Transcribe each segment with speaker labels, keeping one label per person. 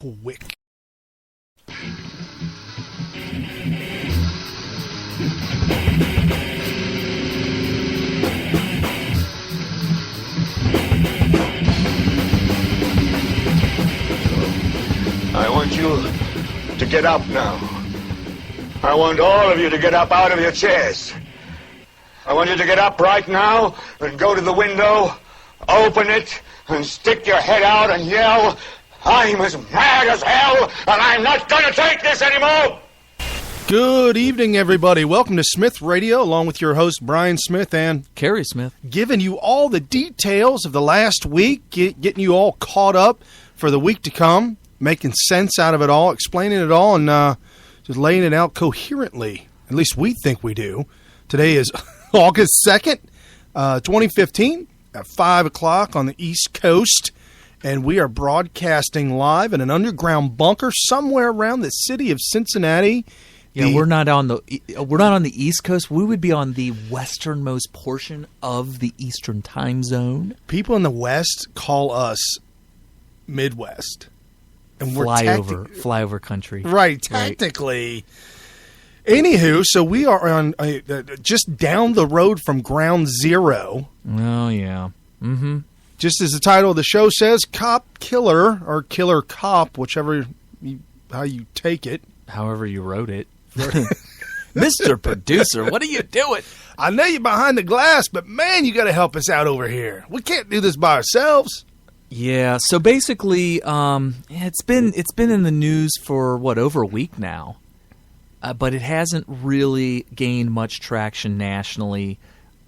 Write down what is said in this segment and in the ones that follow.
Speaker 1: Quick.
Speaker 2: I want you to get up now. I want all of you to get up out of your chairs. I want you to get up right now and go to the window, open it, and stick your head out and yell, "I'm as mad as hell, and I'm not going to take this anymore!"
Speaker 1: Good evening, everybody. Welcome to Smith Radio, along with your host, Brian Smith and
Speaker 3: Kerry Smith.
Speaker 1: Giving you all the details of the last week, getting you all caught up for the week to come, making sense out of it all, explaining it all, and just laying it out coherently. At least we think we do. Today is August 2nd, 2015, at 5 o'clock on the East Coast. And we are broadcasting live in an underground bunker somewhere around the city of Cincinnati.
Speaker 3: Yeah, we're not on the East Coast. We would be on the westernmost portion of the Eastern time zone.
Speaker 1: People in the West call us Midwest, and we're
Speaker 3: flyover country.
Speaker 1: Right, technically. Right. Anywho, so we are on just down the road from Ground Zero.
Speaker 3: Oh yeah. Mm-hmm.
Speaker 1: Just as the title of the show says, Cop Killer, or Killer Cop, how you take it.
Speaker 3: However you wrote it. Mr. Producer, what are you doing?
Speaker 1: I know you're behind the glass, but man, you got to help us out over here. We can't do this by ourselves.
Speaker 3: Yeah, so basically, it's been in the news for, over a week now. But it hasn't really gained much traction nationally.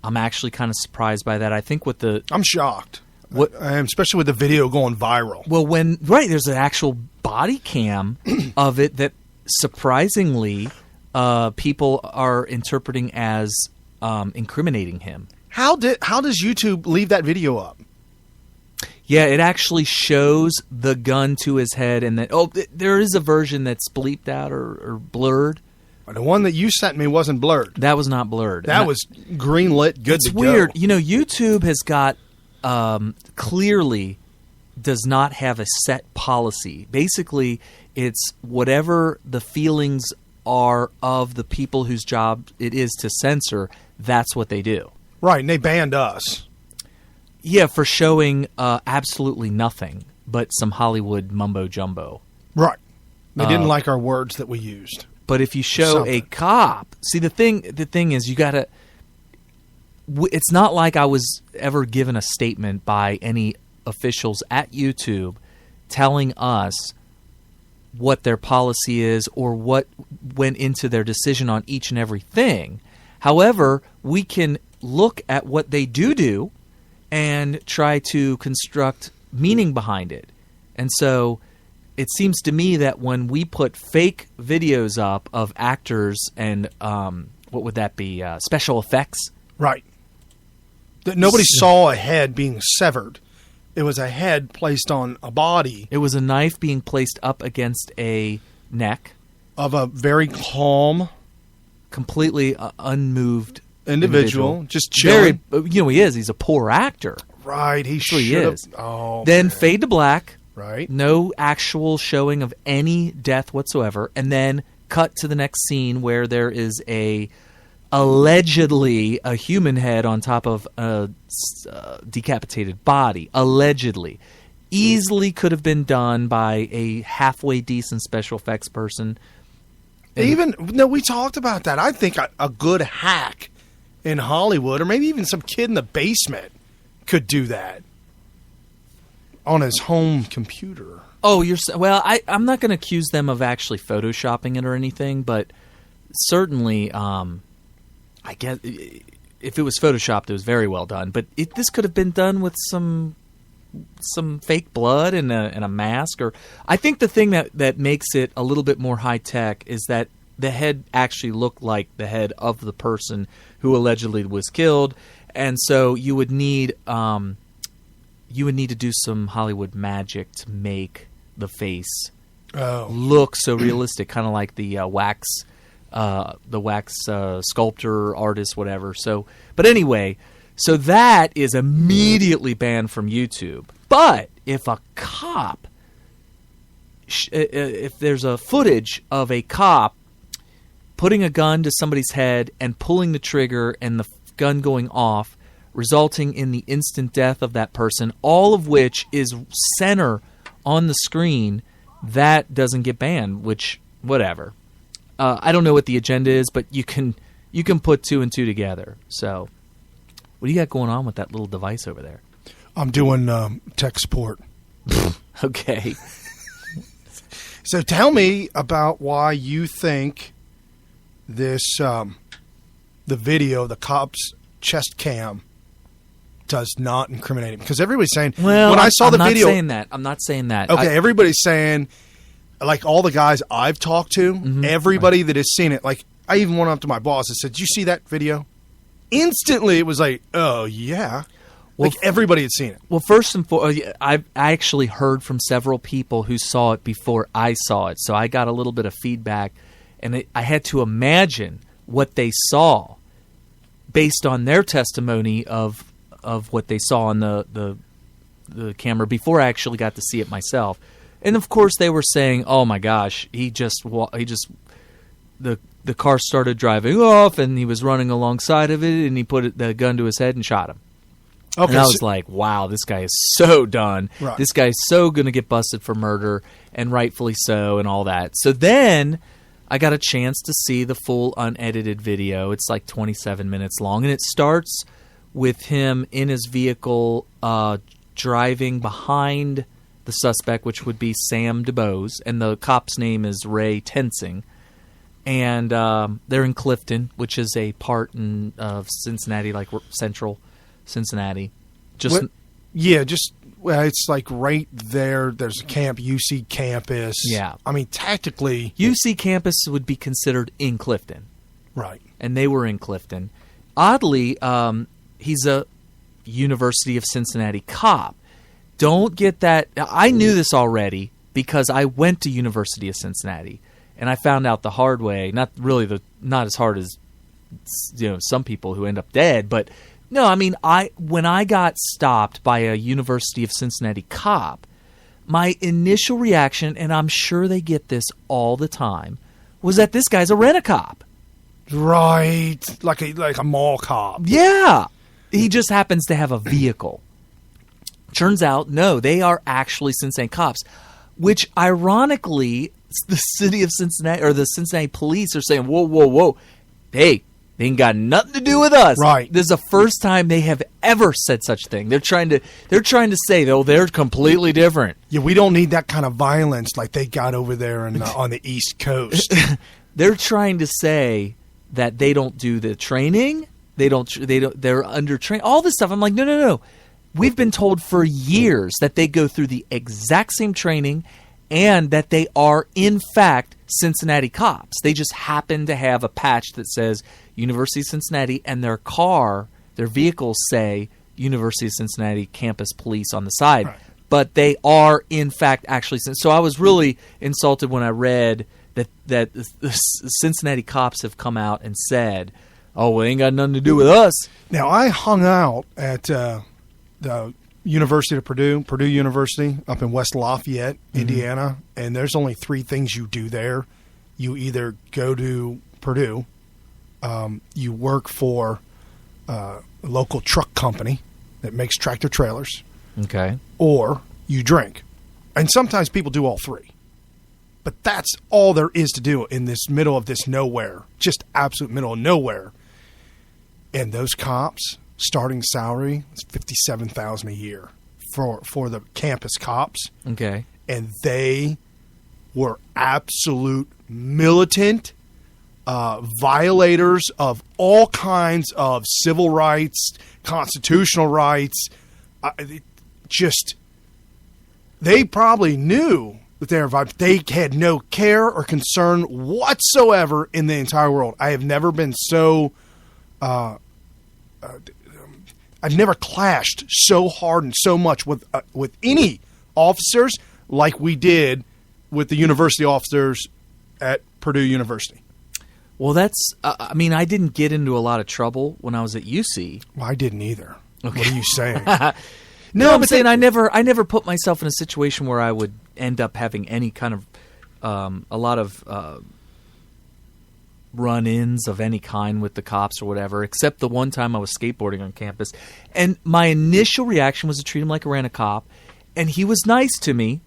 Speaker 3: I'm actually kind of surprised by that. I think
Speaker 1: I'm shocked. Especially with the video going viral.
Speaker 3: Well, there's an actual body cam of it that surprisingly people are interpreting as incriminating him.
Speaker 1: How does YouTube leave that video up?
Speaker 3: Yeah, it actually shows the gun to his head, and there is a version that's bleeped out or blurred.
Speaker 1: The one that you sent me wasn't blurred.
Speaker 3: That was not blurred.
Speaker 1: That was green-lit, good to go.
Speaker 3: It's weird. You know, YouTube has got clearly does not have a set policy. Basically, it's whatever the feelings are of the people whose job it is to censor, that's what they do.
Speaker 1: Right, and they banned us.
Speaker 3: Yeah, for showing absolutely nothing but some Hollywood mumbo-jumbo.
Speaker 1: Right. They didn't like our words that we used.
Speaker 3: But if you show a cop... See, the thing is you got to... It's not like I was ever given a statement by any officials at YouTube telling us what their policy is or what went into their decision on each and every thing. However, we can look at what they do and try to construct meaning behind it. And so it seems to me that when we put fake videos up of actors and what would that be? Special effects?
Speaker 1: Right. That nobody saw a head being severed. It was a head placed on a body.
Speaker 3: It was a knife being placed up against a neck
Speaker 1: of a very calm,
Speaker 3: completely unmoved
Speaker 1: individual, just chilling.
Speaker 3: He is. He's a poor actor.
Speaker 1: Right. He is. Oh.
Speaker 3: Then fade to black.
Speaker 1: Right.
Speaker 3: No actual showing of any death whatsoever, and then cut to the next scene where there is allegedly a human head on top of a decapitated body. Allegedly. Easily could have been done by a halfway decent special effects person.
Speaker 1: We talked about that. I think a good hack in Hollywood, or maybe even some kid in the basement, could do that on his home computer.
Speaker 3: Oh, I'm not going to accuse them of actually photoshopping it or anything, but certainly, I guess if it was photoshopped, it was very well done. But this could have been done with some fake blood and a mask. Or I think the thing that makes it a little bit more high tech is that the head actually looked like the head of the person who allegedly was killed, and so you would need to do some Hollywood magic to make the face look so realistic, kind of like the wax sculptor, artist, whatever. So, but anyway, so that is immediately banned from YouTube. But if a cop if there's a footage of a cop putting a gun to somebody's head and pulling the trigger and the gun going off, resulting in the instant death of that person, all of which is center on the screen, that doesn't get banned, which, whatever. I don't know what the agenda is, but you can put 2 and 2 together. So what do you got going on with that little device over there?
Speaker 1: I'm doing tech support.
Speaker 3: Okay.
Speaker 1: So tell me about why you think this, the video, the cop's chest cam, does not incriminate him. Because everybody's saying,
Speaker 3: well,
Speaker 1: when I saw the video.
Speaker 3: I'm not saying that.
Speaker 1: Okay, everybody's saying, like all the guys I've talked to, everybody that has seen it, like I even went up to my boss and said, "Did you see that video?" Instantly, it was like, "Oh yeah." Like everybody had seen it.
Speaker 3: Well, first and foremost, I actually heard from several people who saw it before I saw it, so I got a little bit of feedback, and I had to imagine what they saw based on their testimony of what they saw on the camera before I actually got to see it myself. And of course, they were saying, "Oh my gosh, the car started driving off, and he was running alongside of it, and he put the gun to his head and shot him." Okay, and I was like, wow, this guy is so done. Right. This guy's so going to get busted for murder, and rightfully so, and all that. So then I got a chance to see the full unedited video. It's like 27 minutes long, and it starts with him in his vehicle driving behind the suspect, which would be Sam DuBose, and the cop's name is Ray Tensing. And they're in Clifton, which is a part of Cincinnati, like central Cincinnati.
Speaker 1: It's like right there. There's a camp, UC campus.
Speaker 3: Yeah.
Speaker 1: I mean, tactically,
Speaker 3: UC campus would be considered in Clifton.
Speaker 1: Right.
Speaker 3: And they were in Clifton. Oddly, he's a University of Cincinnati cop. Don't get that. I knew this already because I went to University of Cincinnati, and I found out the hard way. Not as hard as some people who end up dead, but no, I mean, when I got stopped by a University of Cincinnati cop, my initial reaction, and I'm sure they get this all the time, was that this guy's a rent-a-cop.
Speaker 1: Right, like a mall cop.
Speaker 3: Yeah, he just happens to have a vehicle. Turns out, no, they are actually Cincinnati cops, which ironically, the city of Cincinnati or the Cincinnati police are saying, "Whoa, whoa, whoa, hey." They ain't got nothing to do with us.
Speaker 1: Right.
Speaker 3: This is the first time they have ever said such a thing. They're trying to say, though, they're completely different.
Speaker 1: Yeah, we don't need that kind of violence like they got over there on the East Coast.
Speaker 3: They're trying to say that they don't do the training. They're under train. All this stuff. I'm like, no. We've been told for years that they go through the exact same training and that they are, in fact, Cincinnati cops. They just happen to have a patch that says University of Cincinnati, and their vehicles say University of Cincinnati Campus Police on the side. Right. But they are, in fact, actually. So I was really insulted when I read that the Cincinnati cops have come out and said, "Oh, well, it ain't got nothing to do with us."
Speaker 1: Now, I hung out at the University of Purdue University up in West Lafayette, Indiana, and there's only 3 things you do there. You either go to Purdue, you work for a local truck company that makes tractor trailers,
Speaker 3: okay,
Speaker 1: or you drink. And sometimes people do all 3. But that's all there is to do in this middle of this nowhere, just absolute middle of nowhere. And those cops, starting salary is $57,000 a year for the campus cops.
Speaker 3: Okay.
Speaker 1: And they were absolute militant violators of all kinds of civil rights, constitutional rights. They probably knew that they had no care or concern whatsoever in the entire world. I have never been so I've never clashed so hard and so much with any officers like we did with the university officers at Purdue University.
Speaker 3: Well, that's I mean, I didn't get into a lot of trouble when I was at UC.
Speaker 1: Well, I didn't either. Okay. What are you saying?
Speaker 3: No, I'm saying I never put myself in a situation where I would end up having any kind of a lot of run-ins of any kind with the cops or whatever, except the one time I was skateboarding on campus. And my initial reaction was to treat him like I ran a cop, and he was nice to me,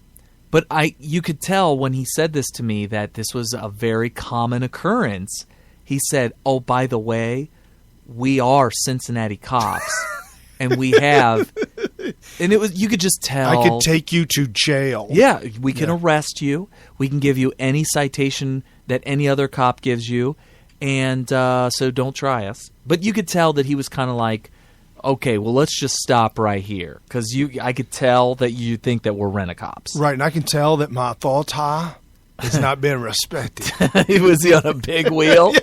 Speaker 3: but you could tell when he said this to me that this was a very common occurrence. He said, "Oh, by the way, we are Cincinnati cops." And we have, and it was, you could just tell.
Speaker 1: I could take you to jail.
Speaker 3: Yeah, we can arrest you. We can give you any citation that any other cop gives you. And so don't try us. But you could tell that he was kind of like, okay, well, let's just stop right here. Because I could tell that you think that we're rent-a-cops.
Speaker 1: Right, and I can tell that my thought has not been respected.
Speaker 3: Was he on a big wheel? He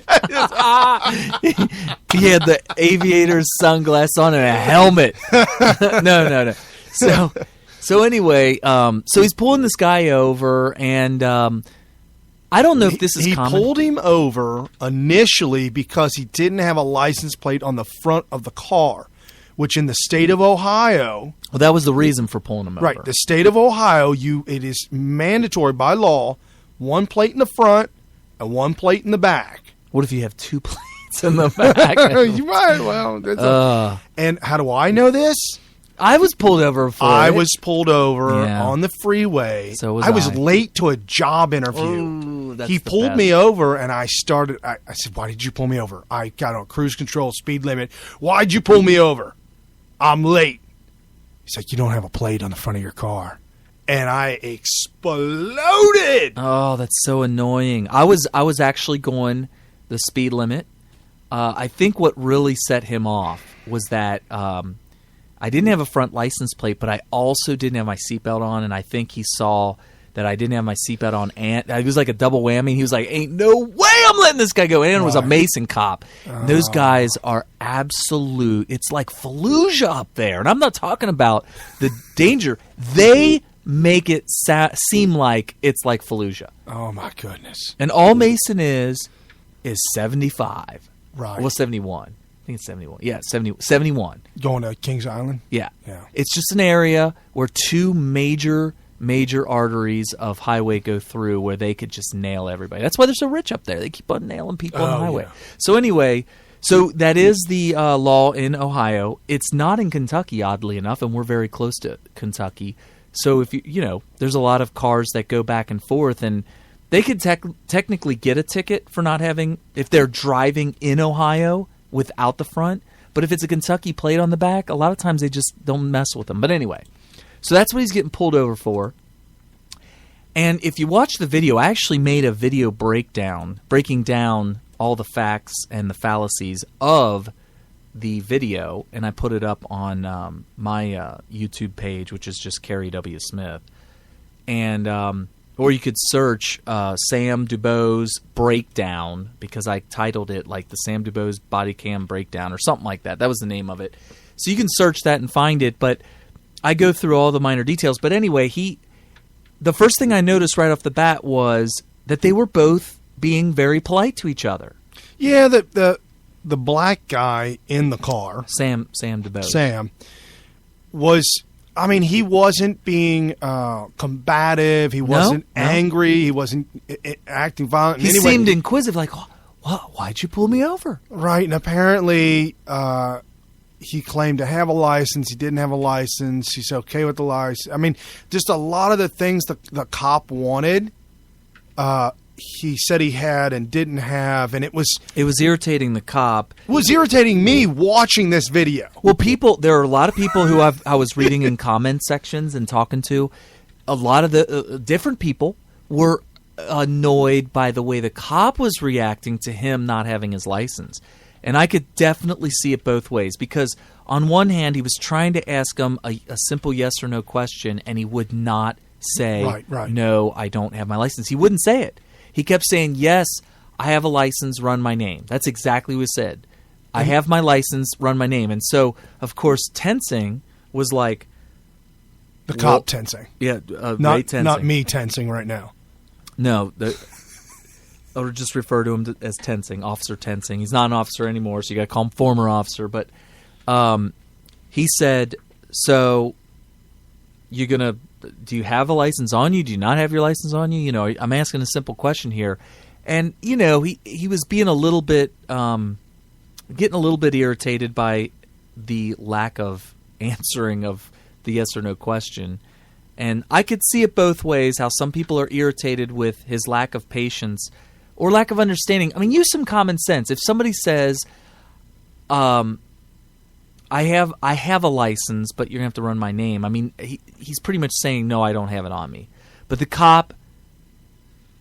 Speaker 3: had the aviator's sunglasses on and a helmet. No. So anyway, so he's pulling this guy over, and I don't know if this is common.
Speaker 1: He pulled him over initially because he didn't have a license plate on the front of the car, which in the state of Ohio...
Speaker 3: Well, that was the reason for pulling him over.
Speaker 1: Right. The state of Ohio, it is mandatory by law, one plate in the front and one plate in the back.
Speaker 3: What if you have two plates in the back?
Speaker 1: You might. Well, and how do I know this?
Speaker 3: I was pulled over for
Speaker 1: I
Speaker 3: it.
Speaker 1: was pulled over on the freeway.
Speaker 3: So was
Speaker 1: I was late to a job interview.
Speaker 3: Ooh, that's
Speaker 1: he
Speaker 3: the
Speaker 1: pulled
Speaker 3: best.
Speaker 1: me over, and I started. I said, "Why did you pull me over?" I got on cruise control, speed limit. Why'd you pull me over? I'm late. He's like, "You don't have a plate on the front of your car." And I exploded.
Speaker 3: Oh, that's so annoying. I was actually going the speed limit. I think what really set him off was that I didn't have a front license plate, but I also didn't have my seatbelt on, and I think he saw that I didn't have my seatbelt on, and it was like a double whammy. He was like, "Ain't no way I'm letting this guy go." And it was a Mason cop. Those guys are absolute. It's like Fallujah up there, and I'm not talking about the danger. They make it seem like it's like Fallujah.
Speaker 1: Oh my goodness!
Speaker 3: And all Mason is 75.
Speaker 1: Right.
Speaker 3: Well, 71. I think it's 71. Yeah, 71.
Speaker 1: Going to Kings Island.
Speaker 3: Yeah.
Speaker 1: Yeah.
Speaker 3: It's just an area where two major arteries of highway go through where they could just nail everybody. That's why they're so rich up there. They keep on nailing people on the highway.
Speaker 1: Yeah.
Speaker 3: So anyway, so that is the law in Ohio. It's not in Kentucky, oddly enough, and we're very close to Kentucky. So if there's a lot of cars that go back and forth, and they could technically get a ticket for not having, if they're driving in Ohio without the front. But if it's a Kentucky plate on the back, a lot of times they just don't mess with them. But anyway, so that's what he's getting pulled over for. And if you watch the video, I actually made a video breaking down all the facts and the fallacies of the video, and I put it up on my YouTube page, which is just Kerry W. Smith. And or you could search Sam Dubow's breakdown, because I titled it like the Sam Dubow's body cam breakdown or something like that. That was the name of it. So you can search that and find it, but I go through all the minor details. But anyway, the first thing I noticed right off the bat was that they were both being very polite to each other.
Speaker 1: Yeah, the black guy in the car,
Speaker 3: Sam Dubow.
Speaker 1: Sam, was, I mean, he wasn't being combative. He wasn't angry. He wasn't acting violent.
Speaker 3: He seemed inquisitive, like, why'd you pull me over?
Speaker 1: Right, and apparently he claimed to have a license. He didn't have a license. He's okay with the license. I mean, just a lot of the things the cop wanted, he said he had and didn't have, and it was
Speaker 3: irritating the cop.
Speaker 1: It was irritating me watching this video.
Speaker 3: Well, there are a lot of people who I was reading in comment sections and talking to. A lot of the different people were annoyed by the way the cop was reacting to him not having his license. And I could definitely see it both ways, because on one hand, he was trying to ask him a simple yes or no question, and he would not say,
Speaker 1: right.
Speaker 3: No, I don't have my license. He wouldn't say it. He kept saying, yes, I have a license, run my name. That's exactly what he said. I have my license, run my name. And so, of course, tensing was like...
Speaker 1: The cop tensing.
Speaker 3: Yeah,
Speaker 1: not
Speaker 3: tensing.
Speaker 1: Not me tensing right now.
Speaker 3: No, or just refer to him as tensing, Officer Tensing. He's not an officer anymore, so you got to call him former officer. But he said, so do you have a license on you? Do you not have your license on you? You know, I'm asking a simple question here. And, you know, he was being a little bit, getting a little bit irritated by the lack of answering of the yes or no question. And I could see it both ways, how some people are irritated with his lack of patience or lack of understanding. I mean, use some common sense. If somebody says, I have a license, but you're going to have to run my name. I mean, he's pretty much saying, no, I don't have it on me. But the cop,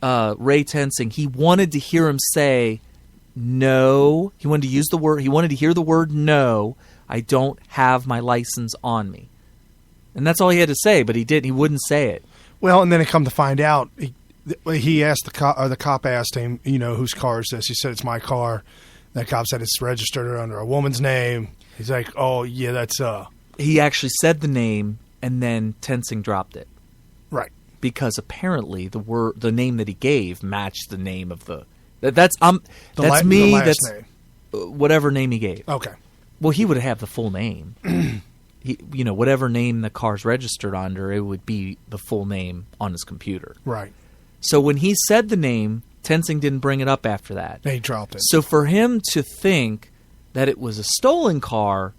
Speaker 3: Ray Tensing, he wanted to hear him say, no. He wanted to use the word, he wanted to hear the word no. I don't have my license on me. And that's all he had to say, but he wouldn't say it.
Speaker 1: Well, and then it come to find out, he asked the cop asked him, you know, whose car is this? He said, it's my car. That cop said it's registered under a woman's name. He's like, oh, yeah, that's...
Speaker 3: He actually said the name, and then Tensing dropped it.
Speaker 1: Right.
Speaker 3: Because apparently the name that he gave matched the name of the... That's me. That's
Speaker 1: name.
Speaker 3: Whatever name he gave.
Speaker 1: Okay.
Speaker 3: Well, he would have the full name. Whatever name the car's registered under, it would be the full name on his computer.
Speaker 1: Right.
Speaker 3: So when he said the name, Tensing didn't bring it up after that.
Speaker 1: He dropped it.
Speaker 3: So for him to think that it was a stolen car,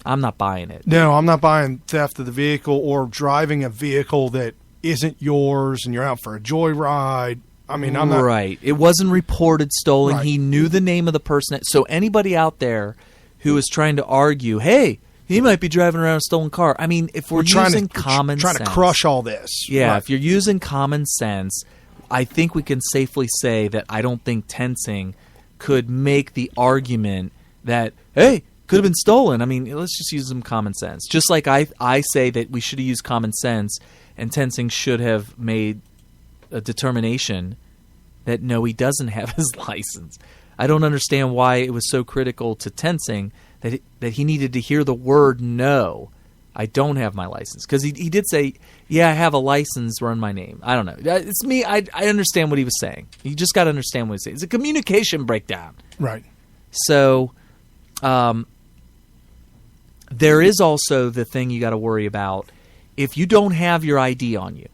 Speaker 3: I'm not buying it.
Speaker 1: No, I'm not buying theft of the vehicle or driving a vehicle that isn't yours and you're out for a joyride. I mean, I'm not...
Speaker 3: Right. It wasn't reported stolen.
Speaker 1: Right.
Speaker 3: He knew the name of the person. So anybody out there who is trying to argue, hey, he might be driving around a stolen car. I mean, if we're using common sense...
Speaker 1: Trying to crush all this.
Speaker 3: Yeah,
Speaker 1: right.
Speaker 3: If you're using common sense, I think we can safely say that I don't think Tensing could make the argument that, hey, could have been stolen. I mean, let's just use some common sense. Just like I say that we should have used common sense and Tensing should have made a determination that no, he doesn't have his license. I don't understand why it was so critical to Tensing that he needed to hear the word no. I don't have my license. Because he did say, yeah, I have a license, run my name. I don't know. It's me. I understand what he was saying. You just got to understand what he's saying. It's a communication breakdown.
Speaker 1: Right.
Speaker 3: So there is also the thing you got to worry about. If you don't have your ID on you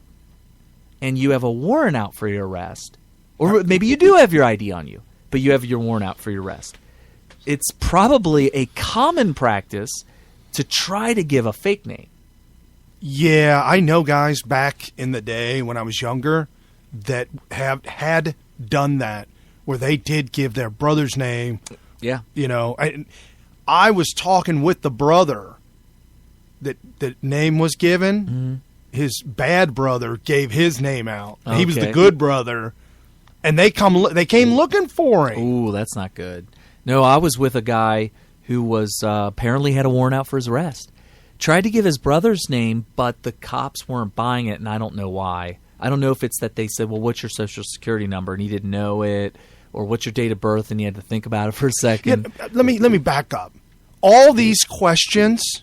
Speaker 3: and you have a warrant out for your arrest, or maybe you do have your ID on you, but you have your warrant out for your arrest, it's probably a common practice to try to give a fake name.
Speaker 1: Yeah, I know guys back in the day when I was younger that had done that, where they did give their brother's name.
Speaker 3: Yeah.
Speaker 1: You know, I was talking with the brother that name was given. Mm-hmm. His bad brother gave his name out. Okay. He was the good brother, and they came looking for him.
Speaker 3: Ooh, that's not good. No, I was with a guy who was apparently had a warrant out for his arrest. Tried to give his brother's name, but the cops weren't buying it, and I don't know why. I don't know if it's that they said, well, what's your social security number? And he didn't know it, or what's your date of birth, and he had to think about it for a second.
Speaker 1: Yeah, let me back up. All these questions,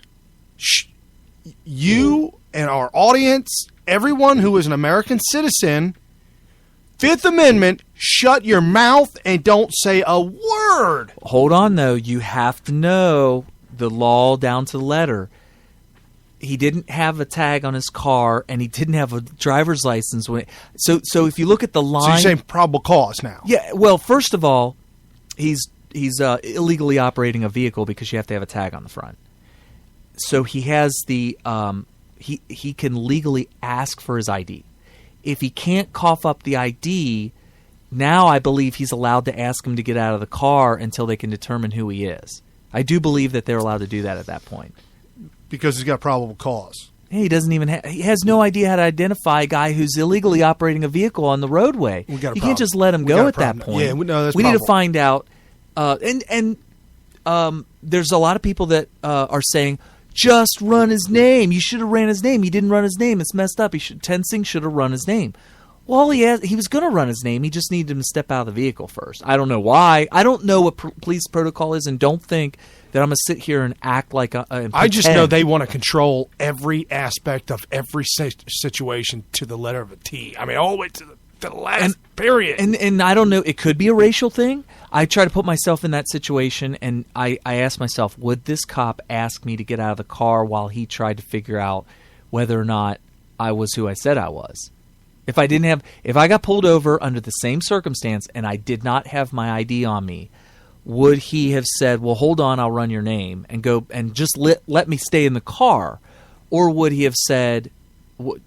Speaker 1: you and our audience, everyone who is an American citizen, Fifth Amendment, shut your mouth and don't say a word.
Speaker 3: Hold on, though. You have to know the law down to the letter. He didn't have a tag on his car, and he didn't have a driver's license. So if you look at the line...
Speaker 1: So you're saying probable cause now?
Speaker 3: Yeah, well, first of all, he's illegally operating a vehicle because you have to have a tag on the front. So he has the... he can legally ask for his ID. If he can't cough up the ID, now I believe he's allowed to ask him to get out of the car until they can determine who he is. I do believe that they're allowed to do that at that point.
Speaker 1: Because he's got probable cause.
Speaker 3: He doesn't even he has no idea how to identify a guy who's illegally operating a vehicle on the roadway. You can't just let him go at that point.
Speaker 1: Yeah, that's
Speaker 3: we need to find out. And there's a lot of people that are saying, just run his name. You should have ran his name. He didn't run his name. It's messed up. Tensing should have run his name. Well, he was going to run his name. He just needed him to step out of the vehicle first. I don't know why. I don't know what police protocol is, and don't think that I'm going to sit here and act like
Speaker 1: I just know they want to control every aspect of every situation to the letter of a T. I mean, all the way to the last period.
Speaker 3: And I don't know. It could be a racial thing. I try to put myself in that situation, and I ask myself, would this cop ask me to get out of the car while he tried to figure out whether or not I was who I said I was. If I got pulled over under the same circumstance and I did not have my ID on me, would he have said, well, hold on, I'll run your name and go and just let me stay in the car? Or would he have said, well,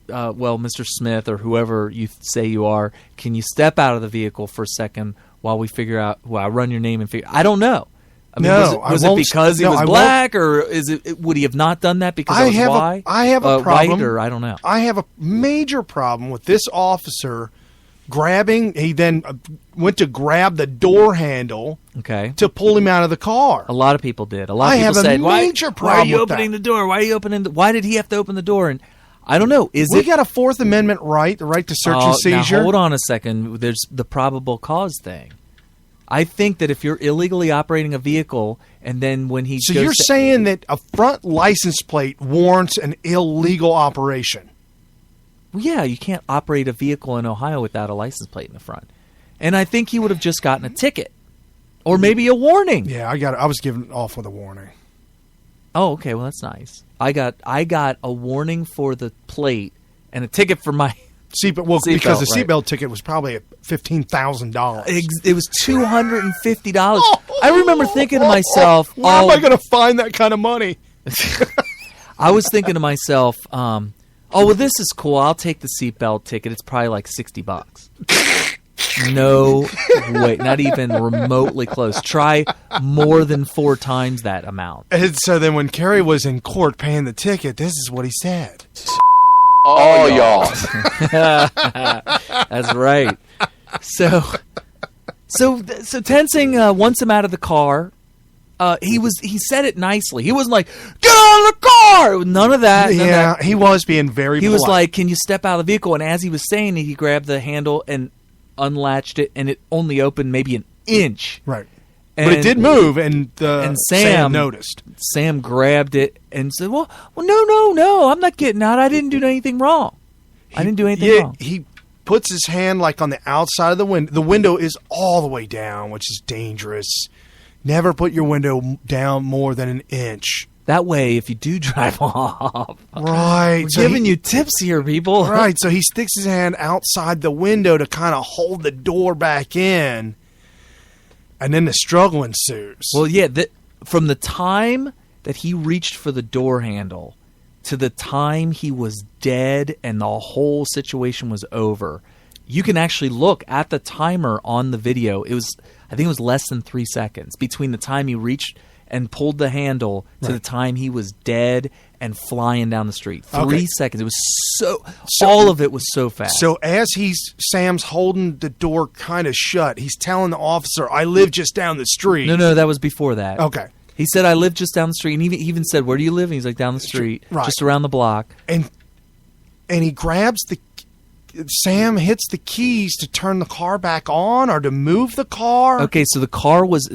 Speaker 3: Mr. Smith or whoever you say you are, can you step out of the vehicle for a second while we figure out, I run your name and figure, I don't know. I mean, was it because he was black, or would he have not done that because I was white?
Speaker 1: I have a problem.
Speaker 3: White, or I don't know.
Speaker 1: I have a major problem with this officer grabbing. He then went to grab the door handle to pull him out of the car.
Speaker 3: A lot of people did. A lot of people said,
Speaker 1: I have a major problem.
Speaker 3: Why are you opening the door? Why are you opening? Why did he have to open the door? And I don't know.
Speaker 1: We got a Fourth Amendment right, the right to search and seizure.
Speaker 3: Now hold on a second. There's the probable cause thing. I think that if you're illegally operating a vehicle and then when he
Speaker 1: So you're saying that a front license plate warrants an illegal operation?
Speaker 3: Well, yeah, you can't operate a vehicle in Ohio without a license plate in the front. And I think he would have just gotten a ticket or maybe a warning.
Speaker 1: Yeah, I was given off with a warning.
Speaker 3: Oh, okay, well that's nice. I got a warning for the plate and a ticket for my
Speaker 1: because the seatbelt ticket was probably at $15,000.
Speaker 3: It was $250. I remember thinking to myself,
Speaker 1: where am I going to find that kind of money?
Speaker 3: I was thinking to myself, well, this is cool. I'll take the seatbelt ticket. It's probably like $60. No way. Not even remotely close. Try more than 4 times that amount.
Speaker 1: And so then when Kerry was in court paying the ticket, this is what he said.
Speaker 2: Oh, y'all.
Speaker 3: That's right. So Tensing wants him out of the car. He said it nicely. He wasn't like, get out of the car! None of that.
Speaker 1: Yeah, he was being very polite.
Speaker 3: He was like, can you step out of the vehicle? And as he was saying it, he grabbed the handle and unlatched it, and it only opened maybe an inch.
Speaker 1: Right. But it did move, and Sam noticed.
Speaker 3: Sam grabbed it and said, well, no, I'm not getting out. I didn't do anything wrong. I didn't do anything wrong.
Speaker 1: He puts his hand like on the outside of the window. The window is all the way down, which is dangerous. Never put your window down more than an inch.
Speaker 3: That way, if you do drive off.
Speaker 1: Right.
Speaker 3: We're giving you tips here, people.
Speaker 1: Right. So he sticks his hand outside the window to kind of hold the door back in. And then the struggle ensues.
Speaker 3: Well, yeah, from the time that he reached for the door handle to the time he was dead and the whole situation was over, you can actually look at the timer on the video. I think it was less than 3 seconds between the time he reached and pulled the handle to the time he was dead and flying down the street. 3 seconds. It was all of it was so fast.
Speaker 1: So as Sam's holding the door kind of shut, he's telling the officer, I live just down the street.
Speaker 3: No, that was before that.
Speaker 1: Okay.
Speaker 3: He said, I live just down the street. And he even said, where do you live? And he's like, down the street, just around the block.
Speaker 1: And he grabs Sam hits the keys to turn the car back on or to move the car.
Speaker 3: Okay, so the car was...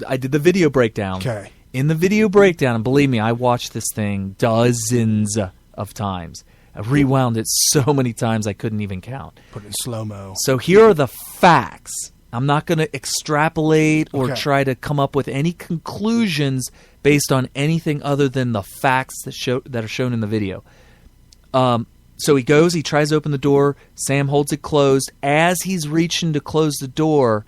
Speaker 3: I did the video breakdown.
Speaker 1: Okay.
Speaker 3: In the video breakdown, and believe me, I watched this thing dozens of times. I rewound it so many times I couldn't even count.
Speaker 1: Put it in slow-mo.
Speaker 3: So here are the facts. I'm not going to extrapolate or try to come up with any conclusions based on anything other than the facts that are shown in the video. So he tries to open the door. Sam holds it closed. As he's reaching to close the door,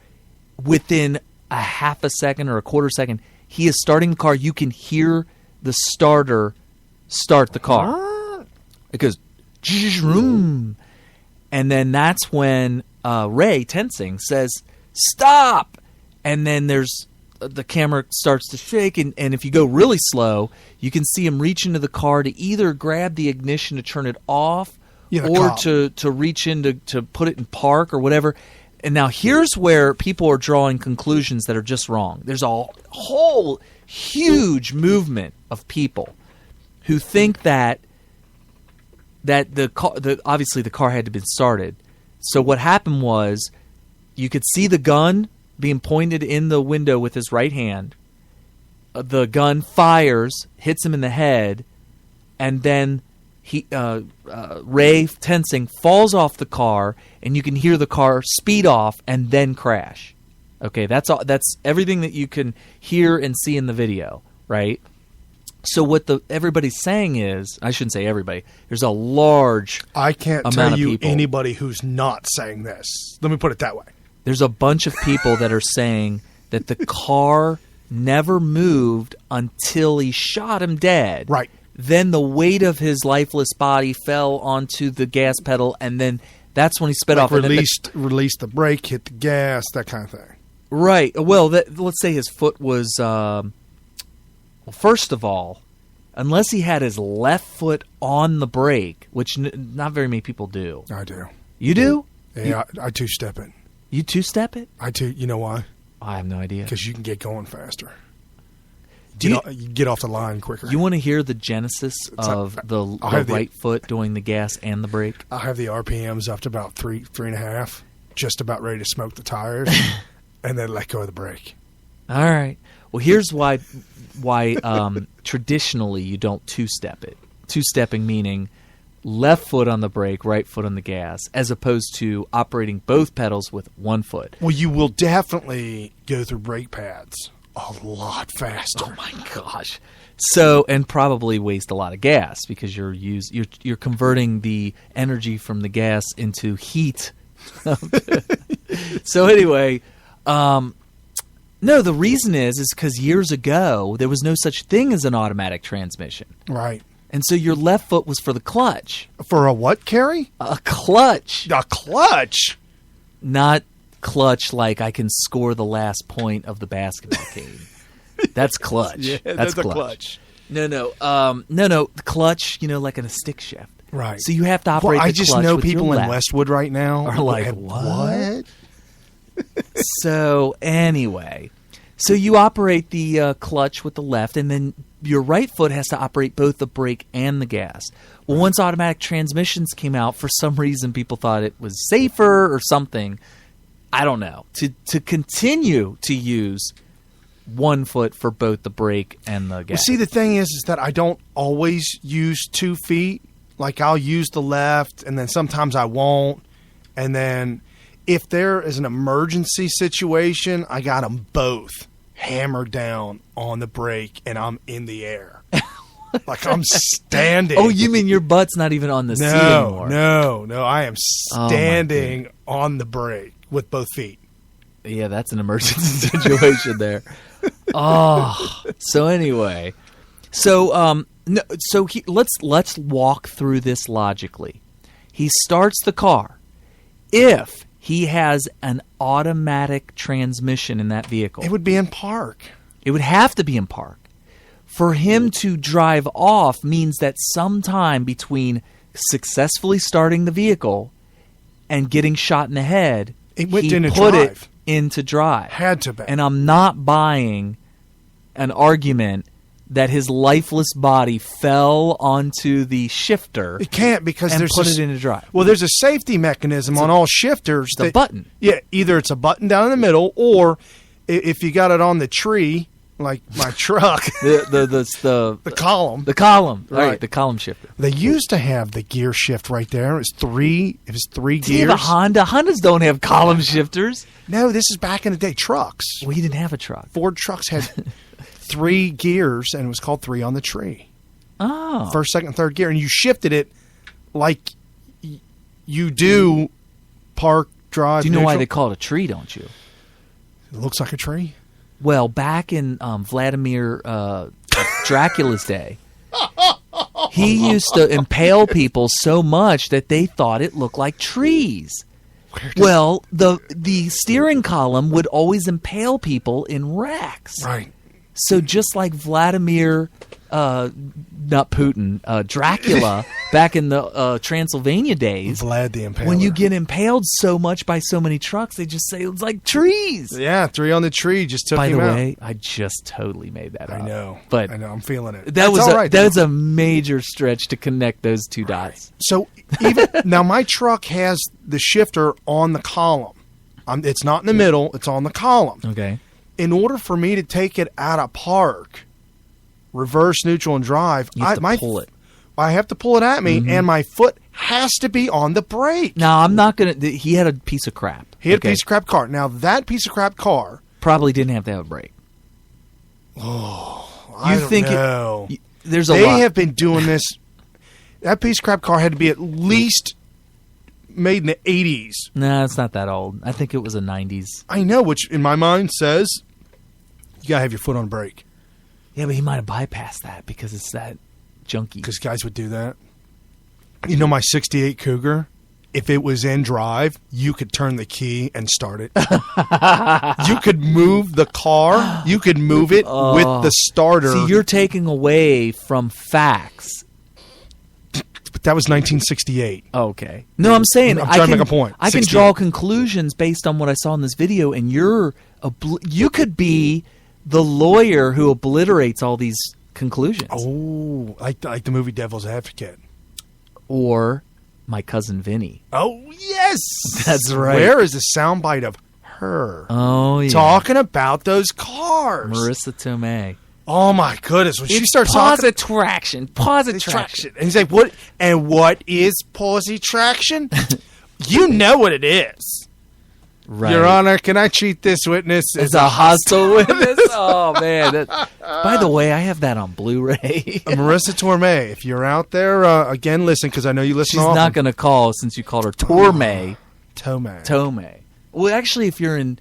Speaker 3: within a half a second or a quarter second, he is starting the car. You can hear the starter start the car. It goes, and then that's when Ray Tensing says, stop! And then the camera starts to shake, and if you go really slow, you can see him reach into the car to either grab the ignition to turn it off or to reach in to put it in park or whatever. And now here's where people are drawing conclusions that are just wrong. There's a whole huge movement of people who think that obviously the car had to be started. So what happened was you could see the gun being pointed in the window with his right hand. The gun fires, hits him in the head, and then Ray Tensing falls off the car, and you can hear the car speed off and then crash. Okay, that's all. That's everything that you can hear and see in the video, right? So what everybody's saying is, I shouldn't say everybody, there's a large
Speaker 1: I can't
Speaker 3: amount
Speaker 1: tell
Speaker 3: of
Speaker 1: you
Speaker 3: people.
Speaker 1: anybody who's not saying this. Let me put it that way.
Speaker 3: There's a bunch of people that are saying that the car never moved until he shot him dead.
Speaker 1: Right.
Speaker 3: Then the weight of his lifeless body fell onto the gas pedal, and then that's when he sped off.
Speaker 1: Released the brake, hit the gas, that kind of thing.
Speaker 3: Right. Well, let's say his foot was... Well, first of all, unless he had his left foot on the brake, which not very many people do.
Speaker 1: I do.
Speaker 3: You do?
Speaker 1: Yeah, I two-step it.
Speaker 3: You two-step it?
Speaker 1: You know why?
Speaker 3: I have no idea.
Speaker 1: Because you can get going faster.
Speaker 3: You
Speaker 1: get off the line quicker.
Speaker 3: You want to hear the genesis of the right foot doing the gas and the brake?
Speaker 1: I have the RPMs up to about 3.5, just about ready to smoke the tires, and then let go of the brake.
Speaker 3: All right. Well, here's why traditionally you don't two-step it. Two-stepping meaning left foot on the brake, right foot on the gas, as opposed to operating both pedals with one foot.
Speaker 1: Well, you will definitely go through brake pads a lot faster.
Speaker 3: Oh my gosh! So, and probably waste a lot of gas because you're converting the energy from the gas into heat. So anyway. No, the reason is because years ago there was no such thing as an automatic transmission.
Speaker 1: Right.
Speaker 3: And so your left foot was for the clutch.
Speaker 1: For a what, Carrie?
Speaker 3: A clutch.
Speaker 1: A clutch?
Speaker 3: Not clutch like I can score the last point of the basketball game. That's clutch.
Speaker 1: Yeah,
Speaker 3: that's
Speaker 1: a clutch.
Speaker 3: No. The clutch, like in a stick shift.
Speaker 1: Right.
Speaker 3: So you have to operate the clutch.
Speaker 1: I just know
Speaker 3: with
Speaker 1: people
Speaker 3: your
Speaker 1: in
Speaker 3: left.
Speaker 1: Westwood right now
Speaker 3: are like, what? So anyway, you operate the clutch with the left, and then your right foot has to operate both the brake and the gas. Well, once automatic transmissions came out, for some reason people thought it was safer or something. I don't know. To continue to use one foot for both the brake and the gas.
Speaker 1: Well, see, the thing is that I don't always use 2 feet. Like, I'll use the left, and then sometimes I won't, and then... If there is an emergency situation, I got them both hammered down on the brake, and I'm in the air. Like I'm standing.
Speaker 3: Oh, you mean your butt's not even on the seat anymore?
Speaker 1: No. I am standing on the brake with both feet.
Speaker 3: Yeah, that's an emergency situation there. Oh, so anyway. Let's walk through this logically. He starts the car. If he has an automatic transmission in that vehicle,
Speaker 1: it would be in park.
Speaker 3: It would have to be in park. For him to drive off means that sometime between successfully starting the vehicle and getting shot in the head, he put it into drive.
Speaker 1: Had to be.
Speaker 3: And I'm not buying an argument that his lifeless body fell onto the shifter.
Speaker 1: It can't because
Speaker 3: and
Speaker 1: there's
Speaker 3: put it into drive.
Speaker 1: Well, there's a safety mechanism on all shifters.
Speaker 3: It's a button.
Speaker 1: Yeah, either it's a button down in the middle, or if you got it on the tree, like my truck,
Speaker 3: the
Speaker 1: column.
Speaker 3: The column,
Speaker 1: right?
Speaker 3: The column shifter.
Speaker 1: They used to have the gear shift right there. It was three gears.
Speaker 3: Do you have a Honda? Hondas don't have column shifters.
Speaker 1: No, this is back in the day. Trucks.
Speaker 3: Well, you didn't have a truck.
Speaker 1: Ford trucks had 3 gears, and it was called 3 on the tree.
Speaker 3: Oh.
Speaker 1: First, second, third gear. And you shifted it like you do park, drive,
Speaker 3: Do you know
Speaker 1: neutral.
Speaker 3: why they call it a tree, don't you?
Speaker 1: It looks like a tree.
Speaker 3: Well, back in Vladimir Dracula's day, he used to impale people so much that they thought it looked like trees. Well, the steering column would always impale people in racks.
Speaker 1: Right.
Speaker 3: So just like Vladimir, not Putin, Dracula, back in the Transylvania days,
Speaker 1: Vlad the Impaler.
Speaker 3: when you get impaled so much by so many trucks, they just say it's like trees.
Speaker 1: Yeah, 3 on the tree just took
Speaker 3: By
Speaker 1: him
Speaker 3: the
Speaker 1: out.
Speaker 3: way, I just totally made that up.
Speaker 1: I know.
Speaker 3: But
Speaker 1: I know. I'm feeling it.
Speaker 3: That was
Speaker 1: all right,
Speaker 3: that was a major stretch to connect those two dots.
Speaker 1: So even now, my truck has the shifter on the column. It's not in the middle. It's on the column.
Speaker 3: Okay.
Speaker 1: In order for me to take it out of park, reverse, neutral, and drive,
Speaker 3: You have to pull it.
Speaker 1: I have to pull it at me, and my foot has to be on the brake.
Speaker 3: Now, I'm not going to... He had a piece of crap.
Speaker 1: He had a piece of crap car. Now, that piece of crap car...
Speaker 3: Probably didn't have to have a brake.
Speaker 1: I don't know.
Speaker 3: There's a
Speaker 1: They
Speaker 3: lot.
Speaker 1: have been doing this. That piece of crap car had to be at least made in the 80s.
Speaker 3: No, it's not that old. I think it was a 90s.
Speaker 1: I know, which in my mind says you got to have your foot on the brake.
Speaker 3: Yeah, but he might have bypassed that because it's that junky.
Speaker 1: Because guys would do that. You know, my 68 Cougar, if it was in drive, you could turn the key and start it. You could move the car. You could move it with the starter.
Speaker 3: See, you're taking away from facts.
Speaker 1: But that was 1968.
Speaker 3: Okay. No, I'm saying
Speaker 1: I'm trying to make a point.
Speaker 3: I can
Speaker 1: 68.
Speaker 3: draw conclusions based on what I saw in this video, and you could be the lawyer who obliterates all these conclusions.
Speaker 1: Oh, like the movie Devil's Advocate.
Speaker 3: Or My Cousin Vinny.
Speaker 1: Oh, yes.
Speaker 3: That's right.
Speaker 1: Where is the soundbite of her
Speaker 3: Oh, yeah.
Speaker 1: talking about those cars?
Speaker 3: Marissa Tomei.
Speaker 1: Oh, my goodness. When she starts
Speaker 3: Positive
Speaker 1: talking...
Speaker 3: traction. Positive traction.
Speaker 1: And he's like, what? And what is positive traction? You know what it is.
Speaker 3: Right.
Speaker 1: Your Honor, can I treat this witness
Speaker 3: As a hostile witness? Oh, man. By the way, I have that on Blu-ray.
Speaker 1: Marissa Tomei, if you're out there, again, listen, because I know you listen
Speaker 3: She's
Speaker 1: often.
Speaker 3: not going to call since you called her Tomei.
Speaker 1: Tomei.
Speaker 3: Well, actually, if you're in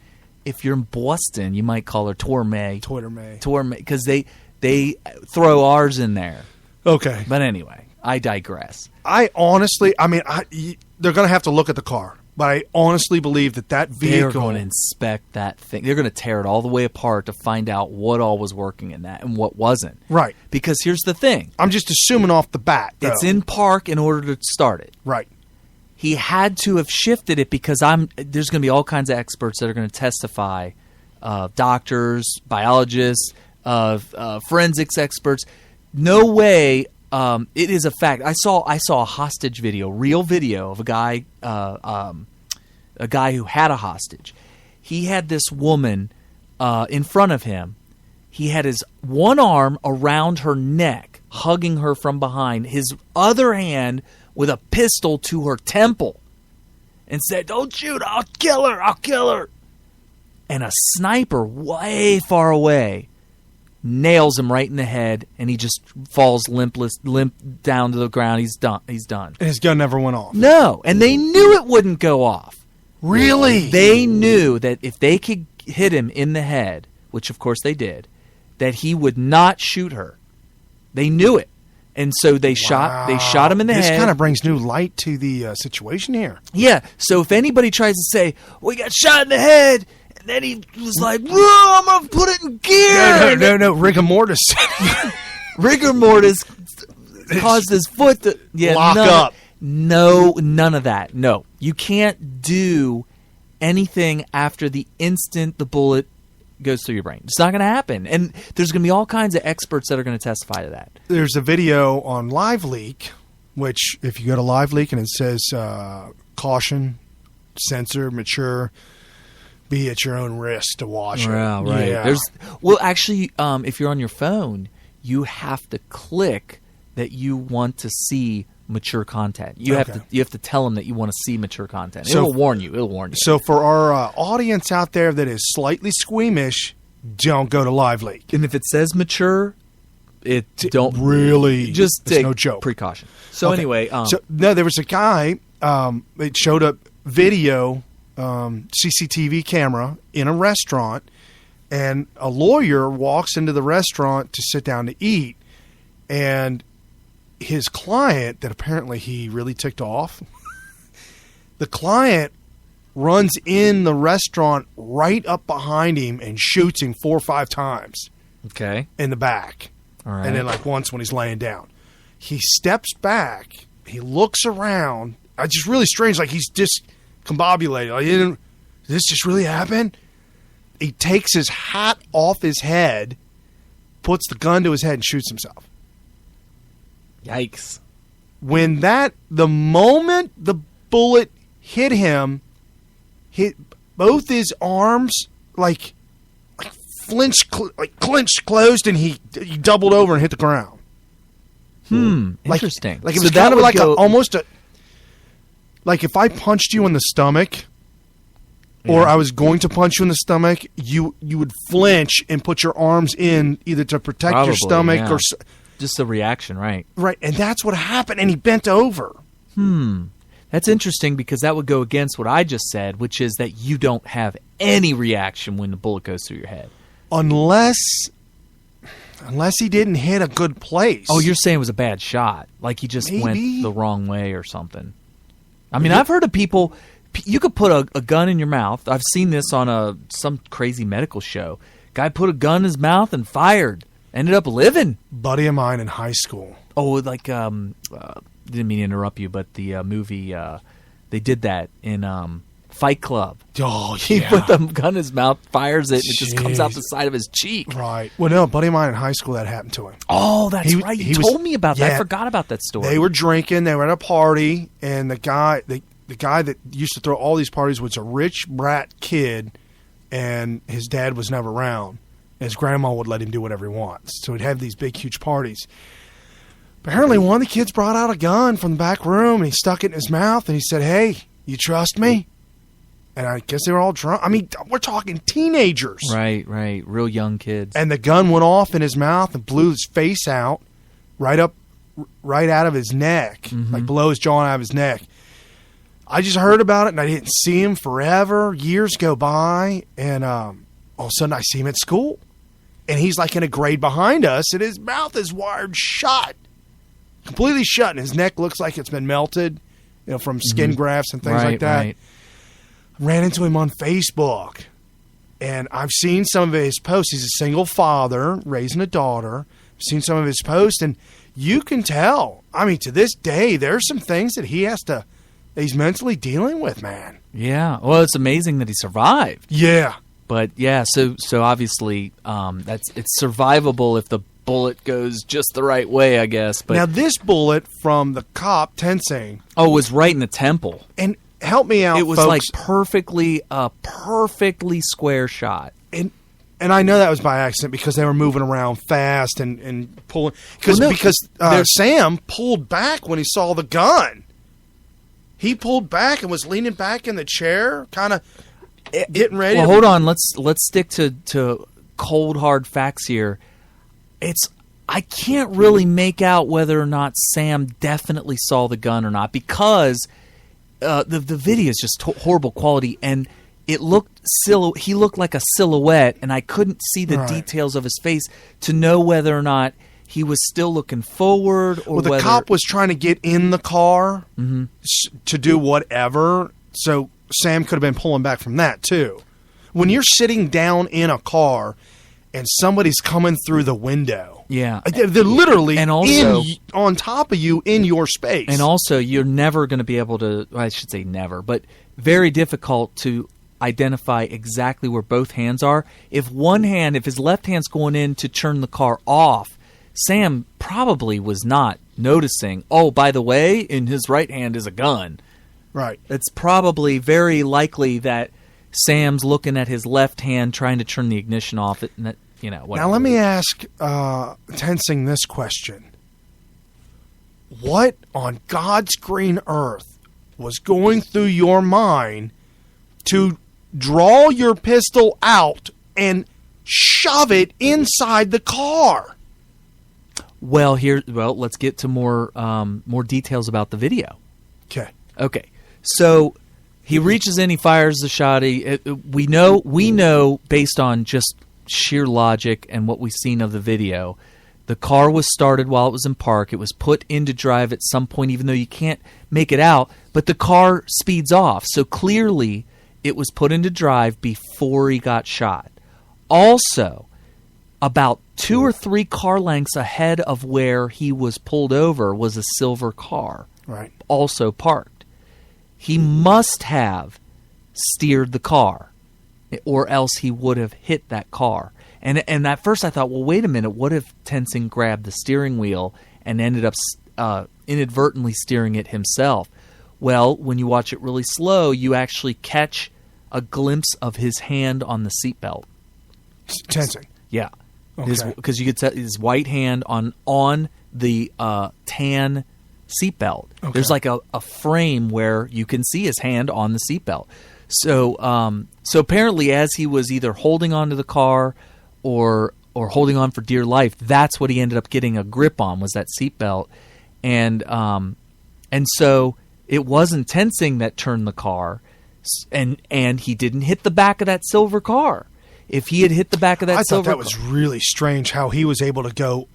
Speaker 3: Boston, you might call her Tormey.
Speaker 1: Tormey.
Speaker 3: Because they throw ours in there.
Speaker 1: Okay.
Speaker 3: But anyway, I digress.
Speaker 1: I honestly, they're going to have to look at the car. But I honestly believe that vehicle...
Speaker 3: They're going to inspect that thing. They're going to tear it all the way apart to find out what all was working in that and what wasn't.
Speaker 1: Right.
Speaker 3: Because here's the thing.
Speaker 1: I'm just assuming off the bat, though.
Speaker 3: It's in park in order to start it.
Speaker 1: Right.
Speaker 3: He had to have shifted it because there's going to be all kinds of experts that are going to testify, doctors, biologists, forensics experts. No way. It is a fact. I saw a hostage video, real video of a guy who had a hostage. He had this woman in front of him. He had his one arm around her neck, hugging her from behind. His other hand with a pistol to her temple, and said, "Don't shoot! I'll kill her! I'll kill her!" And a sniper way far away nails him right in the head, and he just falls limp down to the ground. He's done.
Speaker 1: And his gun never went off.
Speaker 3: No, and they knew it wouldn't go off.
Speaker 1: Really?
Speaker 3: They knew that if they could hit him in the head, which of course they did, that he would not shoot her. They knew it, and so they shot him in the head.
Speaker 1: This kind of brings new light to the situation here.
Speaker 3: Yeah. So if anybody tries to say, "We got shot in the head," and then he was like, "Whoa, I'm gonna put it in gear."
Speaker 1: No, rigor mortis.
Speaker 3: Rigor mortis caused his foot to
Speaker 1: lock up.
Speaker 3: No, none of that. No, you can't do anything after the instant the bullet goes through your brain. It's not going to happen. And there's going to be all kinds of experts that are going to testify to that.
Speaker 1: There's a video on LiveLeak, which if you go to LiveLeak and it says caution, censor, mature, be at your own risk to watch it.
Speaker 3: Yeah, right.
Speaker 1: Yeah.
Speaker 3: Actually, if you're on your phone, you have to click that you want to see mature content. You have to tell them that you want to see mature content. It'll warn you.
Speaker 1: So for our audience out there that is slightly squeamish, don't go to LiveLeak.
Speaker 3: And if it says mature, don't
Speaker 1: really
Speaker 3: just
Speaker 1: it's
Speaker 3: take
Speaker 1: no joke.
Speaker 3: Precaution. So anyway,
Speaker 1: there was a guy. It showed up video, CCTV camera in a restaurant, and a lawyer walks into the restaurant to sit down to eat, and his client, that apparently he really ticked off, the client runs in the restaurant right up behind him and shoots him 4 or 5 times.
Speaker 3: Okay.
Speaker 1: In the back.
Speaker 3: All right.
Speaker 1: And then once when he's laying down. He steps back. He looks around. It's just really strange. Like he's just combobulated. Did this just really happen? He takes his hat off his head, puts the gun to his head, and shoots himself.
Speaker 3: Yikes.
Speaker 1: When the moment the bullet hit him, hit both his arms clenched closed, and he doubled over and hit the ground.
Speaker 3: Interesting.
Speaker 1: Like it was kind of like almost like if I punched you in the stomach, or I was going to punch you in the stomach, you would flinch and put your arms in either to protect your stomach or
Speaker 3: just a reaction, right?
Speaker 1: Right, and that's what happened, and he bent over.
Speaker 3: That's interesting because that would go against what I just said, which is that you don't have any reaction when the bullet goes through your head. Unless
Speaker 1: he didn't hit a good place.
Speaker 3: Oh, you're saying it was a bad shot. Like he just went the wrong way or something. I mean, I've heard of people, you could put a gun in your mouth. I've seen this on some crazy medical show. Guy put a gun in his mouth and fired. Ended up living.
Speaker 1: Buddy of mine in high school.
Speaker 3: Oh, like, didn't mean to interrupt you, but the movie, they did that in Fight Club.
Speaker 1: Oh, yeah.
Speaker 3: He put the gun in his mouth, fires it, and it just comes out the side of his cheek.
Speaker 1: Right. Well, no, a buddy of mine in high school, that happened to him.
Speaker 3: Oh, that's right. You told me about that. I forgot about that story.
Speaker 1: They were drinking. They were at a party, and the guy that used to throw all these parties was a rich brat kid, and his dad was never around. His grandma would let him do whatever he wants. So he'd have these big, huge parties. Apparently, one of the kids brought out a gun from the back room, and he stuck it in his mouth, and he said, "Hey, you trust me?" And I guess they were all drunk. I mean, we're talking teenagers.
Speaker 3: Right. Real young kids.
Speaker 1: And the gun went off in his mouth and blew his face out right out of his neck, like below his jaw and out of his neck. I just heard about it, and I didn't see him forever. Years go by, and all of a sudden I see him at school. And he's like in a grade behind us, and his mouth is wired shut. Completely shut, and his neck looks like it's been melted, from skin grafts and things like that.
Speaker 3: Right.
Speaker 1: Ran into him on Facebook, and I've seen some of his posts. He's a single father raising a daughter. I've seen some of his posts, and you can tell. I mean, to this day, there's some things that he's mentally dealing with, man.
Speaker 3: Yeah. Well, it's amazing that he survived.
Speaker 1: Yeah.
Speaker 3: But yeah, so obviously it's survivable if the bullet goes just the right way, I guess. But
Speaker 1: now this bullet from the cop, Tensing.
Speaker 3: Oh, it was right in the temple.
Speaker 1: And help me out,
Speaker 3: it was
Speaker 1: folks.
Speaker 3: Like perfectly square shot.
Speaker 1: And I know that was by accident because they were moving around fast and pulling. Because Sam pulled back when he saw the gun. He pulled back and was leaning back in the chair, kind of getting ready.
Speaker 3: Well, hold on. Let's stick to cold hard facts here. I can't really make out whether or not Sam definitely saw the gun or not because the video is just horrible quality and it looked he looked like a silhouette and I couldn't see the details of his face to know whether or not he was still looking forward or
Speaker 1: the cop was trying to get in the car to do whatever. So Sam could have been pulling back from that too. When you're sitting down in a car and somebody's coming through the window, they're literally
Speaker 3: and also,
Speaker 1: on top of you in your space.
Speaker 3: And also, you're never going to be able to, I should say never, but very difficult to identify exactly where both hands are. If his left hand's going in to turn the car off, Sam probably was not noticing, oh, by the way, in his right hand is a gun.
Speaker 1: Right.
Speaker 3: It's probably very likely that Sam's looking at his left hand trying to turn the ignition off. Whatever.
Speaker 1: Now let me ask Tensing this question. What on God's green earth was going through your mind to draw your pistol out and shove it inside the car?
Speaker 3: Well, let's get to more details about the video. Okay. So he reaches in, he fires the shot. We know based on just sheer logic and what we've seen of the video, the car was started while it was in park. It was put into drive at some point, even though you can't make it out. But the car speeds off, so clearly it was put into drive before he got shot. Also, about 2 or 3 car lengths ahead of where he was pulled over was a silver car,
Speaker 1: right,
Speaker 3: also parked. He must have steered the car, or else he would have hit that car. And at first I thought, well, wait a minute, what if Tensing grabbed the steering wheel and ended up inadvertently steering it himself? Well, when you watch it really slow, you actually catch a glimpse of his hand on the seatbelt.
Speaker 1: Tensing.
Speaker 3: Yeah.
Speaker 1: Okay.
Speaker 3: Because you could set his white hand on the tan seatbelt. Okay. There's like a frame where you can see his hand on the seatbelt. So apparently, as he was either holding onto the car or or holding on for dear life. That's what he ended up getting a grip on, was that seatbelt. And so it wasn't tensing that turned the car, and he didn't hit the back of that silver car. If he had hit the back of that silver car...
Speaker 1: I thought that was really strange how he was able to go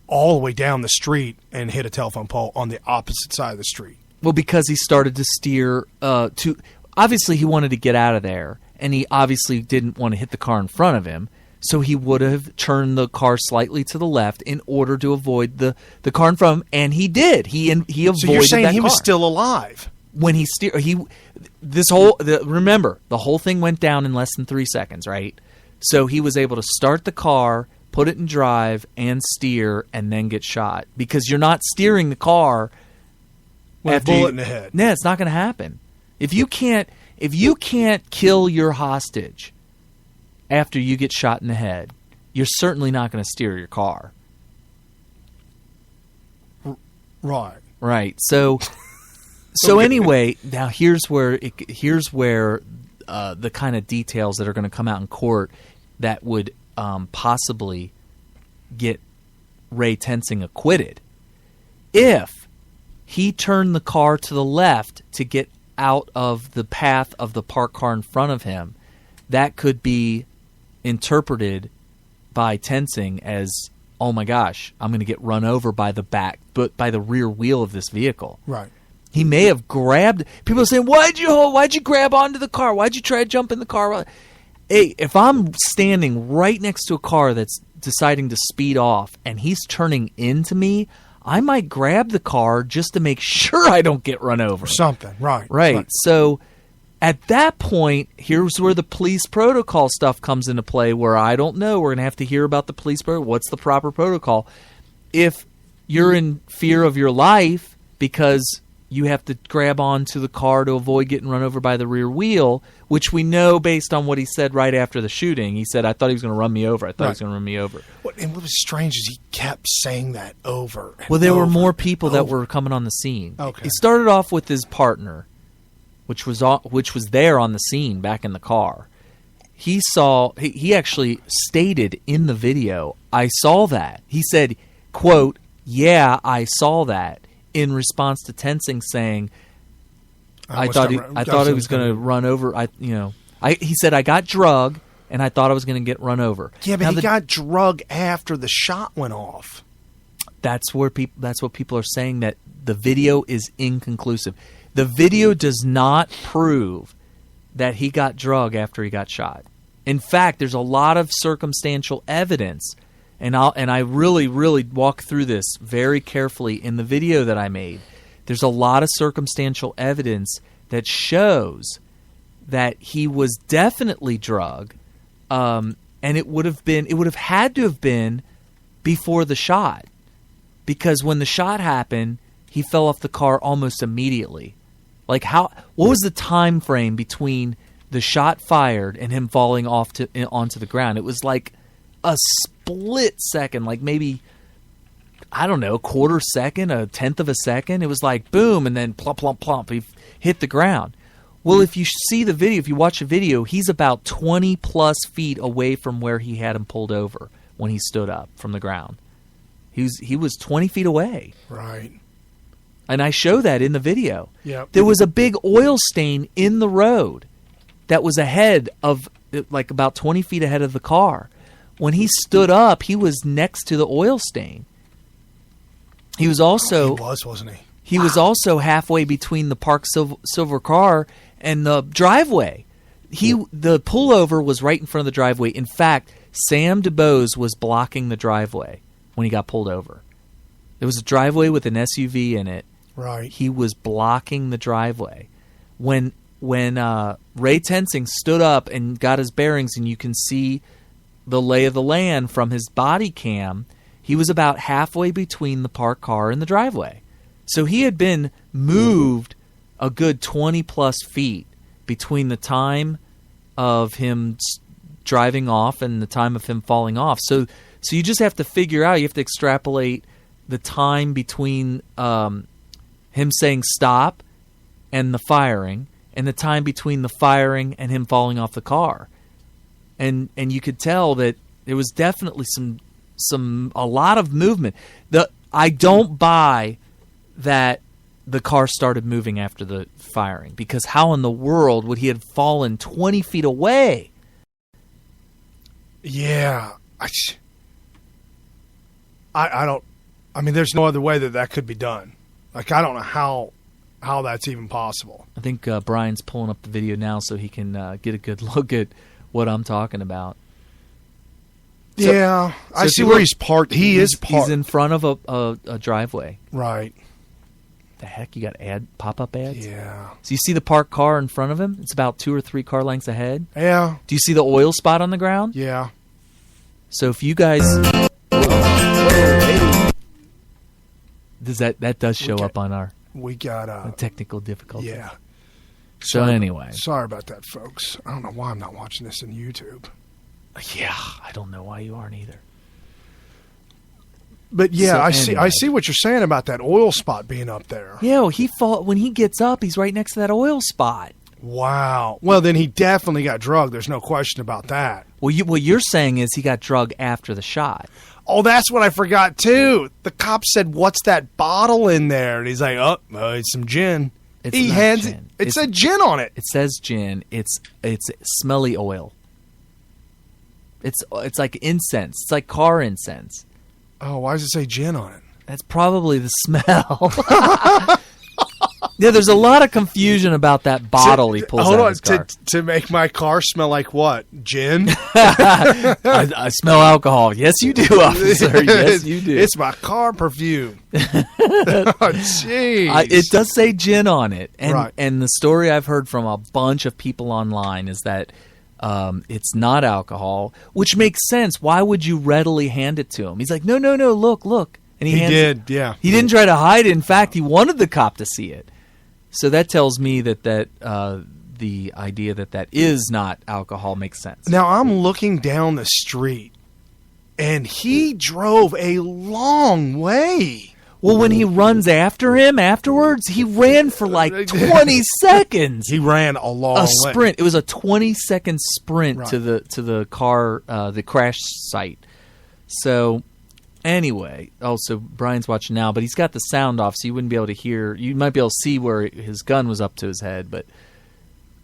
Speaker 1: all the way down the street and hit a telephone pole on the opposite side of the street.
Speaker 3: Well, because he started to steer to... Obviously, he wanted to get out of there, and he obviously didn't want to hit the car in front of him, so he would have turned the car slightly to the left in order to avoid the car in front of him, and he did. He avoided that car.
Speaker 1: So you're saying he was still alive?
Speaker 3: When he steered... Remember, the whole thing went down in less than 3 seconds, right? So he was able to start the car, put it in drive, and steer, and then get shot. Because you're not steering the car
Speaker 1: with a bullet in the head.
Speaker 3: No, it's not going to happen. If you can't kill your hostage after you get shot in the head, you're certainly not going to steer your car.
Speaker 1: Right.
Speaker 3: Right. So anyway, now here's where the kind of details that are going to come out in court that would possibly get Ray Tensing acquitted. If he turned the car to the left to get out of the path of the parked car in front of him, that could be interpreted by Tensing as, oh my gosh, I'm going to get run over by the rear wheel of this vehicle.
Speaker 1: Right.
Speaker 3: He may have grabbed. People are saying, "Why'd you grab onto the car? Why'd you try to jump in the car?" Hey, if I'm standing right next to a car that's deciding to speed off and he's turning into me, I might grab the car just to make sure I don't get run over.
Speaker 1: Something, right.
Speaker 3: Right. So at that point, here's where the police protocol stuff comes into play, where I don't know. We're going to have to hear about the police protocol. What's the proper protocol? If you're in fear of your life because you have to grab onto the car to avoid getting run over by the rear wheel, which we know based on what he said right after the shooting. He said, I thought he was going to run me over.
Speaker 1: And what was strange is he kept saying that over and
Speaker 3: Well, there were
Speaker 1: over
Speaker 3: more people that
Speaker 1: over.
Speaker 3: were coming on the scene.
Speaker 1: Okay.
Speaker 3: He started off with his partner, which was there on the scene back in the car. He actually stated in the video, I saw that. He said, quote, yeah, I saw that, in response to Tensing saying, I thought he was going to run over. He said, I got drug, and I thought I was going to get run over.
Speaker 1: Yeah, but he got drug after the shot went off.
Speaker 3: That's what people are saying, that the video is inconclusive. The video does not prove that he got drug after he got shot. In fact, there's a lot of circumstantial evidence, and I really, really walk through this very carefully in the video that I made. There's a lot of circumstantial evidence that shows that he was definitely drugged, and it would have had to have been before the shot, because when the shot happened, he fell off the car almost immediately. Like what was the time frame between the shot fired and him falling off onto the ground? It was like a split second, like maybe, I don't know, a quarter second, a tenth of a second. It was like boom, and then plump, plump, plump, he hit the ground. Well, if you see the video, if you watch the video, he's about 20 plus feet away from where he had him pulled over when he stood up from the ground. He was 20 feet away.
Speaker 1: Right.
Speaker 3: And I show that in the video.
Speaker 1: Yep.
Speaker 3: There was a big oil stain in the road that was ahead of, like about 20 feet ahead of the car. When he stood up, he was next to the oil stain. He was also...
Speaker 1: wasn't he?
Speaker 3: He was also halfway between the parked silver car and the driveway. The pullover was right in front of the driveway. In fact, Sam DuBose was blocking the driveway when he got pulled over. There was a driveway with an SUV in it.
Speaker 1: Right.
Speaker 3: He was blocking the driveway. When Ray Tensing stood up and got his bearings, and you can see the lay of the land from his body cam, he was about halfway between the parked car and the driveway. So he had been moved a good 20 plus feet between the time of him driving off and the time of him falling off. So you just have to figure out, you have to extrapolate the time between him saying stop and the firing, and the time between the firing and him falling off the car. And you could tell that There was definitely a lot of movement. I don't buy that the car started moving after the firing, because how in the world would he have fallen 20 feet away?
Speaker 1: Yeah. I don't. I mean, there's no other way that could be done. Like, I don't know how that's even possible.
Speaker 3: I think Brian's pulling up the video now so he can get a good look at what I'm talking about.
Speaker 1: Yeah, I see where he's parked. He is parked.
Speaker 3: He's in front of a driveway.
Speaker 1: Right.
Speaker 3: The heck, you got pop-up ads?
Speaker 1: Yeah.
Speaker 3: So you see the parked car in front of him? It's about 2 or 3 car lengths ahead.
Speaker 1: Yeah.
Speaker 3: Do you see the oil spot on the ground?
Speaker 1: Yeah.
Speaker 3: So if you guys... That does show up on our technical difficulties.
Speaker 1: Yeah.
Speaker 3: So anyway.
Speaker 1: Sorry about that, folks. I don't know why I'm not watching this on YouTube.
Speaker 3: Yeah, I don't know why you aren't either.
Speaker 1: But yeah, I see what you're saying about that oil spot being up there.
Speaker 3: Yeah, when he gets up, he's right next to that oil spot.
Speaker 1: Wow. Well, then he definitely got drugged. There's no question about that.
Speaker 3: Well, what you're saying is he got drugged after the shot.
Speaker 1: Oh, that's what I forgot too. The cop said, "What's that bottle in there?" And he's like, "Oh, it's some gin."
Speaker 3: Gin.
Speaker 1: It said gin on it.
Speaker 3: It says gin. It's smelly oil. It's like incense. It's like car incense.
Speaker 1: Oh, why does it say gin on it?
Speaker 3: That's probably the smell. Yeah, there's a lot of confusion about that bottle he pulls out of his car.
Speaker 1: To make my car smell like what? Gin?
Speaker 3: I smell alcohol. Yes, you do, officer. Yes, you do.
Speaker 1: It's my car perfume. Oh, jeez.
Speaker 3: It does say gin on it. And,
Speaker 1: right.
Speaker 3: And the story I've heard from a bunch of people online is that it's not alcohol, which makes sense. Why would you readily hand it to him? He's like, no, look. And he did,
Speaker 1: yeah.
Speaker 3: He didn't try to hide it. In fact, he wanted the cop to see it. So that tells me that the idea that is not alcohol makes sense.
Speaker 1: Now, I'm looking down the street, and he drove a long way.
Speaker 3: Well, when he runs after him afterwards, he ran for like 20 seconds.
Speaker 1: He ran a long way.
Speaker 3: A sprint. It was a 20-second sprint
Speaker 1: right.
Speaker 3: to the car, the crash site. So... Anyway, so Brian's watching now, but he's got the sound off, so you wouldn't be able to hear. You might be able to see where his gun was up to his head, but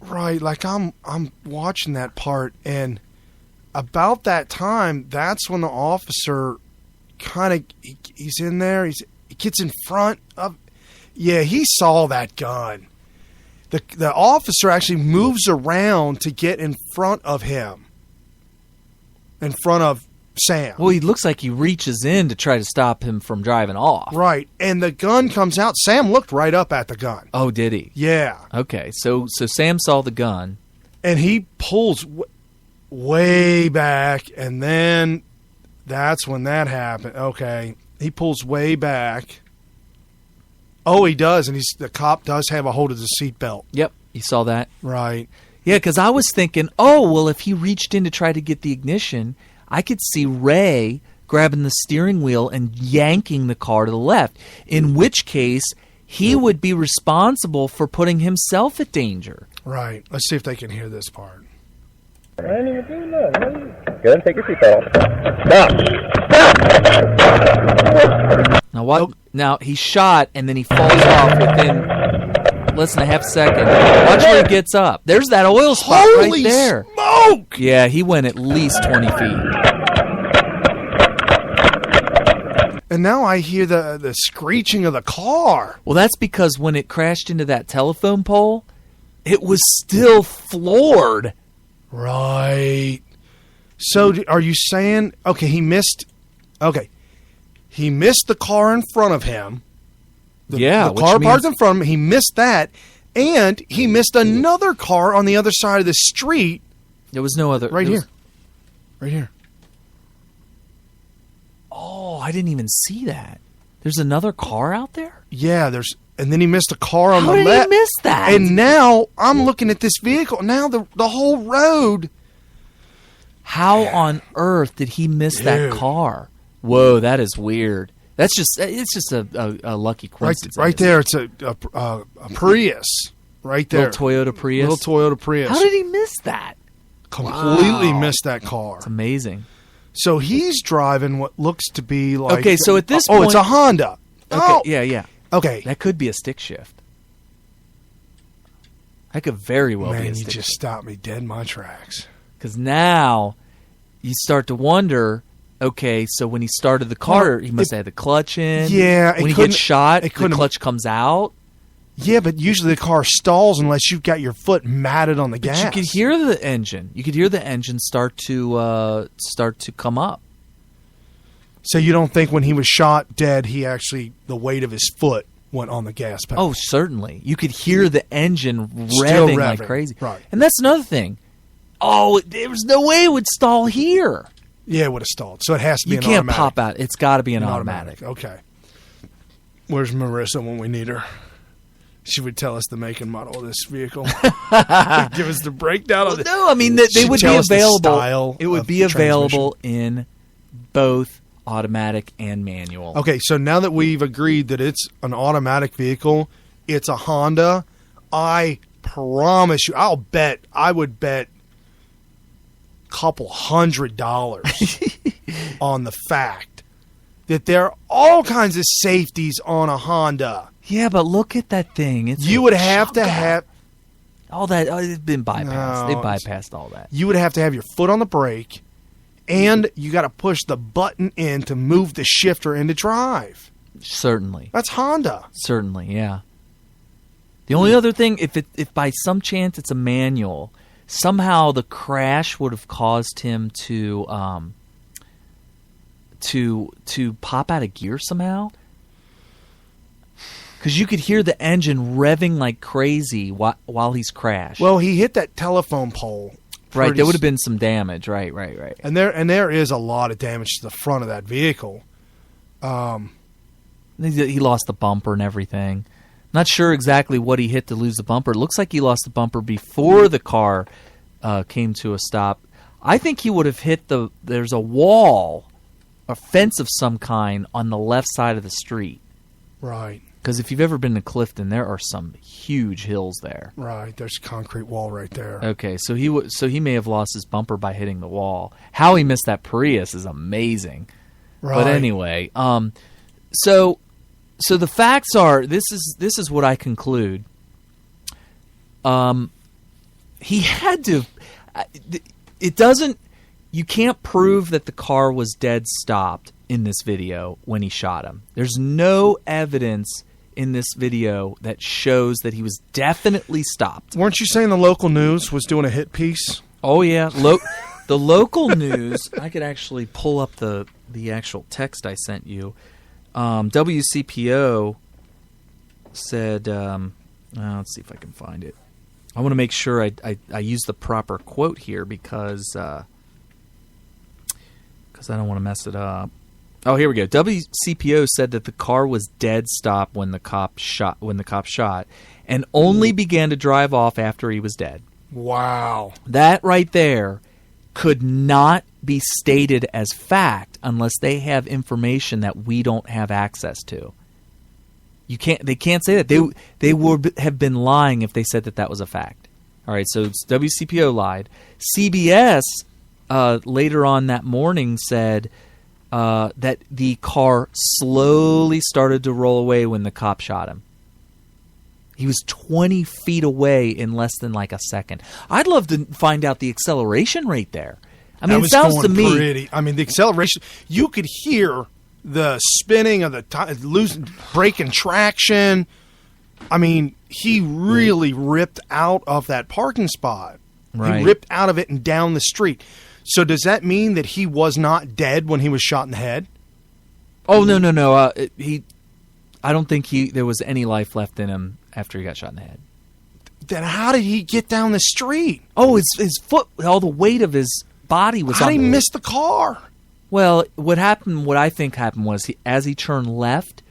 Speaker 1: right, like I'm watching that part, and about that time, that's when the officer kind of he's in there. He gets in front of. Yeah, he saw that gun. The officer actually moves around to get in front of him, in front of Sam.
Speaker 3: Well, he looks like he reaches in to try to stop him from driving off.
Speaker 1: Right. And the gun comes out. Sam looked right up at the gun.
Speaker 3: Oh, did he?
Speaker 1: Yeah.
Speaker 3: Okay. So Sam saw the gun.
Speaker 1: And he pulls way back, and then that's when that happened. Okay. He pulls way back. Oh, he does, and the cop does have a hold of the seatbelt.
Speaker 3: Yep. You saw that?
Speaker 1: Right.
Speaker 3: Yeah, because I was thinking, if he reached in to try to get the ignition, I could see Ray grabbing the steering wheel and yanking the car to the left, in which case he would be responsible for putting himself at danger.
Speaker 1: Right. Let's see if they can hear this part.
Speaker 4: I didn't even do nothing. Go ahead and take your seatbelt off. Stop!
Speaker 3: Now what? Oh. Now he shot and then he falls off within less than a half second. Watch where he gets up. There's that oil spot right there.
Speaker 1: Smoke!
Speaker 3: Yeah, he went at least 20 feet.
Speaker 1: And now I hear the screeching of the car.
Speaker 3: Well, that's because when it crashed into that telephone pole, it was still floored.
Speaker 1: Right. So are you saying, okay, he missed the car in front of him. The car parked in front of him. He missed that, and he missed another car on the other side of the street.
Speaker 3: There was no other.
Speaker 1: Right here.
Speaker 3: Oh, I didn't even see that. There's another car out there?
Speaker 1: Yeah, and then he missed a car on the left.
Speaker 3: How did he miss that?
Speaker 1: And now I'm looking at this vehicle. Now the whole road.
Speaker 3: How on earth did he miss that car? Whoa, that is weird. It's just a lucky coincidence.
Speaker 1: Right there, it's a Prius. Right there.
Speaker 3: Little Toyota Prius.
Speaker 1: How did
Speaker 3: he miss that?
Speaker 1: Completely missed that car.
Speaker 3: It's amazing.
Speaker 1: So he's driving what looks to be like...
Speaker 3: Okay, so at this
Speaker 1: point...
Speaker 3: point...
Speaker 1: it's a Honda.
Speaker 3: Okay,
Speaker 1: Oh.
Speaker 3: yeah.
Speaker 1: Okay.
Speaker 3: That could be a stick shift. That could very well be a
Speaker 1: Man, you
Speaker 3: stick
Speaker 1: just
Speaker 3: shift.
Speaker 1: stopped me dead in my tracks.
Speaker 3: Because now you start to wonder, okay, so when he started the car, he must have had the clutch in.
Speaker 1: Yeah.
Speaker 3: When he gets shot, the
Speaker 1: couldn't-
Speaker 3: clutch comes out.
Speaker 1: Yeah, but usually the car stalls unless you've got your foot matted on the
Speaker 3: But
Speaker 1: gas.
Speaker 3: you could hear the engine. You could hear the engine start to come up.
Speaker 1: So you don't think when he was shot dead, the weight of his foot went on the gas pedal?
Speaker 3: Oh, certainly. You could hear the engine
Speaker 1: Still
Speaker 3: revving like
Speaker 1: revving,
Speaker 3: crazy.
Speaker 1: right.
Speaker 3: And that's another thing. Oh, there was no way it would stall here.
Speaker 1: Yeah, it would have stalled. So it has to be
Speaker 3: You
Speaker 1: an
Speaker 3: can't
Speaker 1: automatic.
Speaker 3: pop out. It's got to be an automatic.
Speaker 1: Okay. Where's Marissa when we need her? She would tell us the make and model of this vehicle. Give us the breakdown of it.
Speaker 3: No, I mean, they
Speaker 1: She'd
Speaker 3: would be
Speaker 1: tell us the
Speaker 3: available.
Speaker 1: style
Speaker 3: It would
Speaker 1: of
Speaker 3: be
Speaker 1: the
Speaker 3: available in both automatic and manual.
Speaker 1: Okay, so now that we've agreed that it's an automatic vehicle, it's a Honda, I promise you, I would bet a couple $100 on the fact that there are all kinds of safeties on a Honda.
Speaker 3: Yeah, but look at that thing.
Speaker 1: You would have to have
Speaker 3: all that. Oh, it's been bypassed. They
Speaker 1: No,
Speaker 3: bypassed all that.
Speaker 1: you would have to have your foot on the brake, and you got to push the button in to move the shifter into drive.
Speaker 3: Certainly.
Speaker 1: That's Honda.
Speaker 3: Certainly, yeah. The only other thing, if by some chance it's a manual, somehow the crash would have caused him to pop out of gear somehow. Because you could hear the engine revving like crazy while he's crashed.
Speaker 1: Well, he hit that telephone pole.
Speaker 3: right, there would have been some damage. Right.
Speaker 1: And there is a lot of damage to the front of that vehicle.
Speaker 3: He lost the bumper and everything. Not sure exactly what he hit to lose the bumper. It looks like he lost the bumper before the car came to a stop. I think he would have hit there's a wall, a fence of some kind on the left side of the street.
Speaker 1: Right.
Speaker 3: Because if you've ever been to Clifton, there are some huge hills there.
Speaker 1: Right. There's a concrete wall right there.
Speaker 3: Okay, so he may have lost his bumper by hitting the wall. How he missed that Prius is amazing.
Speaker 1: Right.
Speaker 3: But anyway, so the facts are this is what I conclude. He had to. It doesn't. You can't prove that the car was dead stopped in this video when he shot him. There's no evidence in this video that shows that he was definitely stopped.
Speaker 1: Weren't you saying the local news was doing a hit piece?
Speaker 3: Oh yeah, the local news. I could actually pull up the actual text I sent you. WCPO said, let's see if I can find it. I want to make sure I use the proper quote here because I don't want to mess it up. Oh, here we go. WCPO said that the car was dead stop when the cop shot, and only began to drive off after he was dead.
Speaker 1: Wow.
Speaker 3: That right there could not be stated as fact unless they have information that we don't have access to. They can't say that. They would have been lying if they said that was a fact. All right, so WCPO lied. CBS later on that morning said that the car slowly started to roll away when the cop shot him. He was 20 feet away in less than like a second. I'd love to find out the acceleration rate there. I mean, it sounds to me
Speaker 1: pretty. I mean, the acceleration, you could hear the spinning of the losing, breaking traction. I mean, he really ripped out of that parking spot.
Speaker 3: Right.
Speaker 1: He ripped out of it and down the street. So does that mean that he was not dead when he was shot in the head?
Speaker 3: Oh, no. I don't think there was any life left in him after he got shot in the head.
Speaker 1: Then how did he get down the street?
Speaker 3: Oh, his foot, all the weight of his body was
Speaker 1: How
Speaker 3: on
Speaker 1: did he
Speaker 3: the-
Speaker 1: miss the car?
Speaker 3: Well, what I think happened was as he turned left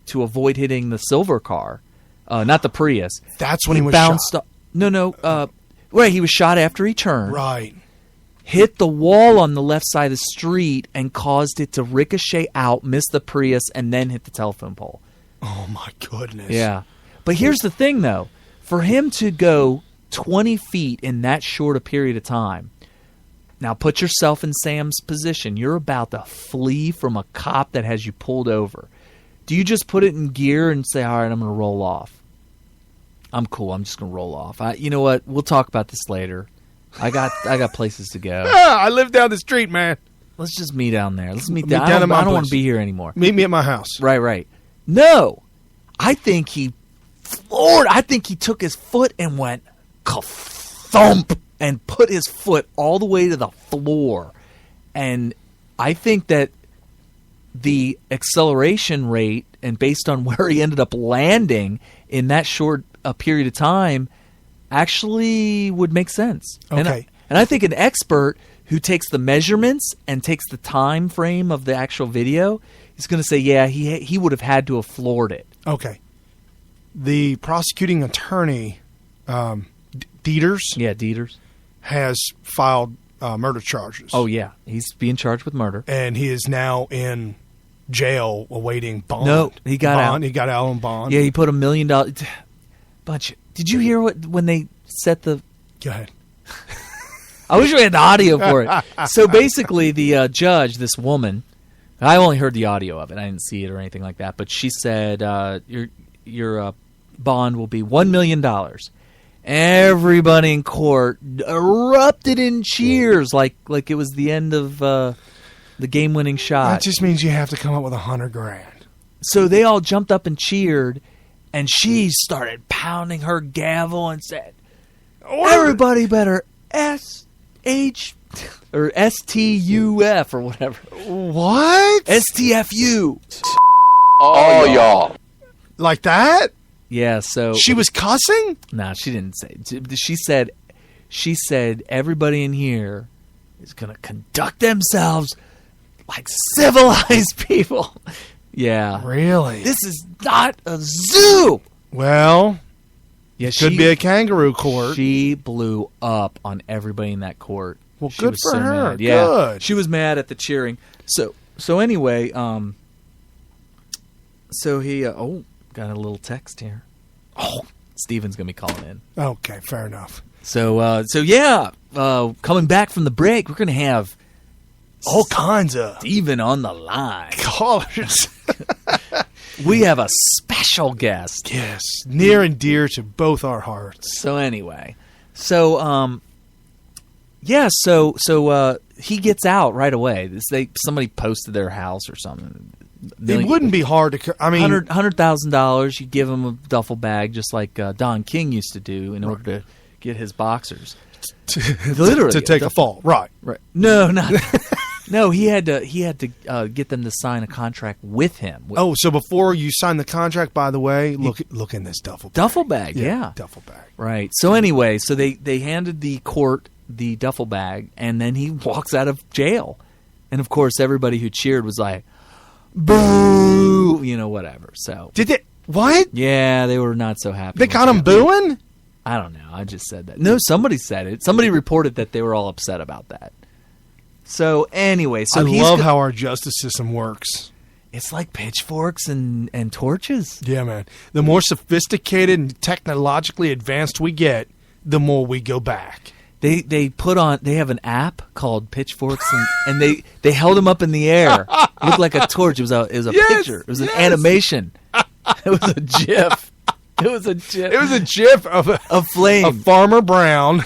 Speaker 3: to avoid hitting the silver car, not the Prius.
Speaker 1: That's when he was
Speaker 3: bounced
Speaker 1: shot.
Speaker 3: up. No. Right, he was shot after he turned.
Speaker 1: Right.
Speaker 3: Hit the wall on the left side of the street and caused it to ricochet out, miss the Prius, and then hit the telephone pole.
Speaker 1: Oh, my goodness.
Speaker 3: Yeah. But here's the thing, though. For him to go 20 feet in that short a period of time, Now put yourself in Sam's position. You're about to flee from a cop that has you pulled over. Do you just put it in gear and say, all right, I'm going to roll off? I'm cool. I'm just going to roll off. You know what? We'll talk about this later. I got places to go.
Speaker 1: I live down the street, man.
Speaker 3: Let's just meet down there. Let's meet
Speaker 1: down
Speaker 3: down.
Speaker 1: at my
Speaker 3: I don't want
Speaker 1: place.
Speaker 3: to be here anymore.
Speaker 1: Meet me at my house.
Speaker 3: Right. No. I think he floored. I think he took his foot and went ka-thump and put his foot all the way to the floor. And I think that the acceleration rate and based on where he ended up landing in that short period of time actually would make sense.
Speaker 1: Okay.
Speaker 3: And I think an expert who takes the measurements and takes the time frame of the actual video is going to say, yeah, he would have had to have floored it.
Speaker 1: Okay. The prosecuting attorney, Dieters,
Speaker 3: Yeah, Dieters.
Speaker 1: has filed murder charges.
Speaker 3: Oh, yeah. He's being charged with murder.
Speaker 1: And he is now in jail awaiting bond.
Speaker 3: No, he got
Speaker 1: bond.
Speaker 3: out.
Speaker 1: He got out on bond.
Speaker 3: Yeah, he put $1 million. Did you hear when they set the...
Speaker 1: Go ahead.
Speaker 3: I wish we had the audio for it. So basically, the judge, this woman, I only heard the audio of it. I didn't see it or anything like that. But she said, your bond will be $1 million. Everybody in court erupted in cheers like it was the end of the game-winning shot.
Speaker 1: That just means you have to come up with $100,000.
Speaker 3: So they all jumped up and cheered, and she started pounding her gavel and said, everybody better S-H or S-T-U-F or whatever.
Speaker 1: What?
Speaker 3: S-T-F-U.
Speaker 5: All y'all.
Speaker 1: Like that?
Speaker 3: Yeah, so...
Speaker 1: She was cussing?
Speaker 3: No, she didn't say. She said everybody in here is going to conduct themselves like civilized people. Yeah.
Speaker 1: Really?
Speaker 3: This is not a zoo.
Speaker 1: Well,
Speaker 3: Yeah,
Speaker 1: could be a kangaroo court.
Speaker 3: She blew up on everybody in that court.
Speaker 1: Well,
Speaker 3: She
Speaker 1: good
Speaker 3: was
Speaker 1: for
Speaker 3: so
Speaker 1: her.
Speaker 3: mad. Yeah.
Speaker 1: Good.
Speaker 3: She was mad at the cheering. So anyway, so he got a little text here. Oh, Steven's gonna be calling in.
Speaker 1: Okay, fair enough.
Speaker 3: So coming back from the break, we're gonna have
Speaker 1: All kinds of
Speaker 3: Steven on the line.
Speaker 1: callers.
Speaker 3: We have a special guest.
Speaker 1: Yes, near and dear to both our hearts.
Speaker 3: So anyway, so he gets out right away. Somebody posted their house or something.
Speaker 1: It wouldn't be hard to. I mean,
Speaker 3: $100,000. You give him a duffel bag, just like Don King used to do, in order to get his boxers. Literally
Speaker 1: to take a fall. Right.
Speaker 3: No, not. No, he had to get them to sign a contract with him.
Speaker 1: Oh, so before you sign the contract, by the way, look in this duffel bag.
Speaker 3: Duffel bag, yeah.
Speaker 1: Duffel bag.
Speaker 3: Right. So anyway, so they handed the court the duffel bag, and then he walks out of jail. And of course, everybody who cheered was like, boo, whatever. So
Speaker 1: Did they? What?
Speaker 3: yeah, they were not so happy.
Speaker 1: They
Speaker 3: with
Speaker 1: got him
Speaker 3: him.
Speaker 1: booing?
Speaker 3: I don't know. I just said that. No, somebody said it. Somebody reported that they were all upset about that. So anyway, so
Speaker 1: I love how our justice system works.
Speaker 3: it's like pitchforks and torches.
Speaker 1: Yeah, man. The more sophisticated and technologically advanced we get, the more we go back.
Speaker 3: They have an app called Pitchforks and they held him up in the air. It looked like a torch. It was a
Speaker 1: Yes,
Speaker 3: picture. It was an
Speaker 1: yes.
Speaker 3: animation. It was a GIF. It was a
Speaker 1: GIF of
Speaker 3: a flame.
Speaker 1: of Farmer Brown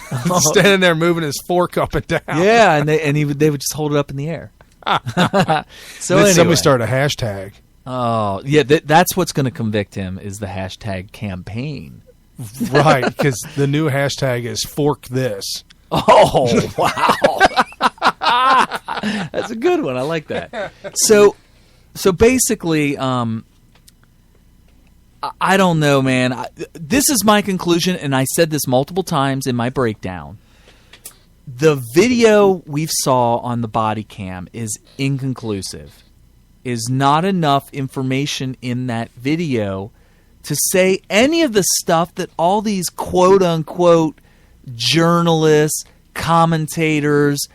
Speaker 1: standing there moving his fork up and down.
Speaker 3: Yeah, and they would just hold it up in the air. So
Speaker 1: Then
Speaker 3: anyway.
Speaker 1: somebody started a hashtag.
Speaker 3: Oh, yeah, that's what's going to convict him is the hashtag campaign.
Speaker 1: Right, because the new hashtag is fork this.
Speaker 3: Oh, wow. That's a good one. I like that. So basically, I don't know, man. This is my conclusion, and I said this multiple times in my breakdown. The video we saw on the body cam is inconclusive. Is not enough information in that video to say any of the stuff that all these quote-unquote journalists, commentators,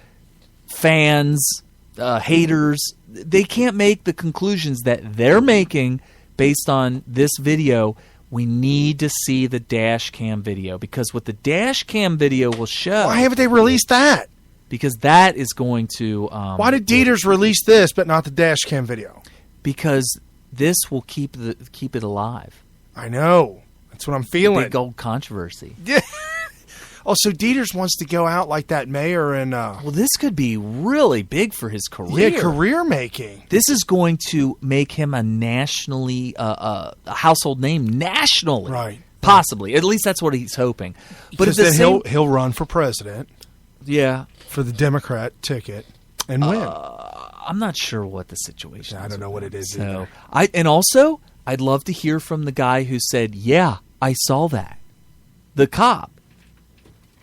Speaker 3: fans, haters, they can't make the conclusions that they're making based on this video. We need to see the dash cam video, because what the dash cam video will show...
Speaker 1: Why haven't they released that?
Speaker 3: because that is going to.
Speaker 1: Why did Dieters release this but not the dash cam video?
Speaker 3: Because this will keep it alive.
Speaker 1: I know. That's what I'm feeling.
Speaker 3: Big old controversy.
Speaker 1: Yeah. Oh, so Dieters wants to go out like that mayor and...
Speaker 3: well, this could be really big for his career.
Speaker 1: Yeah, career making.
Speaker 3: This is going to make him a nationally, a household name nationally.
Speaker 1: Right.
Speaker 3: Possibly. At least that's what he's hoping. But
Speaker 1: Because then he'll run for president.
Speaker 3: Yeah.
Speaker 1: For the Democrat ticket and win.
Speaker 3: I'm not sure what the situation is.
Speaker 1: I don't know what it is
Speaker 3: So,
Speaker 1: either.
Speaker 3: And also, I'd love to hear from the guy who said, yeah, I saw that. The cop.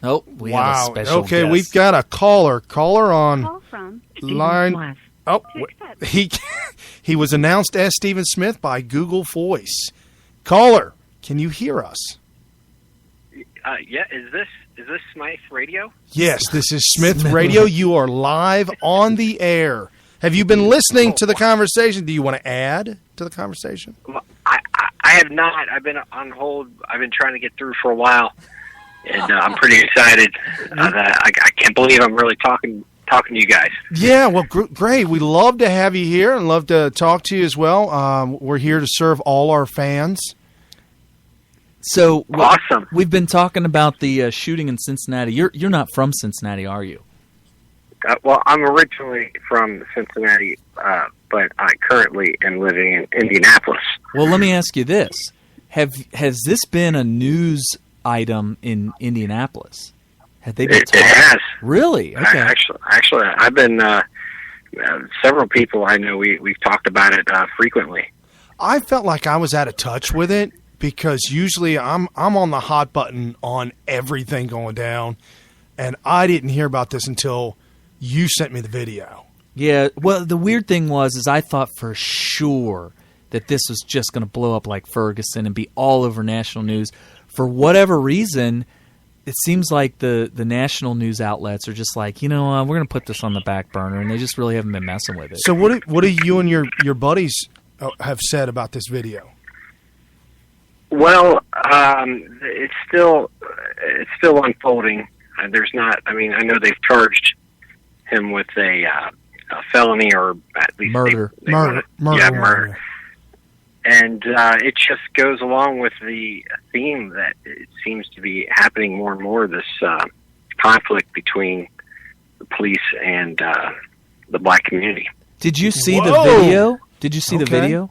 Speaker 3: Oh, we have a special
Speaker 1: Okay,
Speaker 3: guest.
Speaker 1: we've got a caller. Caller on
Speaker 6: Call from
Speaker 1: line.
Speaker 6: Smith.
Speaker 1: Oh, he was announced as Stephen Smith by Google Voice. Caller, can you hear us?
Speaker 7: Yeah, is this Smythe Radio?
Speaker 1: Yes, this is Smith Radio. You are live on the air. Have you been listening to the conversation? Do you want to add to the conversation?
Speaker 7: Well, I have not. I've been on hold. I've been trying to get through for a while, and I'm pretty excited. I can't believe I'm really talking to you guys.
Speaker 1: Yeah, well, great. We love to have you here and love to talk to you as well. We're here to serve all our fans.
Speaker 3: So
Speaker 7: awesome.
Speaker 3: We've been talking about the shooting in Cincinnati. You're not from Cincinnati, are you?
Speaker 7: Well, I'm originally from Cincinnati, but I currently am living in Indianapolis.
Speaker 3: Well, let me ask you this: has this been a news item in Indianapolis? Have they been?
Speaker 7: It has.
Speaker 3: Really? Okay.
Speaker 7: Actually, I've been several people I know. We've talked about it frequently.
Speaker 1: I felt like I was out of touch with it because usually I'm on the hot button on everything going down, and I didn't hear about this until you sent me the video.
Speaker 3: Yeah, well, the weird thing is I thought for sure that this was just going to blow up like Ferguson and be all over national news. For whatever reason, it seems like the national news outlets are just like, we're going to put this on the back burner, and they just really haven't been messing with it.
Speaker 1: So what do you and your buddies have said about this video?
Speaker 7: Well, it's still unfolding. There's not. I mean, I know they've charged him with a felony, or at least
Speaker 3: murder.
Speaker 1: Murder.
Speaker 7: Yeah, murder. And it just goes along with the theme that it seems to be happening more and more. This conflict between the police and the black community.
Speaker 3: Did you see the video? Did you see the video?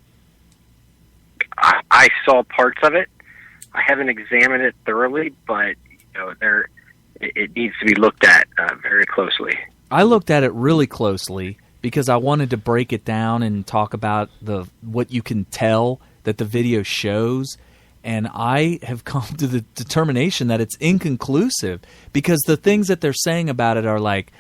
Speaker 7: I saw parts of it. I haven't examined it thoroughly, but it needs to be looked at very closely.
Speaker 3: I looked at it really closely because I wanted to break it down and talk about what you can tell that the video shows, and I have come to the determination that it's inconclusive because the things that they're saying about it are like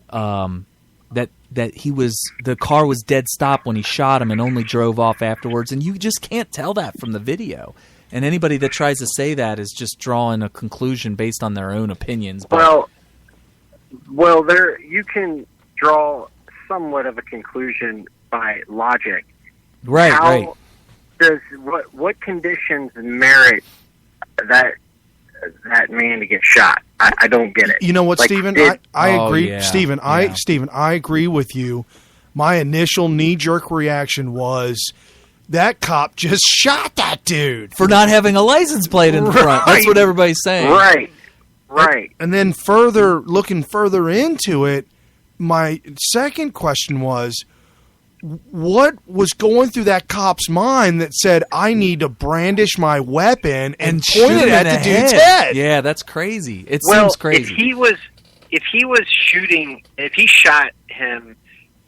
Speaker 3: that the car was dead stop when he shot him and only drove off afterwards, and you just can't tell that from the video. And anybody that tries to say that is just drawing a conclusion based on their own opinions.
Speaker 7: Well, there you can draw somewhat of a conclusion by logic.
Speaker 3: Right, right.
Speaker 7: What conditions merit that man to get shot? I don't get it.
Speaker 1: You know what, Stephen? I agree.
Speaker 3: Yeah.
Speaker 1: Stephen, I agree with you. My initial knee-jerk reaction was that cop just shot that dude
Speaker 3: for not having a license plate in the front. That's what everybody's saying.
Speaker 7: Right.
Speaker 1: And then looking further into it, my second question was, what was going through that cop's mind that said, I need to brandish my weapon and point it at the dude's head?
Speaker 3: Yeah, that's crazy. It seems crazy.
Speaker 7: If he shot him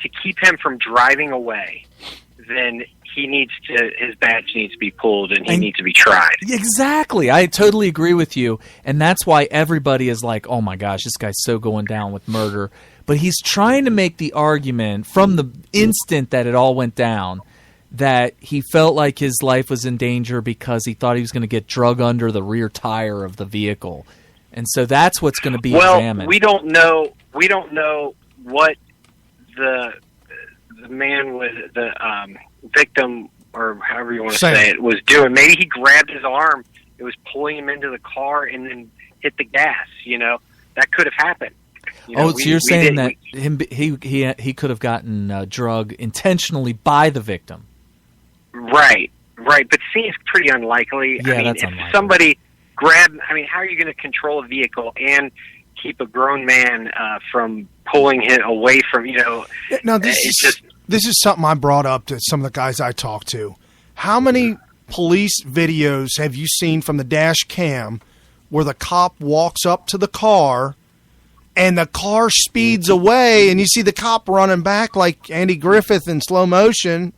Speaker 7: to keep him from driving away, then his badge needs to be pulled and he needs to be tried.
Speaker 3: Exactly. I totally agree with you. And that's why everybody is like, oh my gosh, this guy's so going down with murder. But he's trying to make the argument from the instant that it all went down that he felt like his life was in danger because he thought he was going to get drug under the rear tire of the vehicle. And so that's what's going to be examined.
Speaker 7: We don't know what the man was, the victim, or however you want to say it, was doing. Maybe he grabbed his arm, it was pulling him into the car, and then hit the gas. That could have happened.
Speaker 3: So you're saying that he could have gotten drug intentionally by the victim?
Speaker 7: Right. But it seems pretty unlikely.
Speaker 3: Yeah,
Speaker 7: I mean,
Speaker 3: that's
Speaker 7: if
Speaker 3: unlikely.
Speaker 7: somebody how are you going to control a vehicle and keep a grown man from pulling it away from,
Speaker 1: Now, this is something I brought up to some of the guys I talked to. How many police videos have you seen from the dash cam where the cop walks up to the car and the car speeds away and you see the cop running back like Andy Griffith in slow motion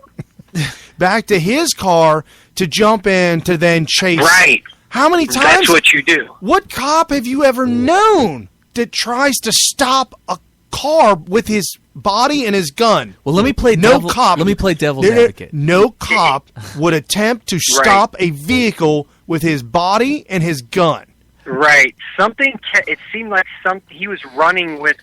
Speaker 1: back to his car to jump in to then chase?
Speaker 7: Right.
Speaker 1: How many times?
Speaker 7: That's what you do.
Speaker 1: What cop have you ever known that tries to stop a car with his body and his gun?
Speaker 3: Well, let me play devil's advocate.
Speaker 1: No cop would attempt to stop a vehicle with his body and his gun.
Speaker 7: Right. It seemed like he was running with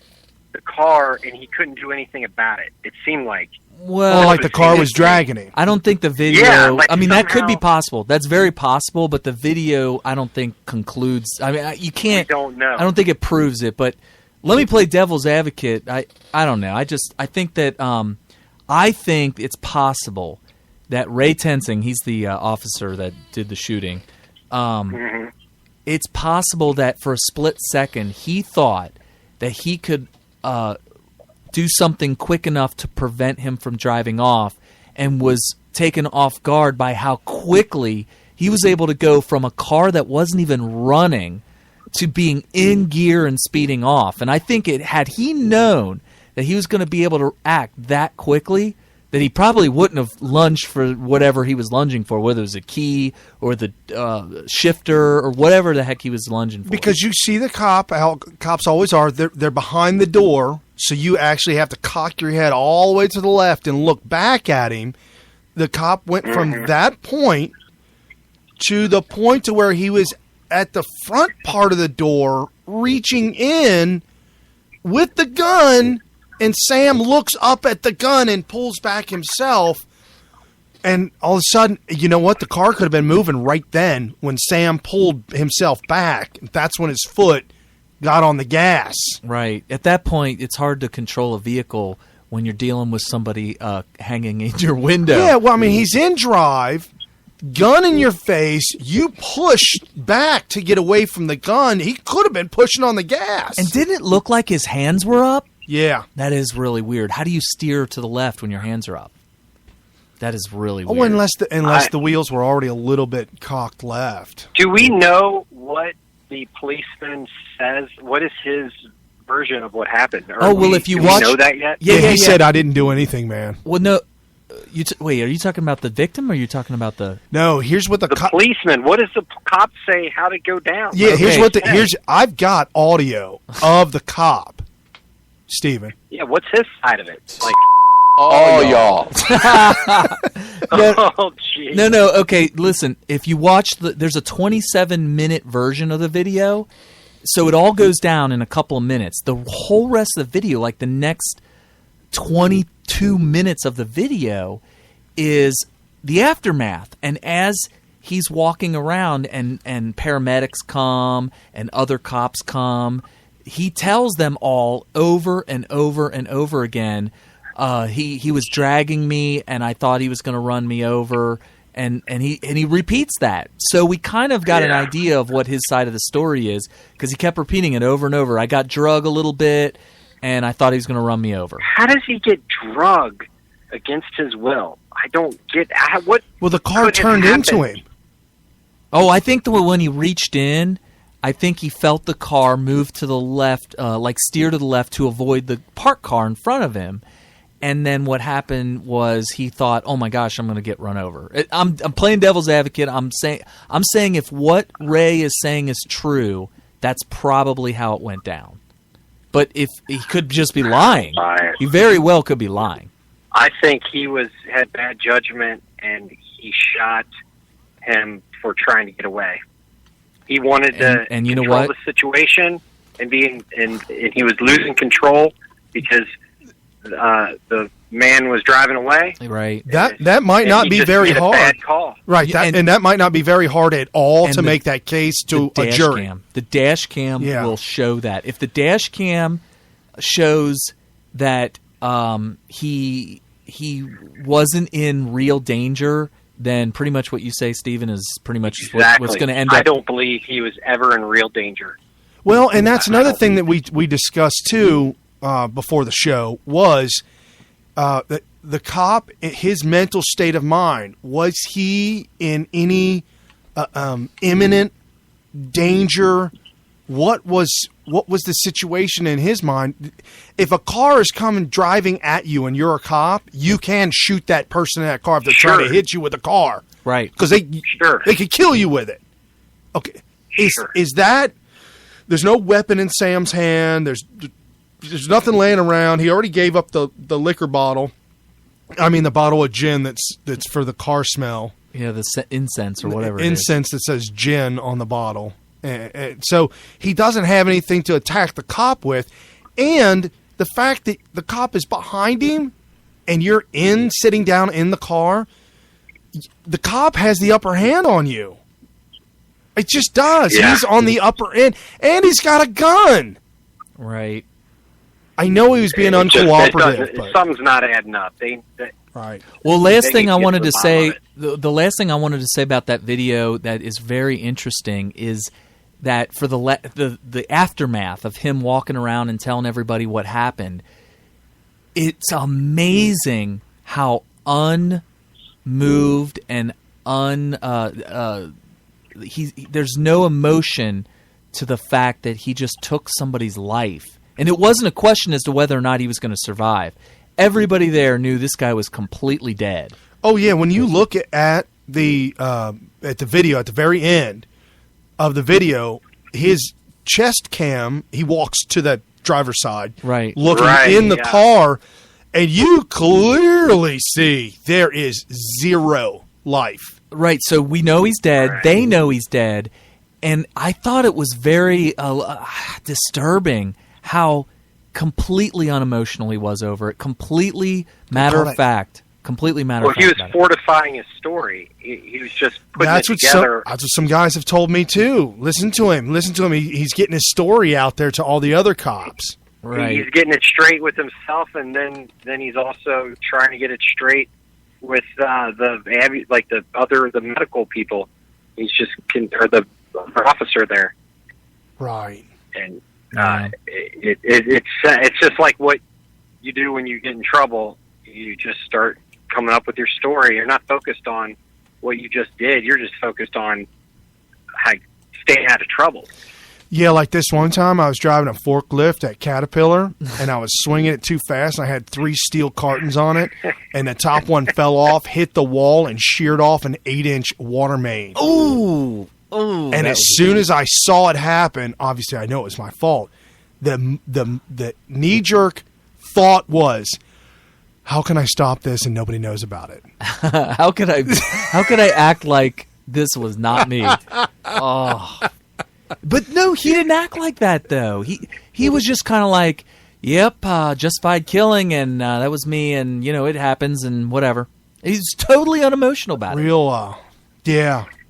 Speaker 7: the car and he couldn't do anything about it. It seemed like.
Speaker 1: Well, like the car was dragging him.
Speaker 3: I don't think the video...
Speaker 7: Yeah,
Speaker 3: that could be possible. That's very possible, but the video, I don't think, concludes... I mean, you can't...
Speaker 7: We don't know.
Speaker 3: I don't think it proves it, but let me play devil's advocate. I don't know. I think that... I think it's possible that Ray Tensing, he's the officer that did the shooting, it's possible that for a split second, he thought that he could... do something quick enough to prevent him from driving off, and was taken off guard by how quickly he was able to go from a car that wasn't even running to being in gear and speeding off. And I think had he known that he was going to be able to act that quickly, that he probably wouldn't have lunged for whatever he was lunging for, whether it was a key or the shifter or whatever the heck he was lunging for.
Speaker 1: Because you see the cop, how cops always are, they're behind the door, so you actually have to cock your head all the way to the left and look back at him. The cop went from that point to the point to where he was at the front part of the door, reaching in with the gun, and Sam looks up at the gun and pulls back himself. And all of a sudden, you know what? The car could have been moving right then when Sam pulled himself back. That's when his foot got on the gas.
Speaker 3: Right. At that point, it's hard to control a vehicle when you're dealing with somebody hanging in your window.
Speaker 1: Yeah, well, I mean, he's in drive, gun in your face. You pushed back to get away from the gun. He could have been pushing on the gas.
Speaker 3: And didn't it look like his hands were up?
Speaker 1: Yeah.
Speaker 3: That is really weird. How do you steer to the left when your hands are up? That is really weird.
Speaker 1: Oh, unless the wheels were already a little bit cocked left.
Speaker 7: Do we know what the policeman says? What is his version of what happened?
Speaker 3: If you watch...
Speaker 7: Do we know that yet?
Speaker 1: Yeah, he said, I didn't do anything, man.
Speaker 3: Well, no... Wait, are you talking about the victim or are you talking about the...
Speaker 1: No, here's what the
Speaker 7: policeman. What does the cop say? How to go down?
Speaker 1: Yeah, I've got audio of the cop, Steven.
Speaker 7: Yeah, what's his side of it? Like...
Speaker 5: Oh, y'all.
Speaker 7: Oh, jeez.
Speaker 3: No, okay, listen. If you watch there's a 27-minute version of the video, so it all goes down in a couple of minutes. The whole rest of the video, like the next 22 minutes of the video, is the aftermath. And as he's walking around and paramedics come and other cops come, he tells them all over and over and over again, he was dragging me and I thought he was going to run me over, and he repeats that. So we kind of got an idea of what his side of the story is, because he kept repeating it over and over. I got drug a little bit and I thought he was going to run me over.
Speaker 7: How does he get drug against his will? I don't get what.
Speaker 1: Well, the car turned into him.
Speaker 3: Oh, I think when he reached in, I think he felt the car move to the left, like steer to the left to avoid the parked car in front of him. And then what happened was he thought, "Oh my gosh, I'm going to get run over." I'm playing devil's advocate. I'm saying if what Ray is saying is true, that's probably how it went down. But if he could just be lying, he very well could be lying.
Speaker 7: I think he had bad judgment, and he shot him for trying to get away. He wanted to
Speaker 3: and you know
Speaker 7: control
Speaker 3: what?
Speaker 7: the situation, and he was losing control because the man was driving away.
Speaker 3: Right.
Speaker 1: That might not be very
Speaker 7: made a
Speaker 1: hard.
Speaker 7: Bad call.
Speaker 1: Right. And that might not be very hard at all to make that case to a jury.
Speaker 3: The dash cam will show that. If the dash cam shows that he wasn't in real danger, then pretty much what you say, Stephen, is pretty much what's going to end up.
Speaker 7: I don't believe he was ever in real danger.
Speaker 1: Well, and that's another thing that we discussed too before the show was the cop, his mental state of mind. Was he in any imminent danger? What was the situation in his mind? If a car is coming driving at you and you're a cop, you can shoot that person in that car if they're trying to hit you with a car,
Speaker 3: right?
Speaker 1: Because they could kill you with it. Okay, is that? There's no weapon in Sam's hand. There's nothing laying around. He already gave up the liquor bottle. I mean, the bottle of gin that's for the car smell.
Speaker 3: Yeah, the incense or whatever.
Speaker 1: Incense that says gin on the bottle. And so he doesn't have anything to attack the cop with. And the fact that the cop is behind him and you're sitting down in the car, the cop has the upper hand on you. It just does. Yeah. He's on the upper end, and he's got a gun.
Speaker 3: Right.
Speaker 1: I know he was being uncooperative.
Speaker 7: But something's not adding up.
Speaker 1: Right.
Speaker 3: Well, last thing I wanted to say, the last thing I wanted to say about that video that is very interesting is that for the aftermath of him walking around and telling everybody what happened, it's amazing how unmoved and there's no emotion to the fact that he just took somebody's life. And it wasn't a question as to whether or not he was going to survive. Everybody there knew this guy was completely dead.
Speaker 1: Oh, yeah. When you look at the video, at the very end of the video, his chest cam, he walks to the driver's side,
Speaker 3: right,
Speaker 1: looking in the car, and you clearly see there is zero life.
Speaker 3: Right, so we know he's dead. Right. They know he's dead. And I thought it was very disturbing how completely unemotional he was over it. Completely matter of fact. Completely matter of fact.
Speaker 7: Well, he was fortifying his story. He was just putting it together.
Speaker 1: That's what some guys have told me, too. Listen to him. He's getting his story out there to all the other cops.
Speaker 3: Right.
Speaker 7: He's getting it straight with himself, and then he's also trying to get it straight with the medical people. He's just or the officer there,
Speaker 1: right?
Speaker 7: And it's just like what you do when you get in trouble. You just start coming up with your story. You're not focused on what you just did. You're just focused on staying out of trouble.
Speaker 1: Yeah, like this one time I was driving a forklift at Caterpillar, and I was swinging it too fast. I had 3 steel cartons on it, and the top one fell off, hit the wall, and sheared off an 8-inch water main.
Speaker 3: Ooh.
Speaker 1: And as soon as I saw it happen, obviously I know it was my fault, the knee-jerk thought was, how can I stop this and nobody knows about it?
Speaker 3: How could I act like this was not me? Oh. But no, he didn't act like that, though. He was just kind of like, yep, justified killing, and that was me, and, it happens, and whatever. He's totally unemotional about it.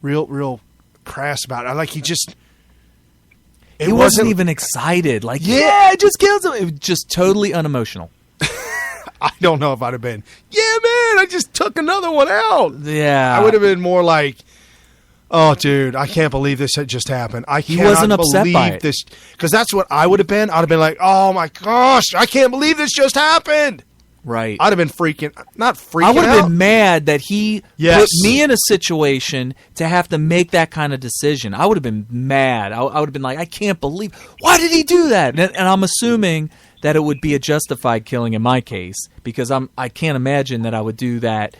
Speaker 1: Real crass about it. Like, he
Speaker 3: wasn't even excited. Like, yeah, I just killed him. It was just totally unemotional.
Speaker 1: I don't know if I'd have been, yeah, man, I just took another one out.
Speaker 3: Yeah.
Speaker 1: I would have been more like, oh, dude, I can't believe this had just happened.
Speaker 3: He wasn't upset by it.
Speaker 1: This, because that's what I would have been. I'd have been like, oh my gosh, I can't believe this just happened.
Speaker 3: Right.
Speaker 1: I'd have been not freaking out.
Speaker 3: I would have been mad that he put me in a situation to have to make that kind of decision. I would have been mad. I would have been like, I can't believe, why did he do that? And I'm assuming that it would be a justified killing in my case, because I can't imagine that I would do that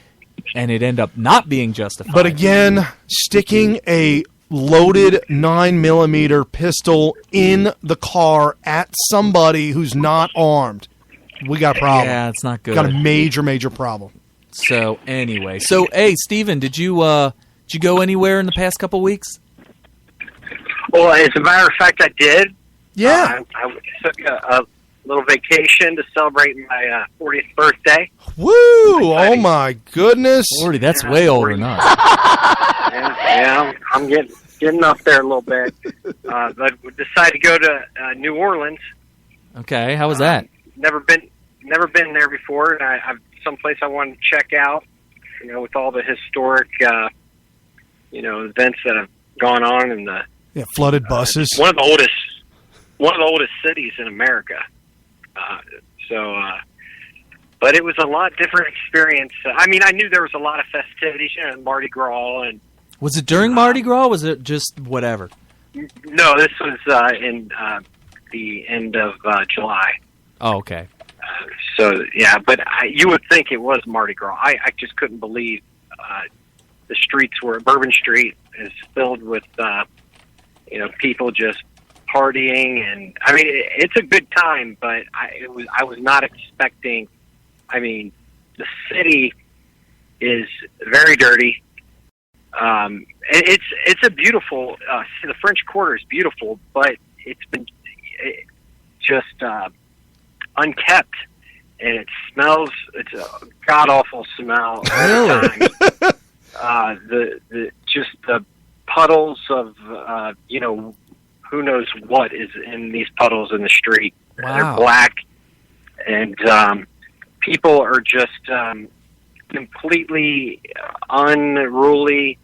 Speaker 3: and it end up not being justified.
Speaker 1: But again, sticking a loaded 9mm pistol in the car at somebody who's not armed, we got a problem.
Speaker 3: Yeah, it's not good.
Speaker 1: Got a major problem.
Speaker 3: So anyway, hey, Steven, did you go anywhere in the past couple weeks?
Speaker 7: Well, as a matter of fact, I did.
Speaker 1: Yeah,
Speaker 7: I took a little vacation to celebrate my 40th birthday.
Speaker 1: Woo! Oh my goodness!
Speaker 3: 40, that's way older than us.
Speaker 7: Yeah, I'm getting up there a little bit. But we decided to go to New Orleans
Speaker 3: Okay, how was that?
Speaker 7: Never been there before, and I've someplace I wanted to check out. With all the historic, events that have gone on in the
Speaker 1: flooded buses.
Speaker 7: One of the oldest cities in America. But it was a lot different experience. I knew there was a lot of festivities, Mardi Gras, and
Speaker 3: was it during Mardi Gras? Or was it just whatever?
Speaker 7: No, this was in the end of July.
Speaker 3: Oh, okay.
Speaker 7: But you would think it was Mardi Gras. I just couldn't believe the streets Bourbon Street is filled with people just partying, and it's a good time. But I was not expecting. The city is very dirty. It's a beautiful. The French Quarter is beautiful, but it's been just unkept, and it smells. It's a god awful smell.
Speaker 3: Really?
Speaker 7: The puddles of who knows what is in these puddles in the street.
Speaker 3: Wow.
Speaker 7: They're black, and people are just completely unruly.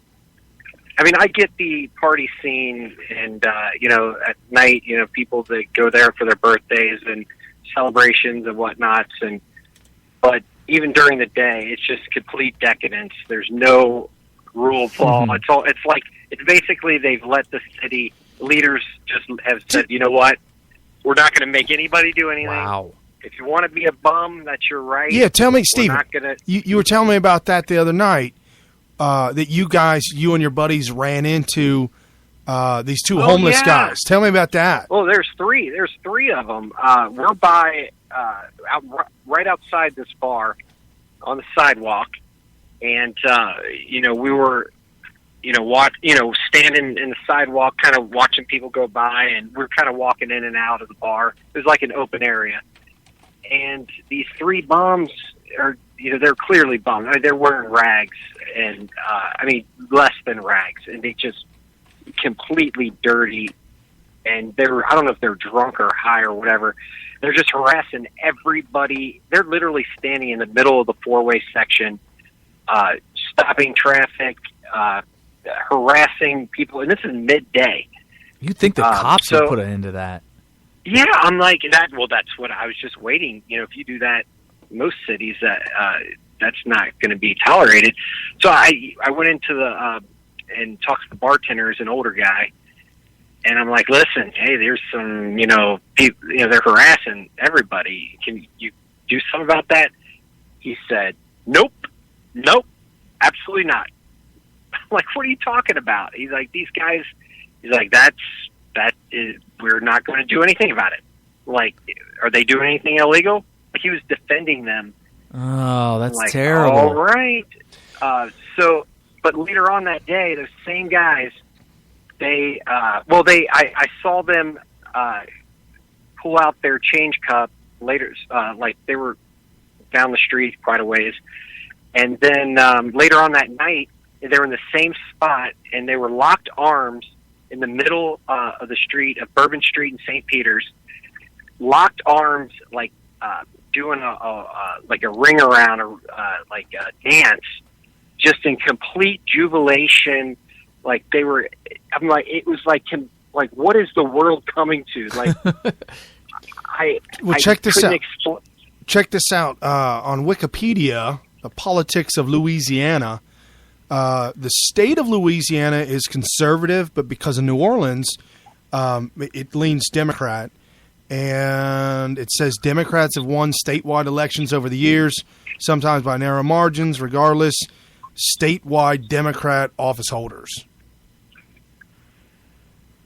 Speaker 7: I get the party scene, and at night, people that go there for their birthdays and celebrations and whatnots, but even during the day, it's just complete decadence. There's no rule of law.
Speaker 3: Mm-hmm.
Speaker 7: It's basically they've let the city leaders just have said, you know what, we're not going to make anybody do anything.
Speaker 3: Wow.
Speaker 7: If you want to be a bum, that's your right.
Speaker 1: Yeah, tell me, Steve.
Speaker 7: Gonna...
Speaker 1: You were telling me about that the other night. That you and your buddies ran into these two homeless guys. Tell me about that.
Speaker 7: Well, there's three of them. We're by right outside this bar on the sidewalk, and we were standing in the sidewalk, kind of watching people go by, and we're kind of walking in and out of the bar. It was like an open area, and these three bums are. They're clearly bummed. They're wearing rags, and less than rags, and they just completely dirty. And I don't know if they're drunk or high or whatever. They're just harassing everybody. They're literally standing in the middle of the four-way section, stopping traffic, harassing people. And this is midday.
Speaker 3: You'd think the cops would put an end to that.
Speaker 7: Yeah, I'm like that. Well, that's what I was just waiting. If you do that. Most cities that's not going to be tolerated. So I went into the and talked to the bartender, who's an older guy, and I'm like, listen, hey, there's some people, they're harassing everybody. Can you do something about that? He said, nope, absolutely not. I'm like, what are you talking about? He's like, these guys. He's like, that is, we're not going to do anything about it. Like, are they doing anything illegal? He was defending them.
Speaker 3: Oh, that's
Speaker 7: like,
Speaker 3: terrible.
Speaker 7: All right. But later on that day, those same guys, I saw them pull out their change cup later, like they were down the street quite a ways. And then later on that night, they were in the same spot, and they were locked arms in the middle of the street of Bourbon Street and St. Peter's, locked arms, like doing a ring around, or like a dance, just in complete jubilation. Like they were, I'm like, it was like, what is the world coming to? Like,
Speaker 1: check this out. Check this out on Wikipedia. The politics of Louisiana. The state of Louisiana is conservative, but because of New Orleans, it leans Democrat. And it says Democrats have won statewide elections over the years, sometimes by narrow margins. Regardless, statewide Democrat office holders.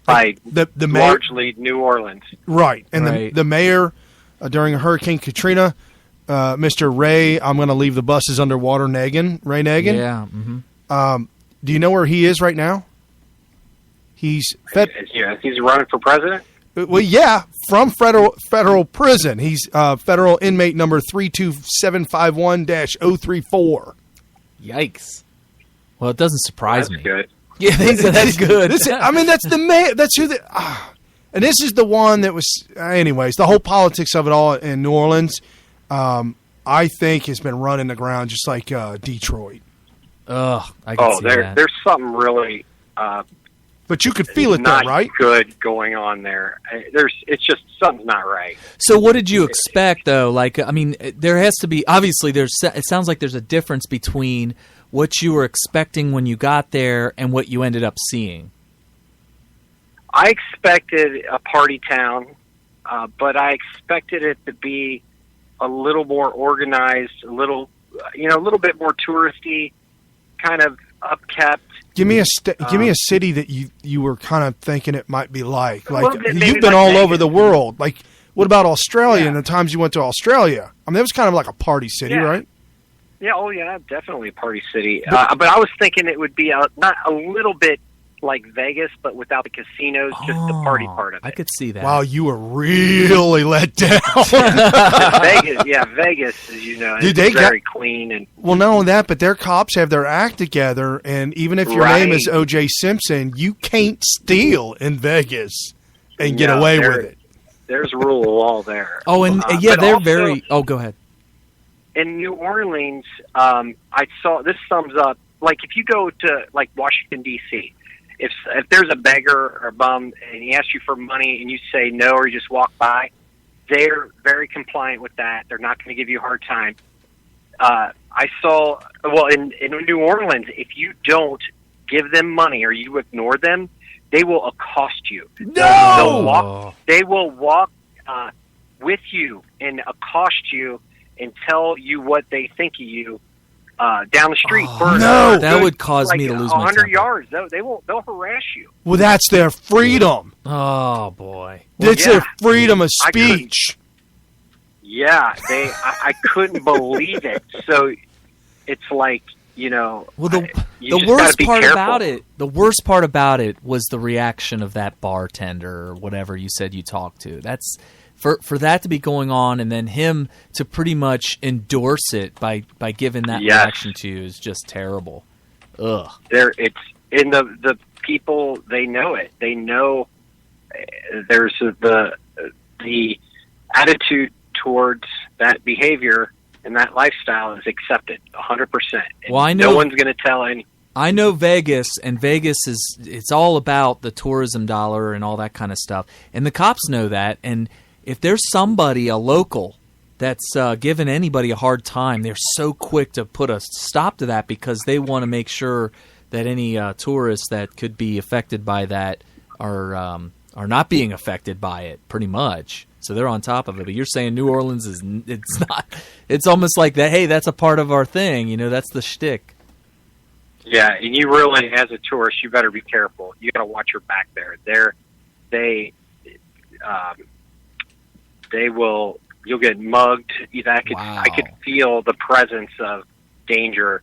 Speaker 7: By
Speaker 1: the mayor,
Speaker 7: largely New Orleans.
Speaker 1: Right. And
Speaker 3: right.
Speaker 1: The mayor, during Hurricane Katrina, Mr. Ray, I'm going to leave the buses underwater, Ray Nagin.
Speaker 3: Yeah. Mm-hmm.
Speaker 1: Do you know where he is right now? He's
Speaker 7: running for president?
Speaker 1: Well, yeah, from federal prison. He's federal inmate number 32751-034.
Speaker 3: Yikes. Well, it doesn't surprise me.
Speaker 7: Good.
Speaker 3: Yeah, that's good.
Speaker 1: I mean, that's the mayor. That's who And this is the one that was, anyways, the whole politics of it all in New Orleans, I think has been run in the ground just like Detroit.
Speaker 3: Ugh, I can see that.
Speaker 7: There's something really
Speaker 1: but you could feel it there,
Speaker 7: not
Speaker 1: right?
Speaker 7: good going on there. It's just something's not right.
Speaker 3: So what did you expect, though? Like, I mean, there has to be, obviously, it sounds like there's a difference between what you were expecting when you got there and what you ended up seeing.
Speaker 7: I expected a party town, but I expected it to be a little more organized, a little bit more touristy, kind of upkept.
Speaker 1: Give me a city that you were kind of thinking it might be like. Like you've been
Speaker 7: like
Speaker 1: all
Speaker 7: Vegas.
Speaker 1: over the world. Like, what about Australia
Speaker 7: Yeah.
Speaker 1: and the times you went to Australia? I mean, that was kind of like a party city,
Speaker 7: Yeah.
Speaker 1: right?
Speaker 7: Yeah, oh yeah, definitely a party city. But I was thinking it would be not a little bit like Vegas, but without the casinos, just the party part of it.
Speaker 3: I could see that.
Speaker 1: Wow, you were really let down.
Speaker 7: Vegas, as you know,
Speaker 1: Dude,
Speaker 7: is very clean and
Speaker 1: Well, not only that, but their cops have their act together, and even if your name is O.J. Simpson, you can't steal in Vegas and get away with it.
Speaker 7: There's rule of law there.
Speaker 3: Oh, and
Speaker 7: but
Speaker 3: they're
Speaker 7: also,
Speaker 3: very. Oh, go ahead.
Speaker 7: In New Orleans, I saw this sums up. Like if you go to like Washington D.C., if there's a beggar or a bum and he asks you for money and you say no or you just walk by, they're very compliant with that. They're not going to give you a hard time. I saw, in New Orleans, if you don't give them money or you ignore them, they will accost you.
Speaker 1: No!
Speaker 7: They will walk with you and accost you and tell you what they think of you down the street.
Speaker 1: no!
Speaker 3: That would cause me to lose my
Speaker 7: 100
Speaker 3: temper.
Speaker 7: yards. They'll harass you.
Speaker 1: Well, that's their freedom.
Speaker 3: Oh, boy.
Speaker 1: That's their freedom of speech.
Speaker 7: Yeah, I couldn't believe it. So it's like,
Speaker 3: Well,
Speaker 7: you
Speaker 3: the
Speaker 7: just
Speaker 3: worst
Speaker 7: gotta be
Speaker 3: part
Speaker 7: careful.
Speaker 3: about it, the worst part about it was the reaction of that bartender or whatever you said you talked to. That's for that to be going on, and then him to pretty much endorse it by giving that reaction to you is just terrible. Ugh.
Speaker 7: It's in the people. They know it. They know there's the attitude towards that behavior and that lifestyle is accepted 100%.
Speaker 3: Well, I know
Speaker 7: no one's going to tell any.
Speaker 3: I know Vegas, and Vegas it's all about the tourism dollar and all that kind of stuff. And the cops know that. And if there's somebody, a local, that's giving anybody a hard time, they're so quick to put a stop to that because they want to make sure that any tourists that could be affected by that are not being affected by it, pretty much. So they're on top of it. But you're saying New Orleans it's not. It's almost like that. Hey, that's a part of our thing. That's the shtick.
Speaker 7: Yeah, and you really, as a tourist, you better be careful. You got to watch your back there. They will. You'll get mugged. I could feel the presence of danger.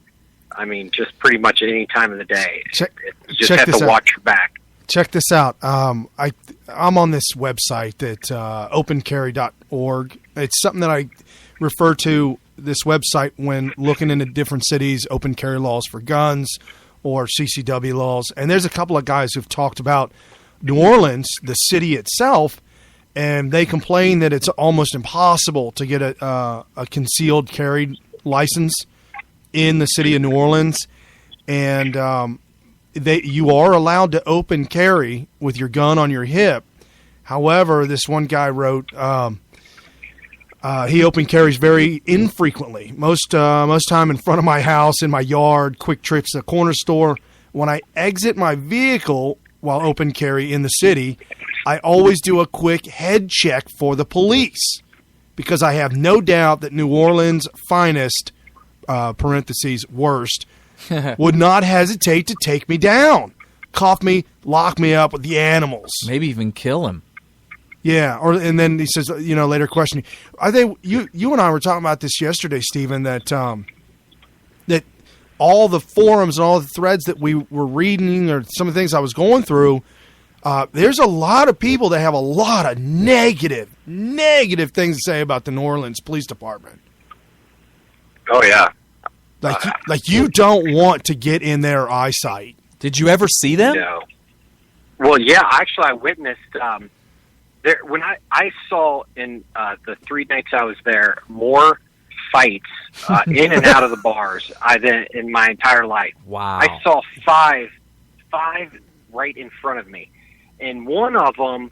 Speaker 7: I mean, just pretty much at any time of the day. You just have to watch your back.
Speaker 1: Check this out. I'm on this website that opencarry.org. It's something that I refer to this website when looking into different cities, open carry laws for guns or CCW laws. And there's a couple of guys who've talked about New Orleans, the city itself, and they complain that it's almost impossible to get a concealed carry license in the city of New Orleans. And you are allowed to open carry with your gun on your hip. However, this one guy wrote he open carries very infrequently. Most time in front of my house, in my yard, quick trips to the corner store. When I exit my vehicle while open carry in the city, I always do a quick head check for the police because I have no doubt that New Orleans' finest, parentheses, worst, would not hesitate to take me down, cuff me, lock me up with the animals.
Speaker 3: Maybe even kill him.
Speaker 1: Yeah, and then he says, later questioning. I think you and I were talking about this yesterday, Stephen, that that all the forums and all the threads that we were reading or some of the things I was going through, there's a lot of people that have a lot of negative things to say about the New Orleans Police Department.
Speaker 7: Oh, yeah.
Speaker 1: Like you don't want to get in their eyesight.
Speaker 3: Did you ever see them?
Speaker 7: No. Well, yeah, actually, I witnessed when I saw in the 3 nights I was there more fights in and out of the bars than in my entire life.
Speaker 3: Wow.
Speaker 7: I saw five right in front of me, and one of them,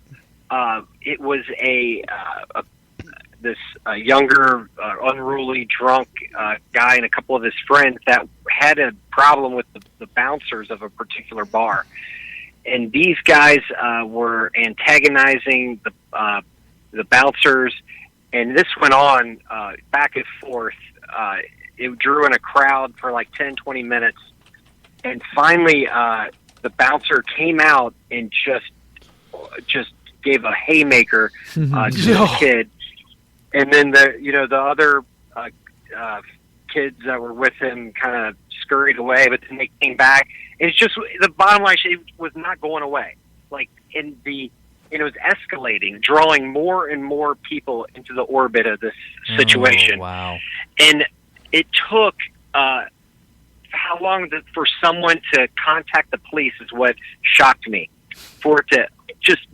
Speaker 7: it was this younger, unruly, drunk guy and a couple of his friends that had a problem with the bouncers of a particular bar. And these guys were antagonizing the bouncers, and this went on back and forth. It drew in a crowd for like 10, 20 minutes, and finally the bouncer came out and just gave a haymaker to the kid. And then the other kids that were with him kind of scurried away, but then they came back. And it's just the bottom line. It was not going away. Like it was escalating, drawing more and more people into the orbit of this situation.
Speaker 3: Oh, wow!
Speaker 7: And it took how long for someone to contact the police is what shocked me. For it to just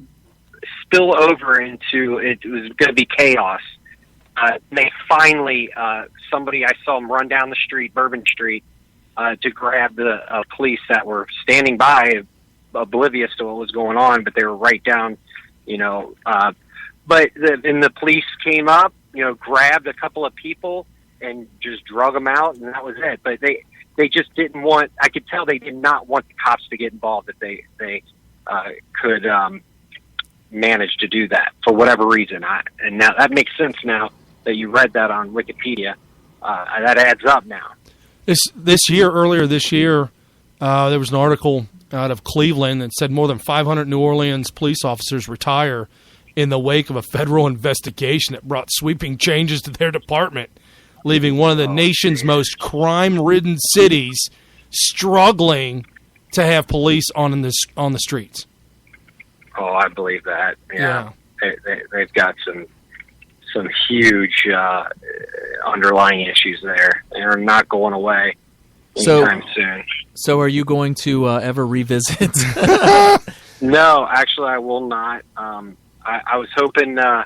Speaker 7: spill over into it was going to be chaos. They finally, somebody I saw him run down the street, Bourbon Street, to grab the police that were standing by, oblivious to what was going on, but they were right down, but the police came up, grabbed a couple of people and just drug them out, and that was it. But they just didn't want, I could tell they did not want the cops to get involved, that they could manage to do that for whatever reason. And now that makes sense now that you read that on Wikipedia. That adds up now.
Speaker 1: Earlier this year, there was an article out of Cleveland that said more than 500 New Orleans police officers retire in the wake of a federal investigation that brought sweeping changes to their department, leaving one of the nation's most crime-ridden cities struggling to have police on the streets.
Speaker 7: Oh, I believe that. Yeah. They've got some huge underlying issues there. They're not going away anytime soon.
Speaker 3: So are you going to ever revisit?
Speaker 7: No, actually I will not. I was hoping, for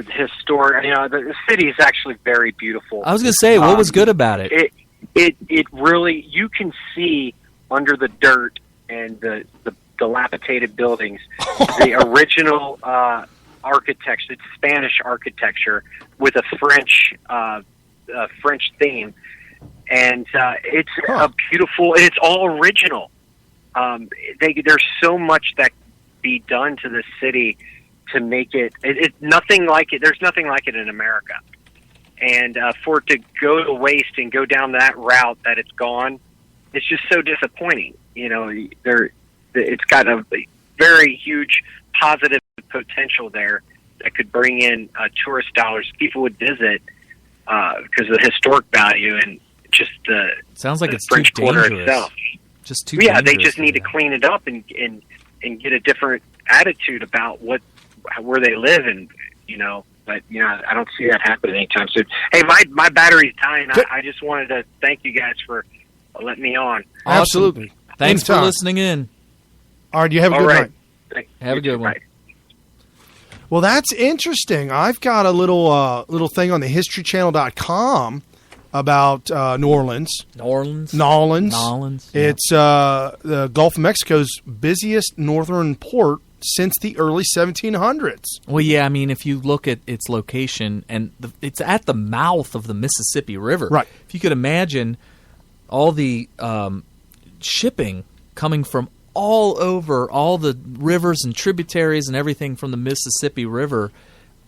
Speaker 7: the historic, the city is actually very beautiful.
Speaker 3: I was going to say, what was good about it?
Speaker 7: It really, you can see under the dirt and the dilapidated buildings, the original architecture, it's Spanish architecture with a French theme, and it's a beautiful, and it's all original. There's so much that can be done to the city to make it nothing like it. There's nothing like it in America, and for it to go to waste and go down that route that it's gone, it's just so disappointing. It's got a very huge positive potential there that could bring in tourist dollars. People would visit because of the historic value and just the
Speaker 3: sounds like
Speaker 7: the
Speaker 3: it's
Speaker 7: French
Speaker 3: too
Speaker 7: Quarter
Speaker 3: dangerous.
Speaker 7: itself.
Speaker 3: Just too.
Speaker 7: Yeah, they
Speaker 3: dangerous
Speaker 7: just need to clean it up and get a different attitude about where they live, and But I don't see that happening anytime soon. Hey, my battery's dying. I just wanted to thank you guys for letting me on.
Speaker 3: Awesome.
Speaker 1: Absolutely.
Speaker 3: Thanks
Speaker 1: Anytime.
Speaker 3: for listening in.
Speaker 1: All right, you have a
Speaker 7: All
Speaker 1: good
Speaker 7: right.
Speaker 1: night.
Speaker 3: Have a good one.
Speaker 7: Bye.
Speaker 1: Well, that's interesting. I've got a little thing on the historychannel.com about New Orleans.
Speaker 3: Nolans. Yeah.
Speaker 1: It's the Gulf of Mexico's busiest northern port since the early 1700s.
Speaker 3: Well, yeah, I mean, if you look at its location, and it's at the mouth of the Mississippi River.
Speaker 1: Right.
Speaker 3: If you could imagine all the shipping coming from all over, all the rivers and tributaries and everything from the Mississippi River,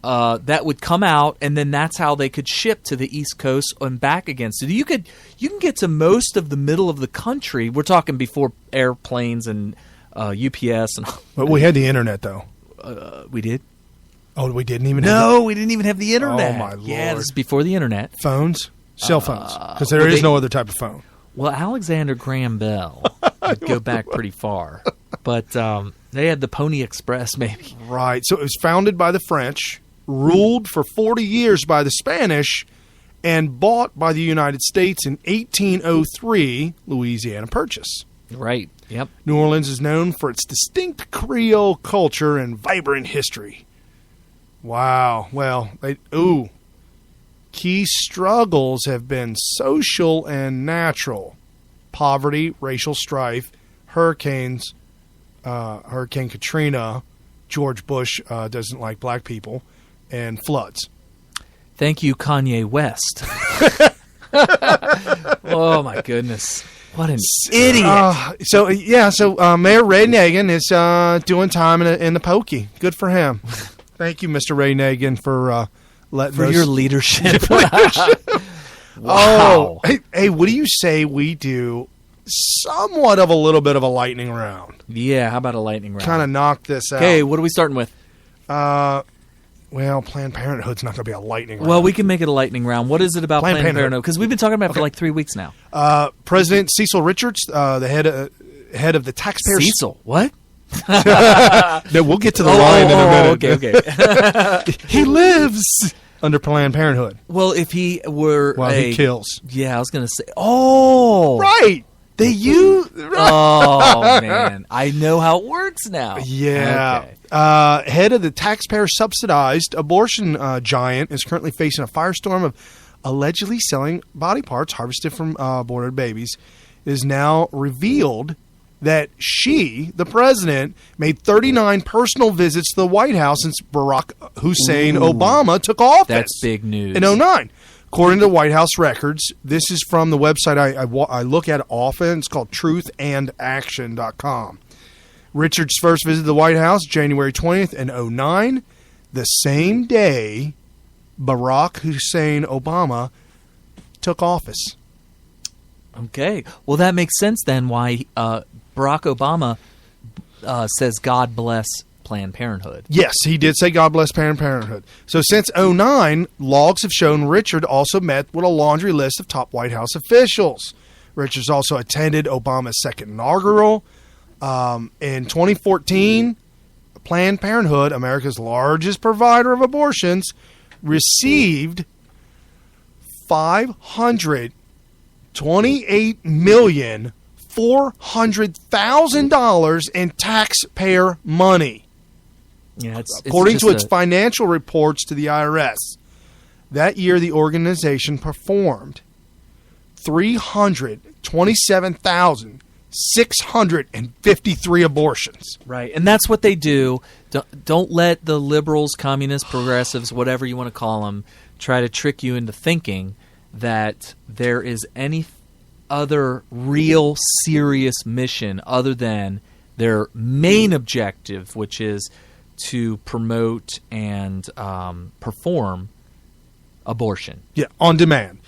Speaker 3: that would come out, and then that's how they could ship to the East Coast and back again. So you can get to most of the middle of the country. We're talking before airplanes and UPS and.
Speaker 1: But we had the internet, though.
Speaker 3: We did.
Speaker 1: Oh, we didn't even.
Speaker 3: No, we didn't even have the internet.
Speaker 1: Oh my Lord!
Speaker 3: Yeah, this is before the internet.
Speaker 1: Phones, cell phones, because there is no other type of phone.
Speaker 3: Well, Alexander Graham Bell would go back pretty far, but they had the Pony Express, maybe.
Speaker 1: Right. So it was founded by the French, ruled for 40 years by the Spanish, and bought by the United States in 1803. Louisiana Purchase.
Speaker 3: Right. Yep.
Speaker 1: New Orleans is known for its distinct Creole culture and vibrant history. Wow. Well, key struggles have been social and natural. Poverty, racial strife, hurricanes, Hurricane Katrina, George Bush doesn't like black people, and floods.
Speaker 3: Thank you, Kanye West. Oh, my goodness. What an idiot.
Speaker 1: So Mayor Ray Nagin is doing time in the pokey. Good for him. Thank you, Mr. Ray Nagin, for letting
Speaker 3: your leadership.
Speaker 1: Wow. Oh, hey, what do you say we do somewhat of a little bit of a lightning round?
Speaker 3: Yeah, how about a lightning round?
Speaker 1: Kind of knock this out.
Speaker 3: Okay, what are we starting with?
Speaker 1: Well, Planned Parenthood's not going to be a lightning round.
Speaker 3: Well, we can make it a lightning round. What is it about Planned Parenthood? Because we've been talking about it for like 3 weeks now.
Speaker 1: President Cecil Richards, the head of the taxpayer...
Speaker 3: Cecil? What?
Speaker 1: No, we'll get to the line in a minute.
Speaker 3: Okay.
Speaker 1: He lives under Planned Parenthood.
Speaker 3: Well, if he were
Speaker 1: he kills.
Speaker 3: Yeah, I was going to say... Oh!
Speaker 1: Right!
Speaker 3: Oh, man. I know how it works now.
Speaker 1: Yeah.
Speaker 3: Okay.
Speaker 1: Head of the taxpayer-subsidized abortion giant is currently facing a firestorm of allegedly selling body parts harvested from aborted babies. It is now revealed that she, the president, made 39 personal visits to the White House since Barack Hussein Obama took office.
Speaker 3: That's big news.
Speaker 1: In 2009. According to White House records, this is from the website I look at often. It's called truthandaction.com. Richard's first visit to the White House, January 20th in 2009, the same day Barack Hussein Obama took office.
Speaker 3: Okay. Well, that makes sense then why Barack Obama says God bless Planned Parenthood.
Speaker 1: Yes, he did say God bless Planned Parenthood. So since 2009, logs have shown Richard also met with a laundry list of top White House officials. Richard's also attended Obama's second inaugural. In 2014, Planned Parenthood, America's largest provider of abortions, received $528,400,000 in taxpayer money.
Speaker 3: Yeah,
Speaker 1: according to its financial reports to the IRS. That year, the organization performed 327,653 abortions.
Speaker 3: Right, and that's what they do. Don't let the liberals, communists, progressives, whatever you want to call them, try to trick you into thinking that there is any other real serious mission other than their main objective, which is to promote and perform abortion.
Speaker 1: Yeah, on demand.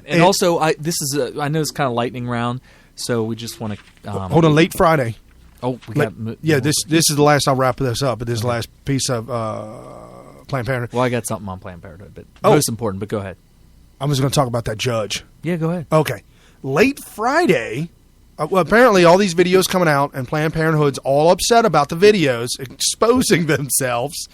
Speaker 3: And also, I know it's kind of lightning round, so we just want to...
Speaker 1: hold on, late Friday.
Speaker 3: Oh,
Speaker 1: this is the last. I'll wrap this up, but this is the last piece of Planned Parenthood.
Speaker 3: Well, I got something on Planned Parenthood, but most important, but go ahead.
Speaker 1: I was going to talk about that judge.
Speaker 3: Yeah, go ahead.
Speaker 1: Okay. Late Friday... well, apparently all these videos coming out, and Planned Parenthood's all upset about the videos exposing themselves.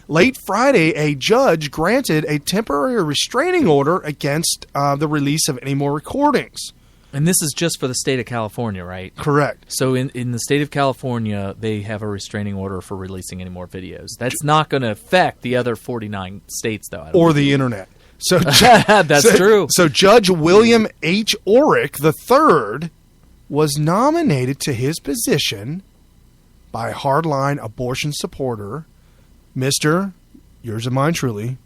Speaker 1: Late Friday, a judge granted a temporary restraining order against the release of any more recordings.
Speaker 3: And this is just for the state of California, right?
Speaker 1: Correct.
Speaker 3: So in the state of California, they have a restraining order for releasing any more videos. That's not going to affect the other 49 states, though.
Speaker 1: Or the internet. So
Speaker 3: That's true.
Speaker 1: So Judge William H. Orrick III was nominated to his position by a hardline abortion supporter, Mr. yours and mine truly,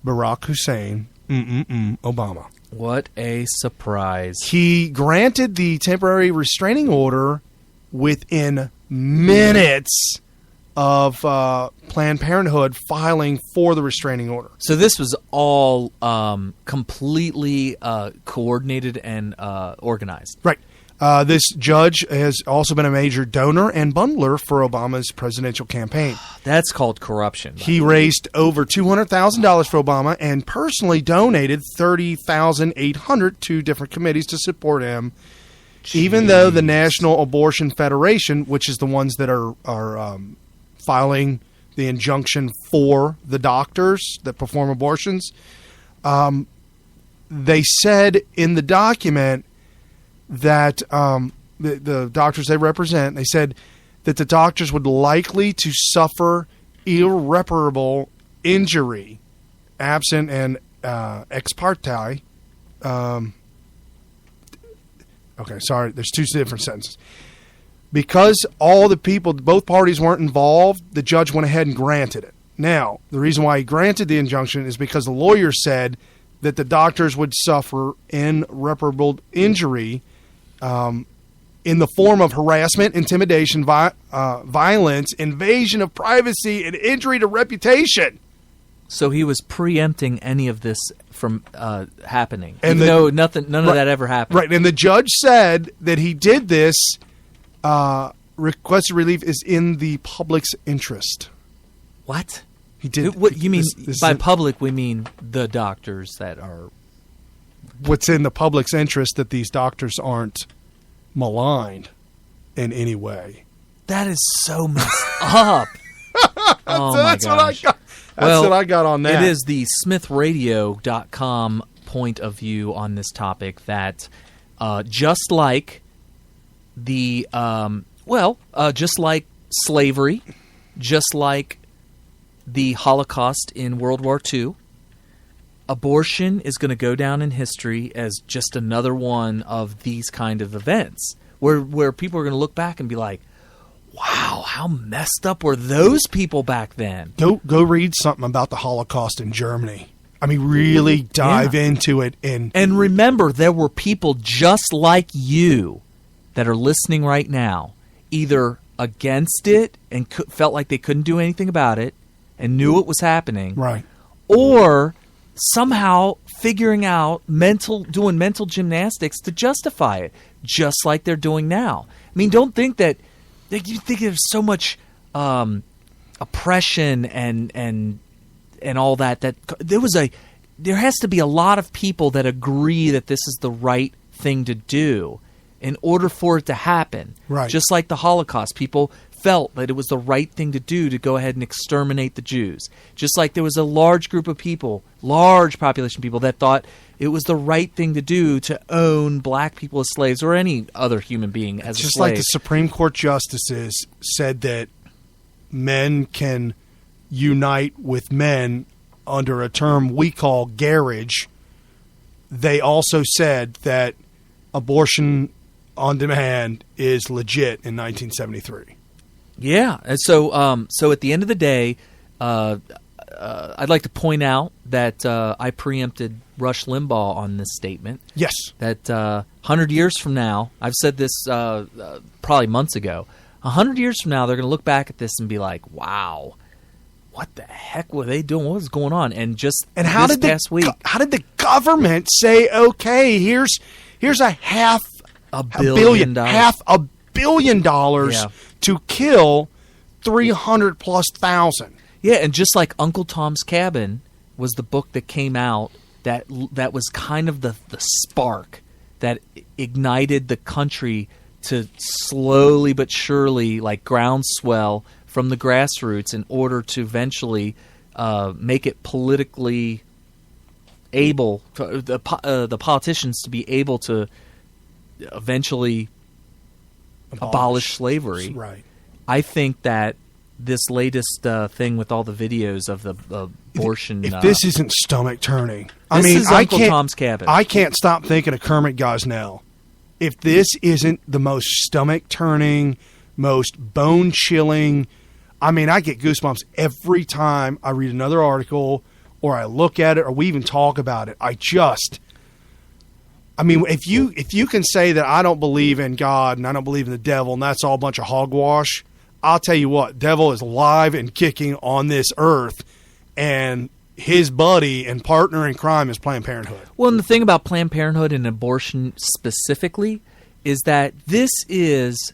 Speaker 1: Barack Hussein Obama.
Speaker 3: What a surprise.
Speaker 1: He granted the temporary restraining order within minutes of Planned Parenthood filing for the restraining order.
Speaker 3: So this was all completely coordinated and organized.
Speaker 1: Right. This judge has also been a major donor and bundler for Obama's presidential campaign.
Speaker 3: That's called corruption.
Speaker 1: He raised over $200,000 for Obama and personally donated $30,800 to different committees to support him. Jeez. Even though the National Abortion Federation, which is the ones that are filing the injunction for the doctors that perform abortions, they said in the document that the doctors they represent, they said that the doctors would likely to suffer irreparable injury absent an ex parte. Okay, sorry, there's two different sentences. Because all the people, both parties weren't involved, the judge went ahead and granted it. Now, the reason why he granted the injunction is because the lawyer said that the doctors would suffer irreparable injury in the form of harassment, intimidation, violence, invasion of privacy, and injury to reputation.
Speaker 3: So he was preempting any of this from happening, and none of that ever happened.
Speaker 1: Right, and the judge said that he did this. Requested relief is in the public's interest.
Speaker 3: What?
Speaker 1: He did.
Speaker 3: What you mean by public? We mean the doctors that are.
Speaker 1: What's in the public's interest that these doctors aren't maligned in any way.
Speaker 3: That is so messed up. Oh my
Speaker 1: that's
Speaker 3: gosh.
Speaker 1: What I got. That's what I got on that.
Speaker 3: It is the SmithRadio.com point of view on this topic that just like the just like slavery, just like the Holocaust in World War II, abortion is going to go down in history as just another one of these kind of events where people are going to look back and be like, wow, how messed up were those people back then?
Speaker 1: Go read something about the Holocaust in Germany. I mean, really dive into it. And
Speaker 3: remember, there were people just like you that are listening right now, either against it and felt like they couldn't do anything about it and knew it was happening,
Speaker 1: right,
Speaker 3: or somehow figuring out doing mental gymnastics to justify it, just like they're doing now. I mean, don't think that you think there's so much oppression and all that there has to be a lot of people that agree that this is the right thing to do in order for it to happen.
Speaker 1: Right.
Speaker 3: Just like the Holocaust, people felt that it was the right thing to do to go ahead and exterminate the Jews. Just like there was a large group of people, large population of people that thought it was the right thing to do to own black people as slaves or any other human being as a slave.
Speaker 1: Just like the Supreme Court justices said that men can unite with men under a term we call garage, they also said that abortion on demand is legit in 1973.
Speaker 3: Yeah, and so at the end of the day, I'd like to point out that I preempted Rush Limbaugh on this statement.
Speaker 1: Yes.
Speaker 3: That 100 years from now, I've said this probably months ago, 100 years from now, they're going to look back at this and be like, wow, what the heck were they doing? What was going on? And
Speaker 1: how did the government say, okay, here's $500 million to kill 300,000+.
Speaker 3: Yeah, and just like Uncle Tom's Cabin was the book that came out that was kind of the spark that ignited the country to slowly but surely, like groundswell from the grassroots in order to eventually make it politically able, for the politicians to be able to eventually abolish slavery.
Speaker 1: Right.
Speaker 3: I think that this latest thing with all the videos of the abortion.
Speaker 1: If this isn't stomach turning,
Speaker 3: is Uncle Tom's Cabin.
Speaker 1: I can't stop thinking of Kermit Gosnell. If this isn't the most stomach turning, most bone chilling, I get goosebumps every time I read another article or I look at it or we even talk about it. If you can say that I don't believe in God and I don't believe in the devil and that's all a bunch of hogwash, I'll tell you what, devil is alive and kicking on this earth, and his buddy and partner in crime is Planned Parenthood.
Speaker 3: Well, and the thing about Planned Parenthood and abortion specifically is that this is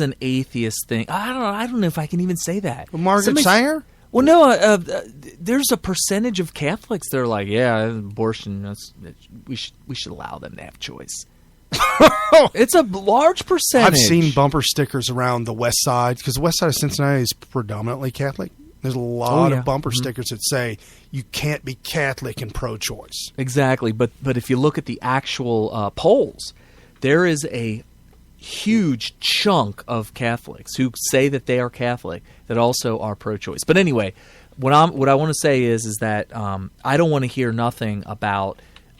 Speaker 3: an atheist thing. I don't know if I can even say that.
Speaker 1: Well, Margaret Sanger?
Speaker 3: Well, no. There's a percentage of Catholics that are like, yeah, abortion. We should allow them to have choice. It's a large percentage.
Speaker 1: I've seen bumper stickers around the west side, because the west side of Cincinnati is predominantly Catholic. There's a lot of bumper stickers that say you can't be Catholic and pro-choice.
Speaker 3: Exactly, but if you look at the actual polls, there is a huge chunk of Catholics who say that they are Catholic that also are pro-choice. But anyway, what I want to say is that I don't want to hear nothing about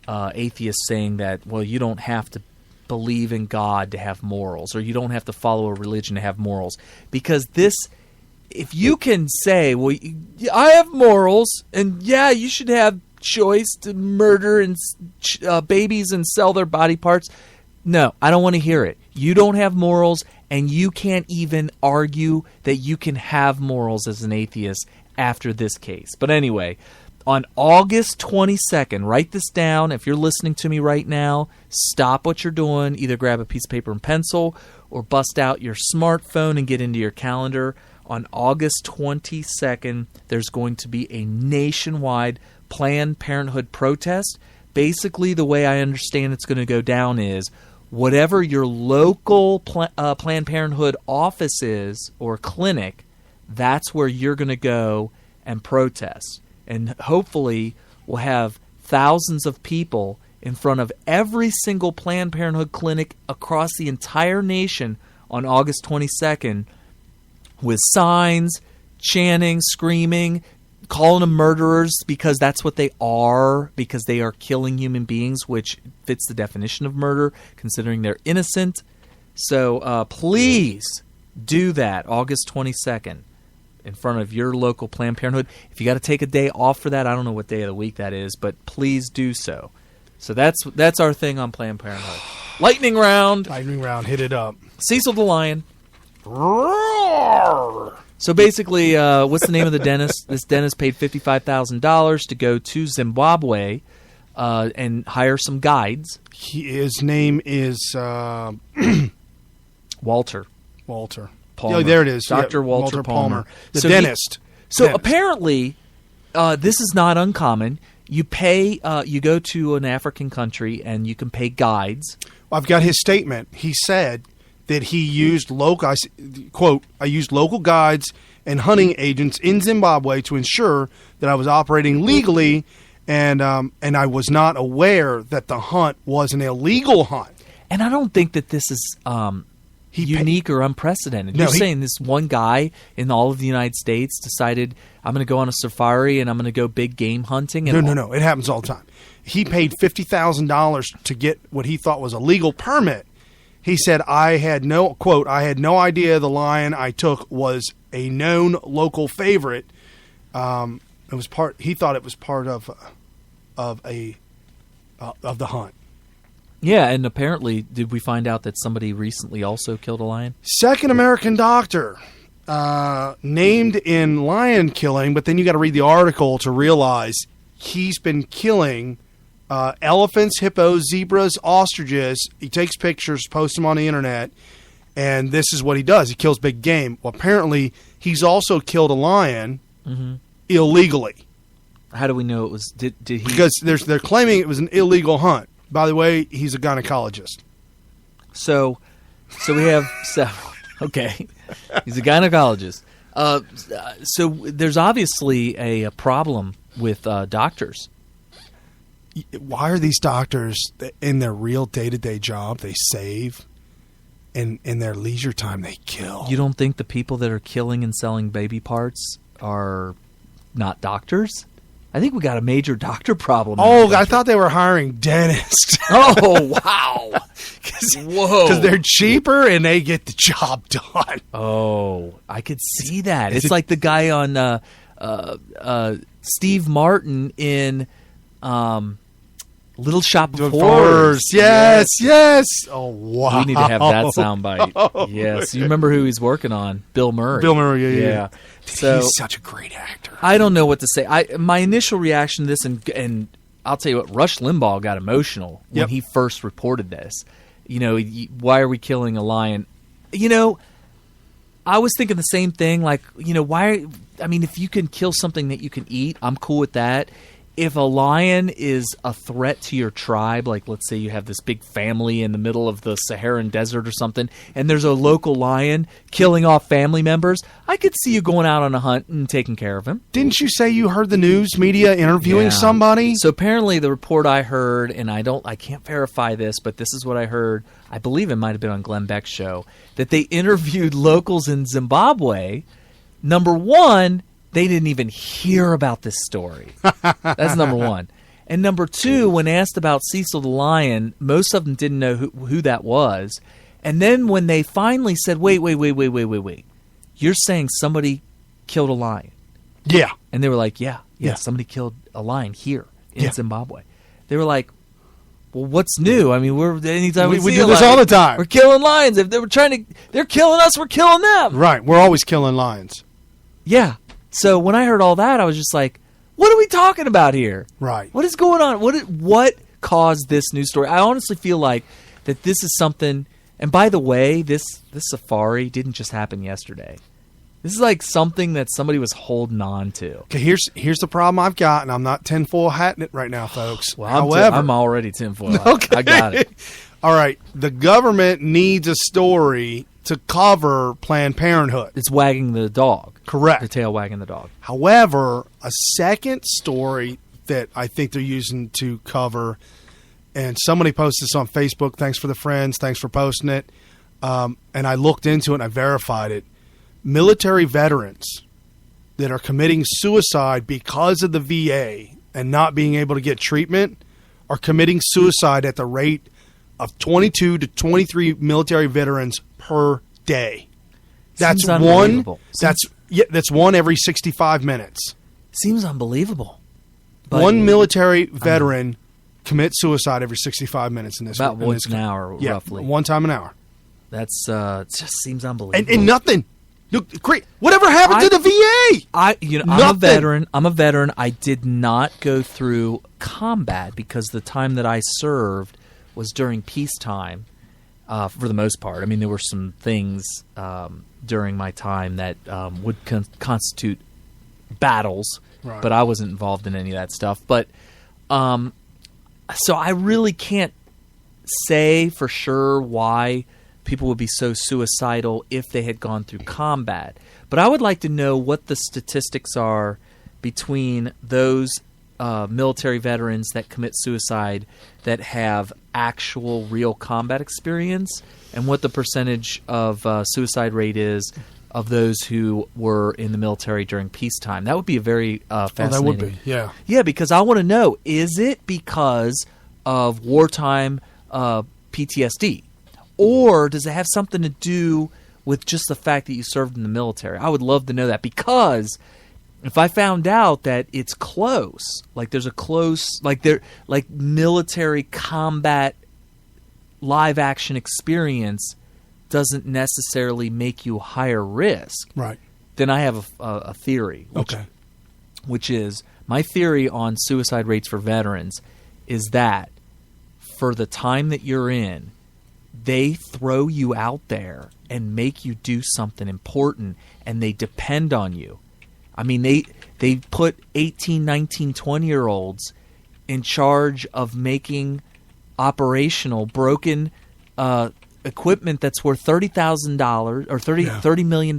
Speaker 3: atheists saying that, well, you don't have to believe in God to have morals, or you don't have to follow a religion to have morals. Because if you can say, well, I have morals, and yeah, you should have choice to murder and babies and sell their body parts. No, I don't want to hear it. You don't have morals, and you can't even argue that you can have morals as an atheist after this case. But anyway, on August 22nd, write this down. If you're listening to me right now, stop what you're doing. Either grab a piece of paper and pencil or bust out your smartphone and get into your calendar. On August 22nd, there's going to be a nationwide Planned Parenthood protest. Basically, the way I understand it's going to go down is whatever your local Planned Parenthood office is or clinic, that's where you're going to go and protest. And hopefully we'll have thousands of people in front of every single Planned Parenthood clinic across the entire nation on August 22nd with signs, chanting, screaming, calling them murderers because that's what they are, because they are killing human beings, which fits the definition of murder, considering they're innocent. So please do that August 22nd. In front of your local Planned Parenthood. If you got to take a day off for that, I don't know what day of the week that is, but please do so. So that's our thing on Planned Parenthood. Lightning round.
Speaker 1: Lightning round. Hit it up.
Speaker 3: Cecil the Lion.
Speaker 1: Roar!
Speaker 3: So basically, what's the name of the dentist? This dentist paid $55,000 to go to Zimbabwe and hire some guides.
Speaker 1: His name is
Speaker 3: Walter.
Speaker 1: Palmer. Oh, there it is.
Speaker 3: Dr. Walter Palmer.
Speaker 1: The dentist.
Speaker 3: Apparently, this is not uncommon. You pay. You go to an African country and you can pay guides.
Speaker 1: I've got his statement. He said that he used local, quote, I used local guides and hunting agents in Zimbabwe to ensure that I was operating legally, and I was not aware that the hunt was an illegal hunt.
Speaker 3: And I don't think that this is unique or unprecedented. You're saying this one guy in all of the United States decided, I'm going to go on a safari and I'm going to go big game hunting? And
Speaker 1: No. It happens all the time. He paid $50,000 to get what he thought was a legal permit. He said, I had no idea the lion I took was a known local favorite. He thought it was part of the hunt.
Speaker 3: Yeah, and apparently, did we find out that somebody recently also killed a lion?
Speaker 1: Second American doctor named in lion killing, but then you got to read the article to realize he's been killing elephants, hippos, zebras, ostriches. He takes pictures, posts them on the internet, and this is what he does. He kills big game. Well, apparently, he's also killed a lion illegally.
Speaker 3: How do we know it was? Did he?
Speaker 1: Because they're claiming it was an illegal hunt. By the way, he's a gynecologist.
Speaker 3: So we have several. Okay, he's a gynecologist. So there's obviously a problem with doctors.
Speaker 1: Why are these doctors in their real day-to-day job they save, and in their leisure time they kill?
Speaker 3: You don't think the people that are killing and selling baby parts are not doctors? I think we got a major doctor problem.
Speaker 1: Oh, I thought they were hiring dentists.
Speaker 3: Oh, wow. Whoa.
Speaker 1: Because they're cheaper and they get the job done.
Speaker 3: Oh, I could see that. It's like the guy on Steve Martin in Little Shop of Horrors.
Speaker 1: Yes. Oh, wow.
Speaker 3: We need to have that soundbite. Yes. You remember who he's working on? Bill Murray.
Speaker 1: Yeah.
Speaker 3: So,
Speaker 1: he's such a great actor.
Speaker 3: I don't know what to say. My initial reaction to this, and I'll tell you what, Rush Limbaugh got emotional when he first reported this. You know, why are we killing a lion? You know, I was thinking the same thing. Like, you know, if you can kill something that you can eat, I'm cool with that. if a lion is a threat to your tribe, like let's say you have this big family in the middle of the Saharan desert or something, and there's a local lion killing off family members, I could see you going out on a hunt and taking care of him.
Speaker 1: Didn't you say you heard the news media interviewing
Speaker 3: Yeah.
Speaker 1: somebody?
Speaker 3: So apparently the report I heard, and I can't verify this, but this is what I heard, I believe it might have been on Glenn Beck's show, that they interviewed locals in Zimbabwe. Number one, they didn't even hear about this story. That's number one. And number two, when asked about Cecil the lion, most of them didn't know who that was. And then when they finally said, wait, you're saying somebody killed a lion?
Speaker 1: Yeah.
Speaker 3: And they were like, yeah, somebody killed a lion here in Zimbabwe. They were like, well, what's new? I mean, anytime we
Speaker 1: We
Speaker 3: see
Speaker 1: do
Speaker 3: a
Speaker 1: this
Speaker 3: lion,
Speaker 1: all the time.
Speaker 3: We're killing lions. If they're killing us, we're killing them.
Speaker 1: Right. We're always killing lions.
Speaker 3: Yeah. So when I heard all that, I was just like, what are we talking about here?
Speaker 1: Right.
Speaker 3: What is going on? What caused this news story? I honestly feel like that this is something, and by the way, this safari didn't just happen yesterday. This is like something that somebody was holding on to.
Speaker 1: Okay, here's the problem I've got, and I'm not tinfoil hatting it right now, folks.
Speaker 3: Well,
Speaker 1: However,
Speaker 3: I'm already tinfoil.
Speaker 1: Okay.
Speaker 3: I got it.
Speaker 1: All right, the government needs a story to cover Planned Parenthood.
Speaker 3: It's wagging the dog.
Speaker 1: Correct.
Speaker 3: The tail wagging the dog.
Speaker 1: However, a second story that I think they're using to cover, and somebody posted this on Facebook. Thanks for the friends. Thanks for posting it. And I looked into it and I verified it. Military veterans that are committing suicide because of the VA and not being able to get treatment are committing suicide at the rate of 22 to 23 military veterans per day. That's
Speaker 3: Seems
Speaker 1: one.
Speaker 3: unbelievable.
Speaker 1: That's one every 65 minutes.
Speaker 3: Seems unbelievable. But
Speaker 1: One military veteran commits suicide every 65 minutes in this.
Speaker 3: about
Speaker 1: in
Speaker 3: once
Speaker 1: this
Speaker 3: an hour,
Speaker 1: yeah,
Speaker 3: roughly.
Speaker 1: one time an hour,
Speaker 3: That's it just seems unbelievable.
Speaker 1: and nothing. Look, great. Whatever happened to the VA?
Speaker 3: I'm a
Speaker 1: Nothing.
Speaker 3: veteran. I'm a veteran. I did not go through combat because the time that I served was during peacetime, for the most part. I mean, there were some things during my time that would constitute battles,
Speaker 1: Right.
Speaker 3: but I wasn't involved in any of that stuff. But so I really can't say for sure why people would be so suicidal if they had gone through combat. But I would like to know what the statistics are between those military veterans that commit suicide that have actual real combat experience and what the percentage of suicide rate is of those who were in the military during peacetime. That would be a very fascinating.
Speaker 1: that would be, yeah.
Speaker 3: Yeah, because I want to know, is it because of wartime PTSD? Or does it have something to do with just the fact that you served in the military? I would love to know that, because if I found out that it's close, like there's a close, like military combat live action experience doesn't necessarily make you higher risk,
Speaker 1: Right.
Speaker 3: then I have a theory. Which is, my theory on suicide rates for veterans is that for the time that you're in, they throw you out there and make you do something important, and they depend on you. I mean, they put 18, 19, 20-year-olds in charge of making operational broken equipment that's worth $30,000 or $30 million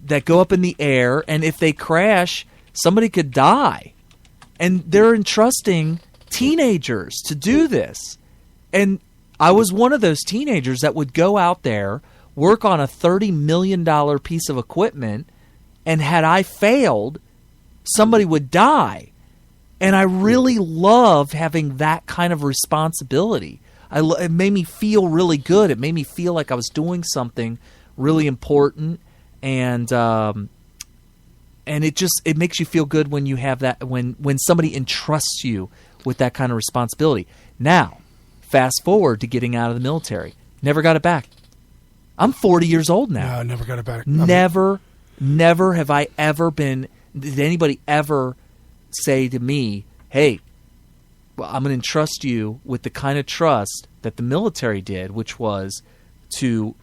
Speaker 3: that go up in the air, and if they crash, somebody could die. And they're entrusting teenagers to do this. And I was one of those teenagers that would go out there, work on a $30 million piece of equipment, and had I failed, somebody would die. And I really loved having that kind of responsibility. It made me feel really good. It made me feel like I was doing something really important, and it makes you feel good when you have that, when somebody entrusts you with that kind of responsibility. Now, fast forward to getting out of the military. Never got it back. I'm 40 years old now.
Speaker 1: No, I never got it back.
Speaker 3: Never have I ever been. Did anybody ever say to me, hey, well, I'm going to entrust you with the kind of trust that the military did, which was to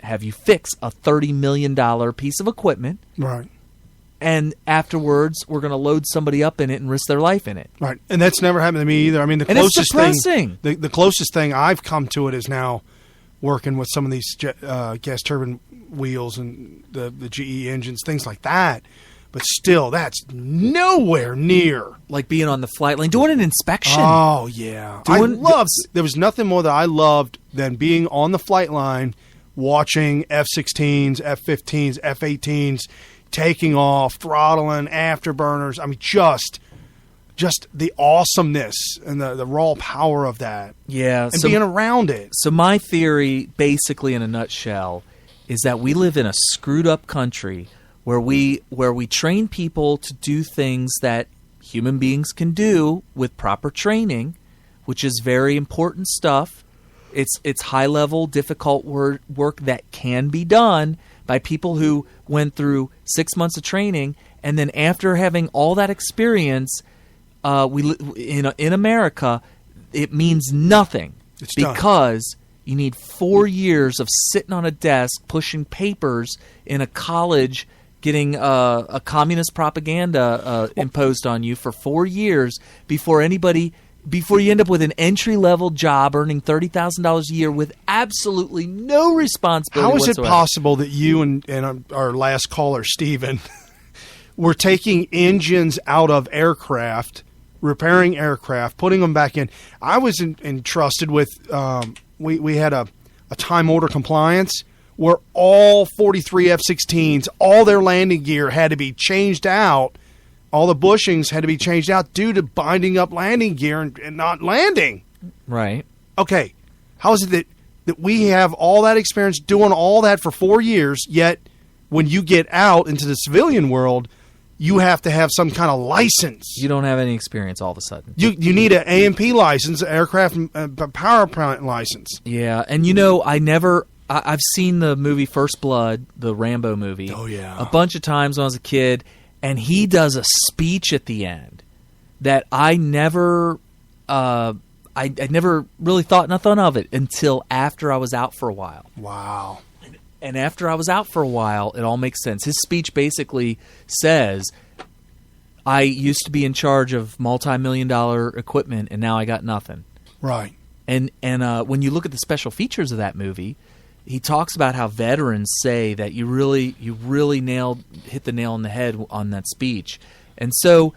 Speaker 3: have you fix a $30 million piece of equipment,
Speaker 1: Right.
Speaker 3: and afterwards we're going to load somebody up in it and risk their life in it.
Speaker 1: Right, and that's never happened to me either. I mean, the
Speaker 3: And it's
Speaker 1: closest
Speaker 3: depressing.
Speaker 1: thing, the closest thing I've come to it is now working with some of these gas turbine wheels and the GE engines, things like that. But still, that's nowhere near.
Speaker 3: Like being on the flight line, doing an inspection.
Speaker 1: Oh yeah, there was nothing more that I loved than being on the flight line, watching F-16s, F-15s, F-18s taking off, throttling, afterburners. I mean, just the awesomeness and the raw power of that.
Speaker 3: Yeah,
Speaker 1: and being around it.
Speaker 3: So my theory, basically in a nutshell, is that we live in a screwed up country where we train people to do things that human beings can do with proper training, which is very important stuff. It's high level, difficult work that can be done by people who went through 6 months of training, and then after having all that experience, in America, it means nothing.
Speaker 1: It's done.
Speaker 3: Because you need 4 years of sitting on a desk pushing papers in a college, getting a communist propaganda imposed on you for 4 years before you end up with an entry-level job earning $30,000 a year with absolutely no responsibility
Speaker 1: How is
Speaker 3: whatsoever.
Speaker 1: it possible that you and our last caller, Stephen, were taking engines out of aircraft, repairing aircraft, putting them back in? I was entrusted with, we had a time order compliance where all 43 F-16s, all their landing gear had to be changed out. All the bushings had to be changed out due to binding up landing gear and not landing.
Speaker 3: Right.
Speaker 1: Okay, how is it that we have all that experience doing all that for 4 years, yet when you get out into the civilian world, you have to have some kind of license?
Speaker 3: You don't have any experience all of a sudden.
Speaker 1: You need an AMP license, aircraft power plant license.
Speaker 3: Yeah, and I've seen the movie First Blood, the Rambo movie.
Speaker 1: Oh, yeah.
Speaker 3: A bunch of times when I was a kid, and he does a speech at the end that I never really thought nothing of it until after I was out for a while.
Speaker 1: Wow.
Speaker 3: And after I was out for a while, it all makes sense. His speech basically says, I used to be in charge of multi-million-dollar equipment, and now I got nothing.
Speaker 1: Right.
Speaker 3: And when you look at the special features of that movie, he talks about how veterans say that you really hit the nail on the head on that speech. And so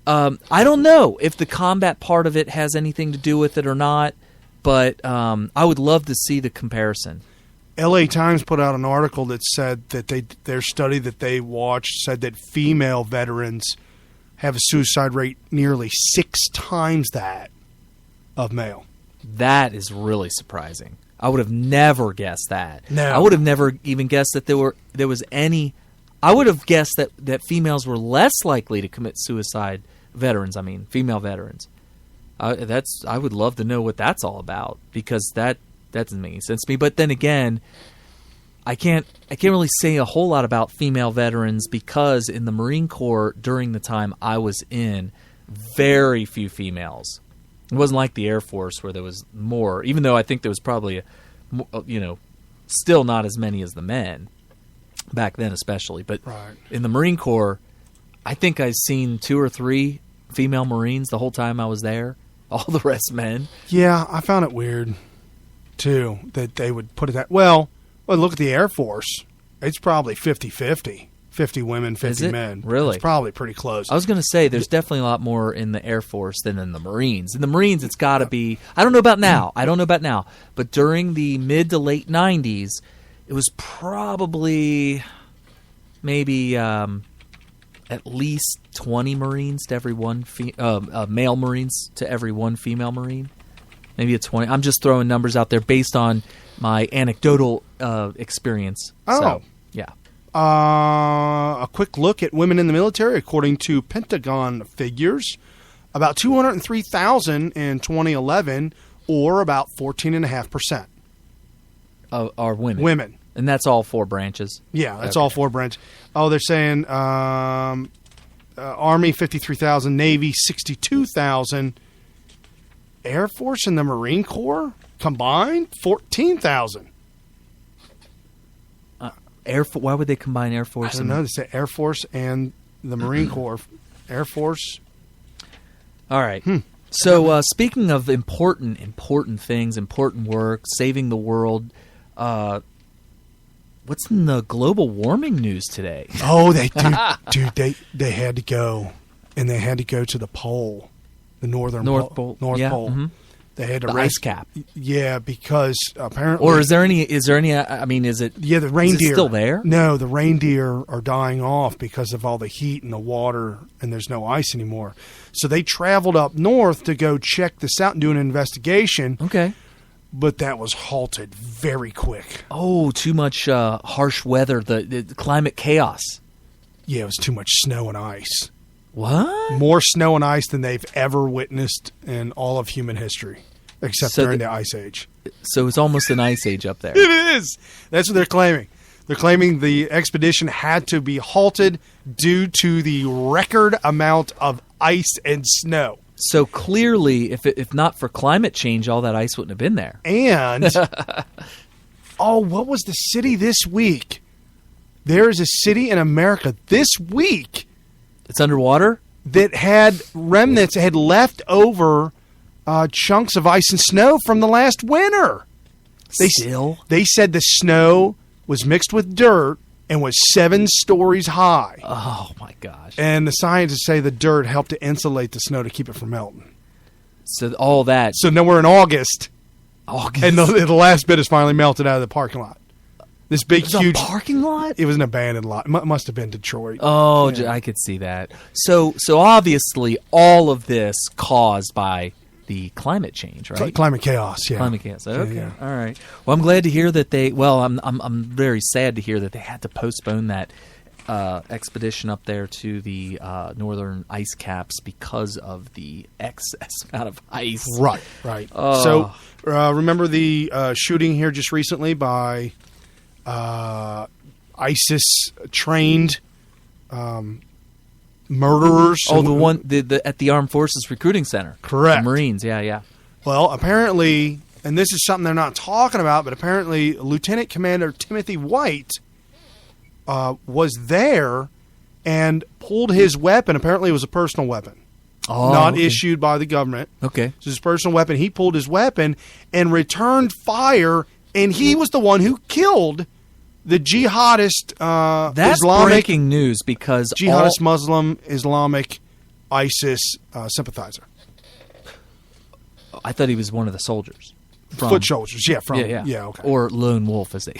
Speaker 3: I don't know if the combat part of it has anything to do with it or not, but I would love to see the comparison.
Speaker 1: LA Times put out an article that said that their study that they watched said that female veterans have a suicide rate nearly 6 times that of male.
Speaker 3: That is really surprising. I would have never guessed that.
Speaker 1: No.
Speaker 3: I would have never even guessed that there was any. I would have guessed that females were less likely to commit suicide. Female veterans. I would love to know what that's all about, because that doesn't make any sense to me. But then again, I can't really say a whole lot about female veterans, because in the Marine Corps during the time I was in, very few females. It wasn't like the Air Force where there was more, even though I think there was probably, still not as many as the men back then, especially. But
Speaker 1: Right.
Speaker 3: in the Marine Corps, I think I've seen 2 or 3 female Marines the whole time I was there. All the rest men.
Speaker 1: Yeah, I found it weird, too, that they would put it that. Well, look at the Air Force. It's probably 50-50. 50 women, 50
Speaker 3: Is it?
Speaker 1: men.
Speaker 3: Really?
Speaker 1: It's probably pretty close.
Speaker 3: I was going to say there's definitely a lot more in the Air Force than in the Marines. In the Marines, it's got to be. I don't know about now. But during the mid to late 90s, it was probably maybe at least 20 Marines to every one male Marines to every one female Marine. Maybe a 20. I'm just throwing numbers out there based on my anecdotal experience.
Speaker 1: Oh.
Speaker 3: So, yeah.
Speaker 1: A quick look at women in the military, according to Pentagon figures, about 203,000 in 2011, or about 14.5%.
Speaker 3: Are women.
Speaker 1: Women.
Speaker 3: And that's all 4 branches.
Speaker 1: Yeah, that's
Speaker 3: Okay.
Speaker 1: all 4 branches. Oh, they're saying Army 53,000, Navy 62,000, Air Force and the Marine Corps combined 14,000.
Speaker 3: Why would they combine Air Force?
Speaker 1: I don't know. They say Air Force and the Marine Corps, Air Force.
Speaker 3: All right. So speaking of important things, important work, saving the world, what's in the global warming news today?
Speaker 1: Oh, they they had to go, and they had to go to the pole, the North Pole.
Speaker 3: Yeah. Mm-hmm.
Speaker 1: They had to
Speaker 3: The ice cap.
Speaker 1: Yeah, because apparently.
Speaker 3: Or is there any? I mean, is it?
Speaker 1: Yeah, the reindeer
Speaker 3: Is it still there?
Speaker 1: No, the reindeer are dying off because of all the heat and the water, and there's no ice anymore. So they traveled up north to go check this out and do an investigation.
Speaker 3: Okay.
Speaker 1: But that was halted very quick.
Speaker 3: Oh, too much harsh weather, the climate chaos.
Speaker 1: Yeah, it was too much snow and ice.
Speaker 3: What?
Speaker 1: More snow and ice than they've ever witnessed in all of human history, except during the Ice Age.
Speaker 3: So it's almost an ice age up there.
Speaker 1: It is. That's what they're claiming. They're claiming the expedition had to be halted due to the record amount of ice and snow.
Speaker 3: So clearly, if not for climate change, all that ice wouldn't have been there.
Speaker 1: And, what was the city this week? There is a city in America this week
Speaker 3: It's underwater?
Speaker 1: that had remnants, had left over chunks of ice and snow from the last winter. They said the snow was mixed with dirt and was 7 stories high.
Speaker 3: Oh, my gosh.
Speaker 1: And the scientists say the dirt helped to insulate the snow to keep it from melting.
Speaker 3: So all that.
Speaker 1: So now we're in August,
Speaker 3: August.
Speaker 1: and the last bit is finally melted out of the parking lot. This big,
Speaker 3: It was
Speaker 1: huge
Speaker 3: a parking lot?
Speaker 1: It was an abandoned lot. Must have been Detroit.
Speaker 3: Oh,
Speaker 1: Yeah.
Speaker 3: I could see that. So obviously all of this caused by the climate change, right?
Speaker 1: Climate chaos. Yeah.
Speaker 3: Climate chaos. Okay.
Speaker 1: Yeah.
Speaker 3: All right. Well, I'm glad to hear that they. Well, I'm very sad to hear that they had to postpone that expedition up there to the northern ice caps because of the excess amount of ice.
Speaker 1: Right.
Speaker 3: Oh.
Speaker 1: So remember the shooting here just recently by ISIS trained murderers.
Speaker 3: Oh, the one the at the Armed Forces Recruiting Center.
Speaker 1: Correct.
Speaker 3: The Marines. Yeah.
Speaker 1: Well, apparently, and this is something they're not talking about, but apparently Lieutenant Commander Timothy White was there and pulled his weapon. Apparently it was a personal weapon. Not
Speaker 3: okay.
Speaker 1: issued by the government.
Speaker 3: Okay.
Speaker 1: It's his personal weapon. He pulled his weapon and returned fire, and he was the one who killed the jihadist
Speaker 3: That's
Speaker 1: Islamic
Speaker 3: breaking news because
Speaker 1: jihadist Muslim Islamic ISIS sympathizer.
Speaker 3: I thought he was one of the soldiers.
Speaker 1: Foot soldiers, yeah,
Speaker 3: yeah,
Speaker 1: okay.
Speaker 3: Or lone wolf, as they.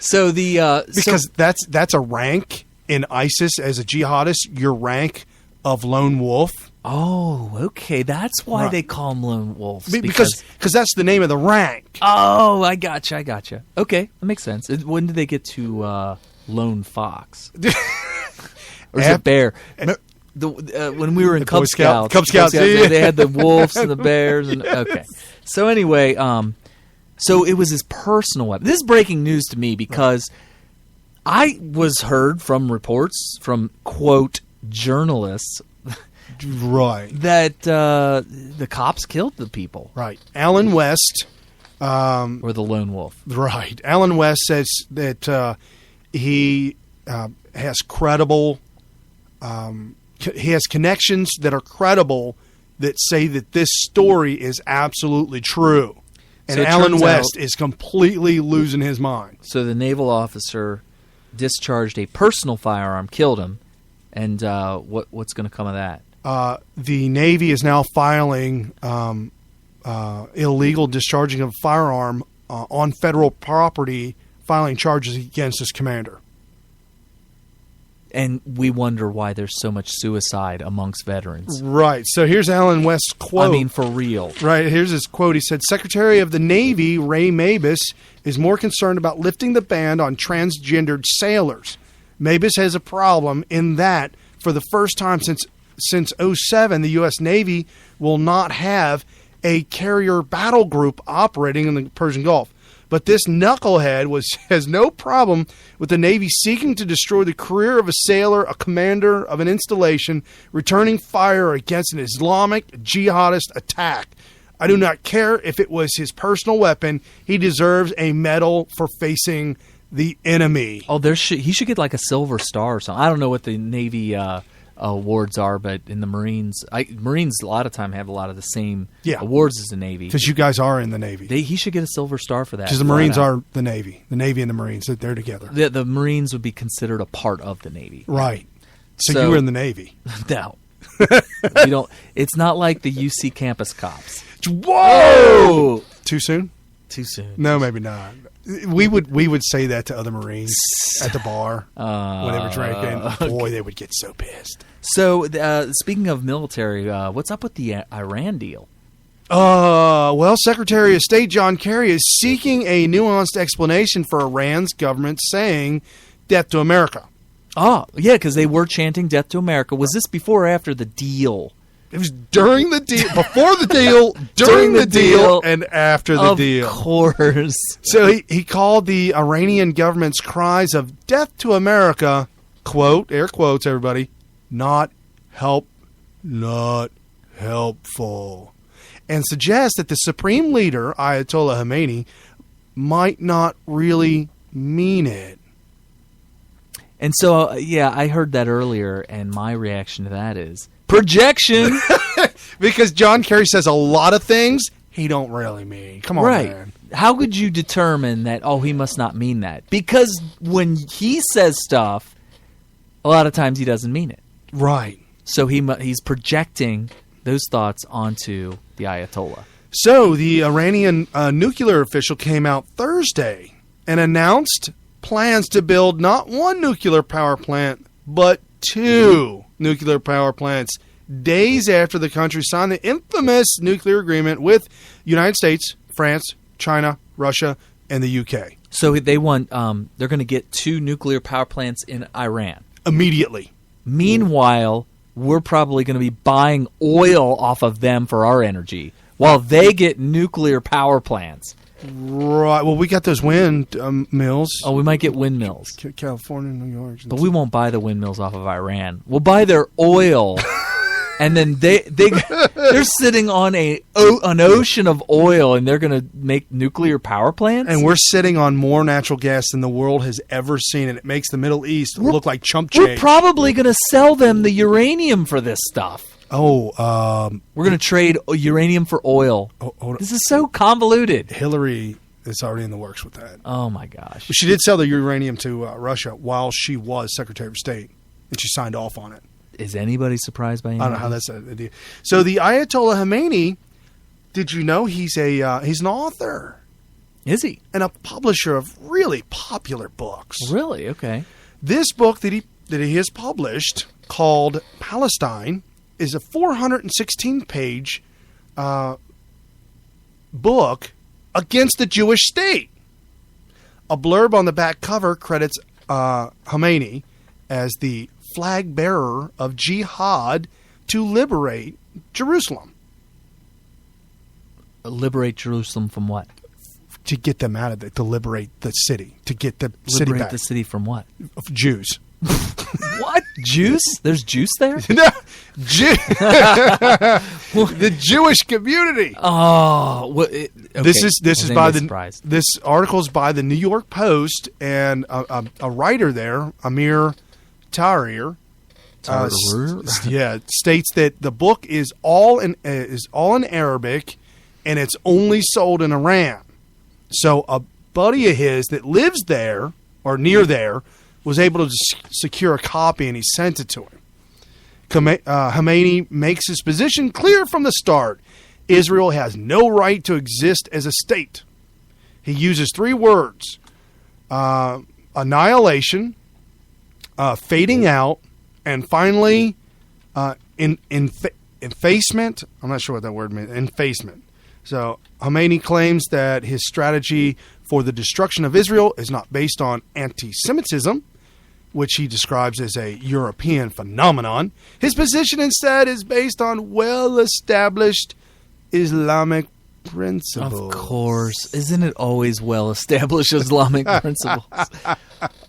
Speaker 3: So the
Speaker 1: Because that's a rank in ISIS as a jihadist. Your rank of lone wolf.
Speaker 3: Oh, okay. That's why
Speaker 1: Right.
Speaker 3: they call them lone wolves.
Speaker 1: Because that's the name of the rank.
Speaker 3: Oh, I gotcha. Okay, that makes sense. When did they get to lone fox? Or is it bear? When we were in Cub Scouts,
Speaker 1: Cub Scouts, yeah.
Speaker 3: they had the wolves and the bears. And okay. So anyway, so it was his personal weapon. This is breaking news to me because I was heard from reports from, quote, journalists
Speaker 1: Right.
Speaker 3: that the cops killed the people.
Speaker 1: Right. Alan West.
Speaker 3: Or the lone wolf.
Speaker 1: Right. Alan West says that he has credible, he has connections that are credible that say that this story is absolutely true. And
Speaker 3: So it
Speaker 1: Alan
Speaker 3: turns
Speaker 1: West
Speaker 3: out-
Speaker 1: is completely losing his mind.
Speaker 3: So the naval officer discharged a personal firearm, killed him, and what's going to come of that?
Speaker 1: The Navy is now filing illegal discharging of a firearm on federal property, filing charges against his commander.
Speaker 3: And we wonder why there's so much suicide amongst veterans.
Speaker 1: Right. So here's Alan West's quote.
Speaker 3: I mean, for real.
Speaker 1: Right. Here's his quote. He said, Secretary of the Navy, Ray Mabus, is more concerned about lifting the ban on transgendered sailors. Mabus has a problem in that for the first time since 2007, the U.S. Navy will not have a carrier battle group operating in the Persian Gulf. But this knucklehead has no problem with the Navy seeking to destroy the career of a sailor, a commander of an installation, returning fire against an Islamic jihadist attack. I do not care if it was his personal weapon. He deserves a medal for facing the enemy.
Speaker 3: Oh, he should get like a Silver Star or something. I don't know what the Navy awards are, but in the Marines, Marines a lot of time have a lot of the same awards as the Navy.
Speaker 1: Because you guys are in the Navy.
Speaker 3: He should get a Silver Star for that.
Speaker 1: Because the Marines are the Navy. The Navy and the Marines, they're together.
Speaker 3: The Marines would be considered a part of the Navy.
Speaker 1: Right. So you were in the Navy.
Speaker 3: No. You don't. It's not like the UC campus cops.
Speaker 1: Whoa! Too soon?
Speaker 3: Too soon.
Speaker 1: No, maybe not. We would say that to other Marines at the bar when they were drinking. Boy, they would get so pissed.
Speaker 3: So, speaking of military, what's up with the Iran deal?
Speaker 1: Well, Secretary of State John Kerry is seeking a nuanced explanation for Iran's government saying death to America.
Speaker 3: Oh, yeah, because they were chanting death to America. Was this before or after the deal?
Speaker 1: It was during the deal, before the deal, during the deal, and after the deal.
Speaker 3: Of course.
Speaker 1: So he called the Iranian government's cries of death to America, quote, air quotes, everybody, not helpful, and suggests that the supreme leader, Ayatollah Khomeini, might not really mean it.
Speaker 3: And so, I heard that earlier, and my reaction to that is projection.
Speaker 1: Because John Kerry says a lot of things he don't really mean. Come on, man.
Speaker 3: How could you determine that, he must not mean that? Because when he says stuff, a lot of times he doesn't mean it.
Speaker 1: Right.
Speaker 3: So he's projecting those thoughts onto the Ayatollah.
Speaker 1: So the Iranian nuclear official came out Thursday and announced plans to build not one nuclear power plant, but 2 nuclear power plants days after the country signed the infamous nuclear agreement with United States, France, China, Russia, and the UK.
Speaker 3: So they want they're going to get 2 nuclear power plants in Iran
Speaker 1: immediately.
Speaker 3: Meanwhile, we're probably going to be buying oil off of them for our energy while they get nuclear power plants.
Speaker 1: Right. Well, we got those wind mills.
Speaker 3: Oh, we might get windmills.
Speaker 1: California, New York.
Speaker 3: But we won't buy the windmills off of Iran. We'll buy their oil. And then they're sitting on an ocean of oil, and they're going to make nuclear power plants?
Speaker 1: And we're sitting on more natural gas than the world has ever seen, and it makes the Middle East look like chump change.
Speaker 3: We're probably going to sell them the uranium for this stuff.
Speaker 1: We're
Speaker 3: going to trade uranium for oil. This is so convoluted.
Speaker 1: Hillary is already in the works with that.
Speaker 3: Oh, my gosh.
Speaker 1: She did sell the uranium to Russia while she was Secretary of State, and she signed off on it.
Speaker 3: Is anybody surprised by anything?
Speaker 1: I don't know how that's a deal. So the Ayatollah Khomeini, did you know he's an author?
Speaker 3: Is he?
Speaker 1: And a publisher of really popular books.
Speaker 3: Really? Okay.
Speaker 1: This book that he has published, called Palestine, is a 416-page book against the Jewish state. A blurb on the back cover credits Khomeini as the flag bearer of jihad to liberate Jerusalem.
Speaker 3: Liberate Jerusalem from what?
Speaker 1: To get them out of it, to liberate the city, to get the city back.
Speaker 3: Liberate the city from what?
Speaker 1: Of Jews.
Speaker 3: What? Juice? There's juice there?
Speaker 1: No, the Jewish community.
Speaker 3: Oh, okay.
Speaker 1: This is by this article is by the New York Post, and a writer there, Amir Tahrir, states that the book is all in Arabic, and it's only sold in Iran. So a buddy of his that lives there or near there was able to secure a copy, and he sent it to him. Khomeini makes his position clear from the start. Israel has no right to exist as a state. He uses 3 words: annihilation, fading out, and finally effacement. I'm not sure what that word means. Effacement. So Khomeini claims that his strategy for the destruction of Israel is not based on anti-Semitism, which he describes as a European phenomenon. His position instead is based on well-established Islamic principles.
Speaker 3: Of course. Isn't it always well-established Islamic principles?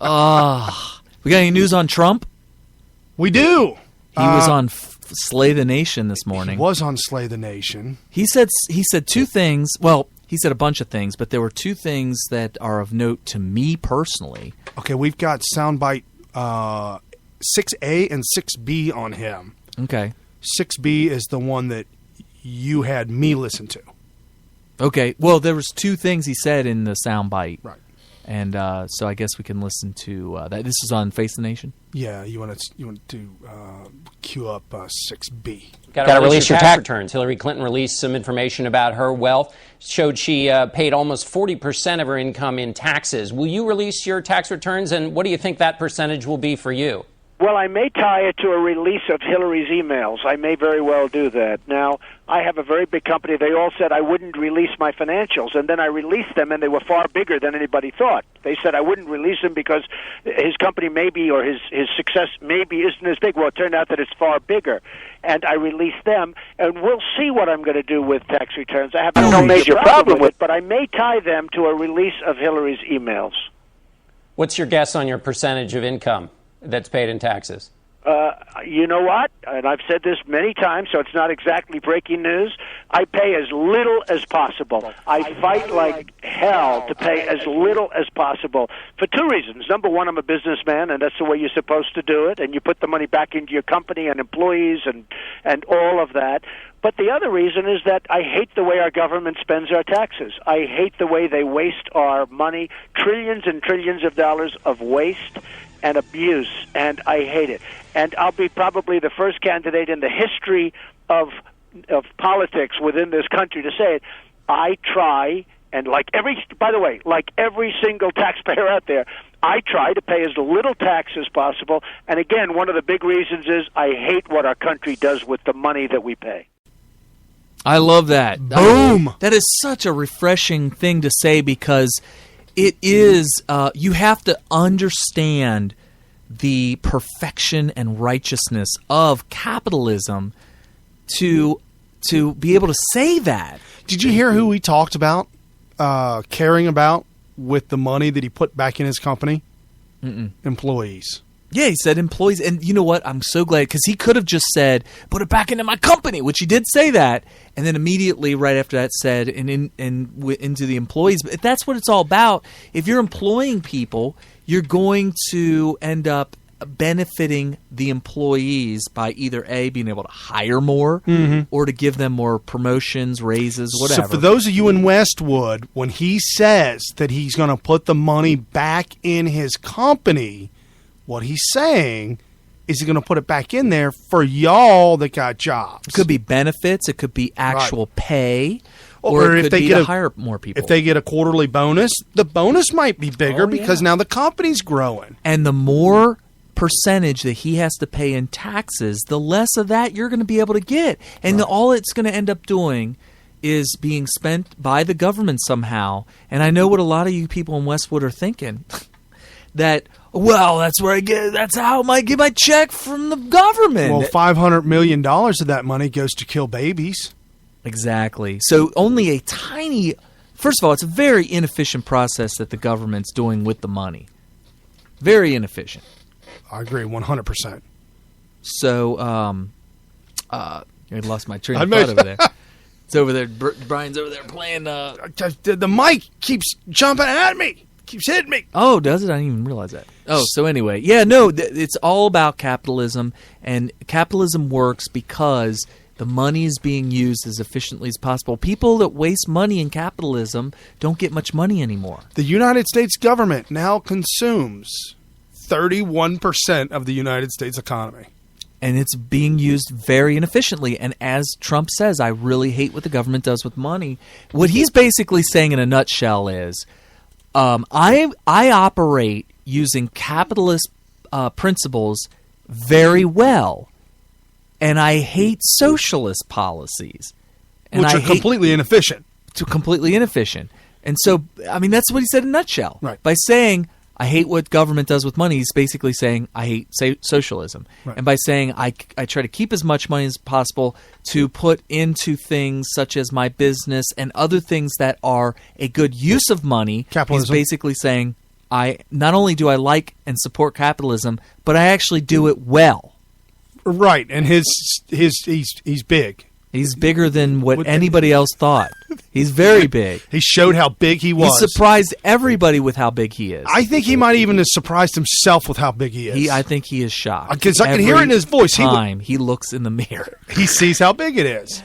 Speaker 3: We got any news on Trump?
Speaker 1: We do.
Speaker 3: He was on Slay the Nation this morning.
Speaker 1: He was on Slay the Nation.
Speaker 3: He said 2 things. Well, he said a bunch of things, but there were two things that are of note to me personally.
Speaker 1: Okay, we've got soundbite 6A and 6B on him.
Speaker 3: Okay.
Speaker 1: 6B is the one that you had me listen to.
Speaker 3: Okay. Well, there was two things he said in the soundbite.
Speaker 1: Right.
Speaker 3: And so I guess we can listen to that. This is on Face the Nation?
Speaker 1: Yeah, you want to cue up 6B.
Speaker 6: Got to release your tax returns. Hillary Clinton released some information about her wealth. Showed she paid almost 40% of her income in taxes. Will you release your tax returns, and what do you think that percentage will be for you?
Speaker 8: Well, I may tie it to a release of Hillary's emails. I may very well do that. Now, I have a very big company. They all said I wouldn't release my financials, and then I released them, and they were far bigger than anybody thought. They said I wouldn't release them because his company maybe, or his success maybe isn't as big. Well, it turned out that it's far bigger, and I released them, and we'll see what I'm going to do with tax returns. I have no major problem with it, but I may tie them to a release of Hillary's emails.
Speaker 6: What's your guess on your percentage of income that's paid in taxes?
Speaker 8: You know what? And I've said this many times, so it's not exactly breaking news. I pay as little as possible. I fight like hell to pay as little as possible for two reasons. Number one, I'm a businessman, and that's the way you're supposed to do it, and you put the money back into your company and employees and all of that. But the other reason is that I hate the way our government spends our taxes. I hate the way they waste our money, trillions and trillions of dollars of waste and abuse, and I hate it. And I'll be probably the first candidate in the history of politics within this country to say it. I try, and like every single taxpayer out there, I try to pay as little tax as possible. And again, one of the big reasons is I hate what our country does with the money that we pay.
Speaker 3: I love that.
Speaker 1: Boom!
Speaker 3: That is such a refreshing thing to say, because it is, you have to understand the perfection and righteousness of capitalism to be able to say that.
Speaker 1: Did you hear who he talked about caring about with the money that he put back in his company? Employees.
Speaker 3: Yeah, he said employees. And you know what? I'm so glad, because he could have just said, put it back into my company, which he did say that. And then immediately right after that said, into the employees. But that's what it's all about. If you're employing people, you're going to end up benefiting the employees by either A, being able to hire more, or to give them more promotions, raises, whatever.
Speaker 1: So for those of you in Westwood, when he says that he's going to put the money back in his company, what he's saying is he's going to put it back in there for y'all that got jobs.
Speaker 3: It could be benefits. It could be actual pay.
Speaker 1: Or
Speaker 3: it
Speaker 1: if
Speaker 3: could
Speaker 1: they
Speaker 3: be
Speaker 1: get
Speaker 3: to hire more people.
Speaker 1: If they get a quarterly bonus, the bonus might be bigger because now the company's growing.
Speaker 3: And the more percentage that he has to pay in taxes, the less of that you're going to be able to get. And all it's going to end up doing is being spent by the government somehow. And I know what a lot of you people in Westwood are thinking. That, well, that's how I might get my check from the government.
Speaker 1: Well, $500 million of that money goes to kill babies.
Speaker 3: Exactly. So only a tiny... First of all, it's a very inefficient process that the government's doing with the money. Very inefficient.
Speaker 1: I agree 100%.
Speaker 3: So, I lost my train of thought over there. It's over there. Brian's over there playing...
Speaker 1: The mic keeps jumping at me. Keeps hitting me.
Speaker 3: Oh, does it? I didn't even realize that. Oh, so anyway. Yeah, no, it's all about capitalism, and capitalism works because the money is being used as efficiently as possible. People that waste money in capitalism don't get much money anymore.
Speaker 1: The United States government now consumes 31% of the United States economy.
Speaker 3: And it's being used very inefficiently. And as Trump says, I really hate what the government does with money. What he's basically saying in a nutshell is, I operate using capitalist principles very well, and I hate socialist policies, and
Speaker 1: which are completely inefficient.
Speaker 3: Completely inefficient. And so, I mean, that's what he said in a nutshell.
Speaker 1: Right.
Speaker 3: By saying I hate what government does with money, he's basically saying I hate socialism. Right. And by saying I try to keep as much money as possible to put into things such as my business and other things that are a good use of money,
Speaker 1: capitalism.
Speaker 3: He's basically saying I not only do I like and support capitalism, but I actually do it well.
Speaker 1: Right, and he's big.
Speaker 3: He's bigger than what anybody else thought. He's very big.
Speaker 1: He showed how big he was.
Speaker 3: He surprised everybody with how big he is.
Speaker 1: I think he might even have surprised himself with how big he is.
Speaker 3: I think he is shocked.
Speaker 1: Because I can hear it in his voice.
Speaker 3: Time he looks in the mirror.
Speaker 1: He sees how big it is.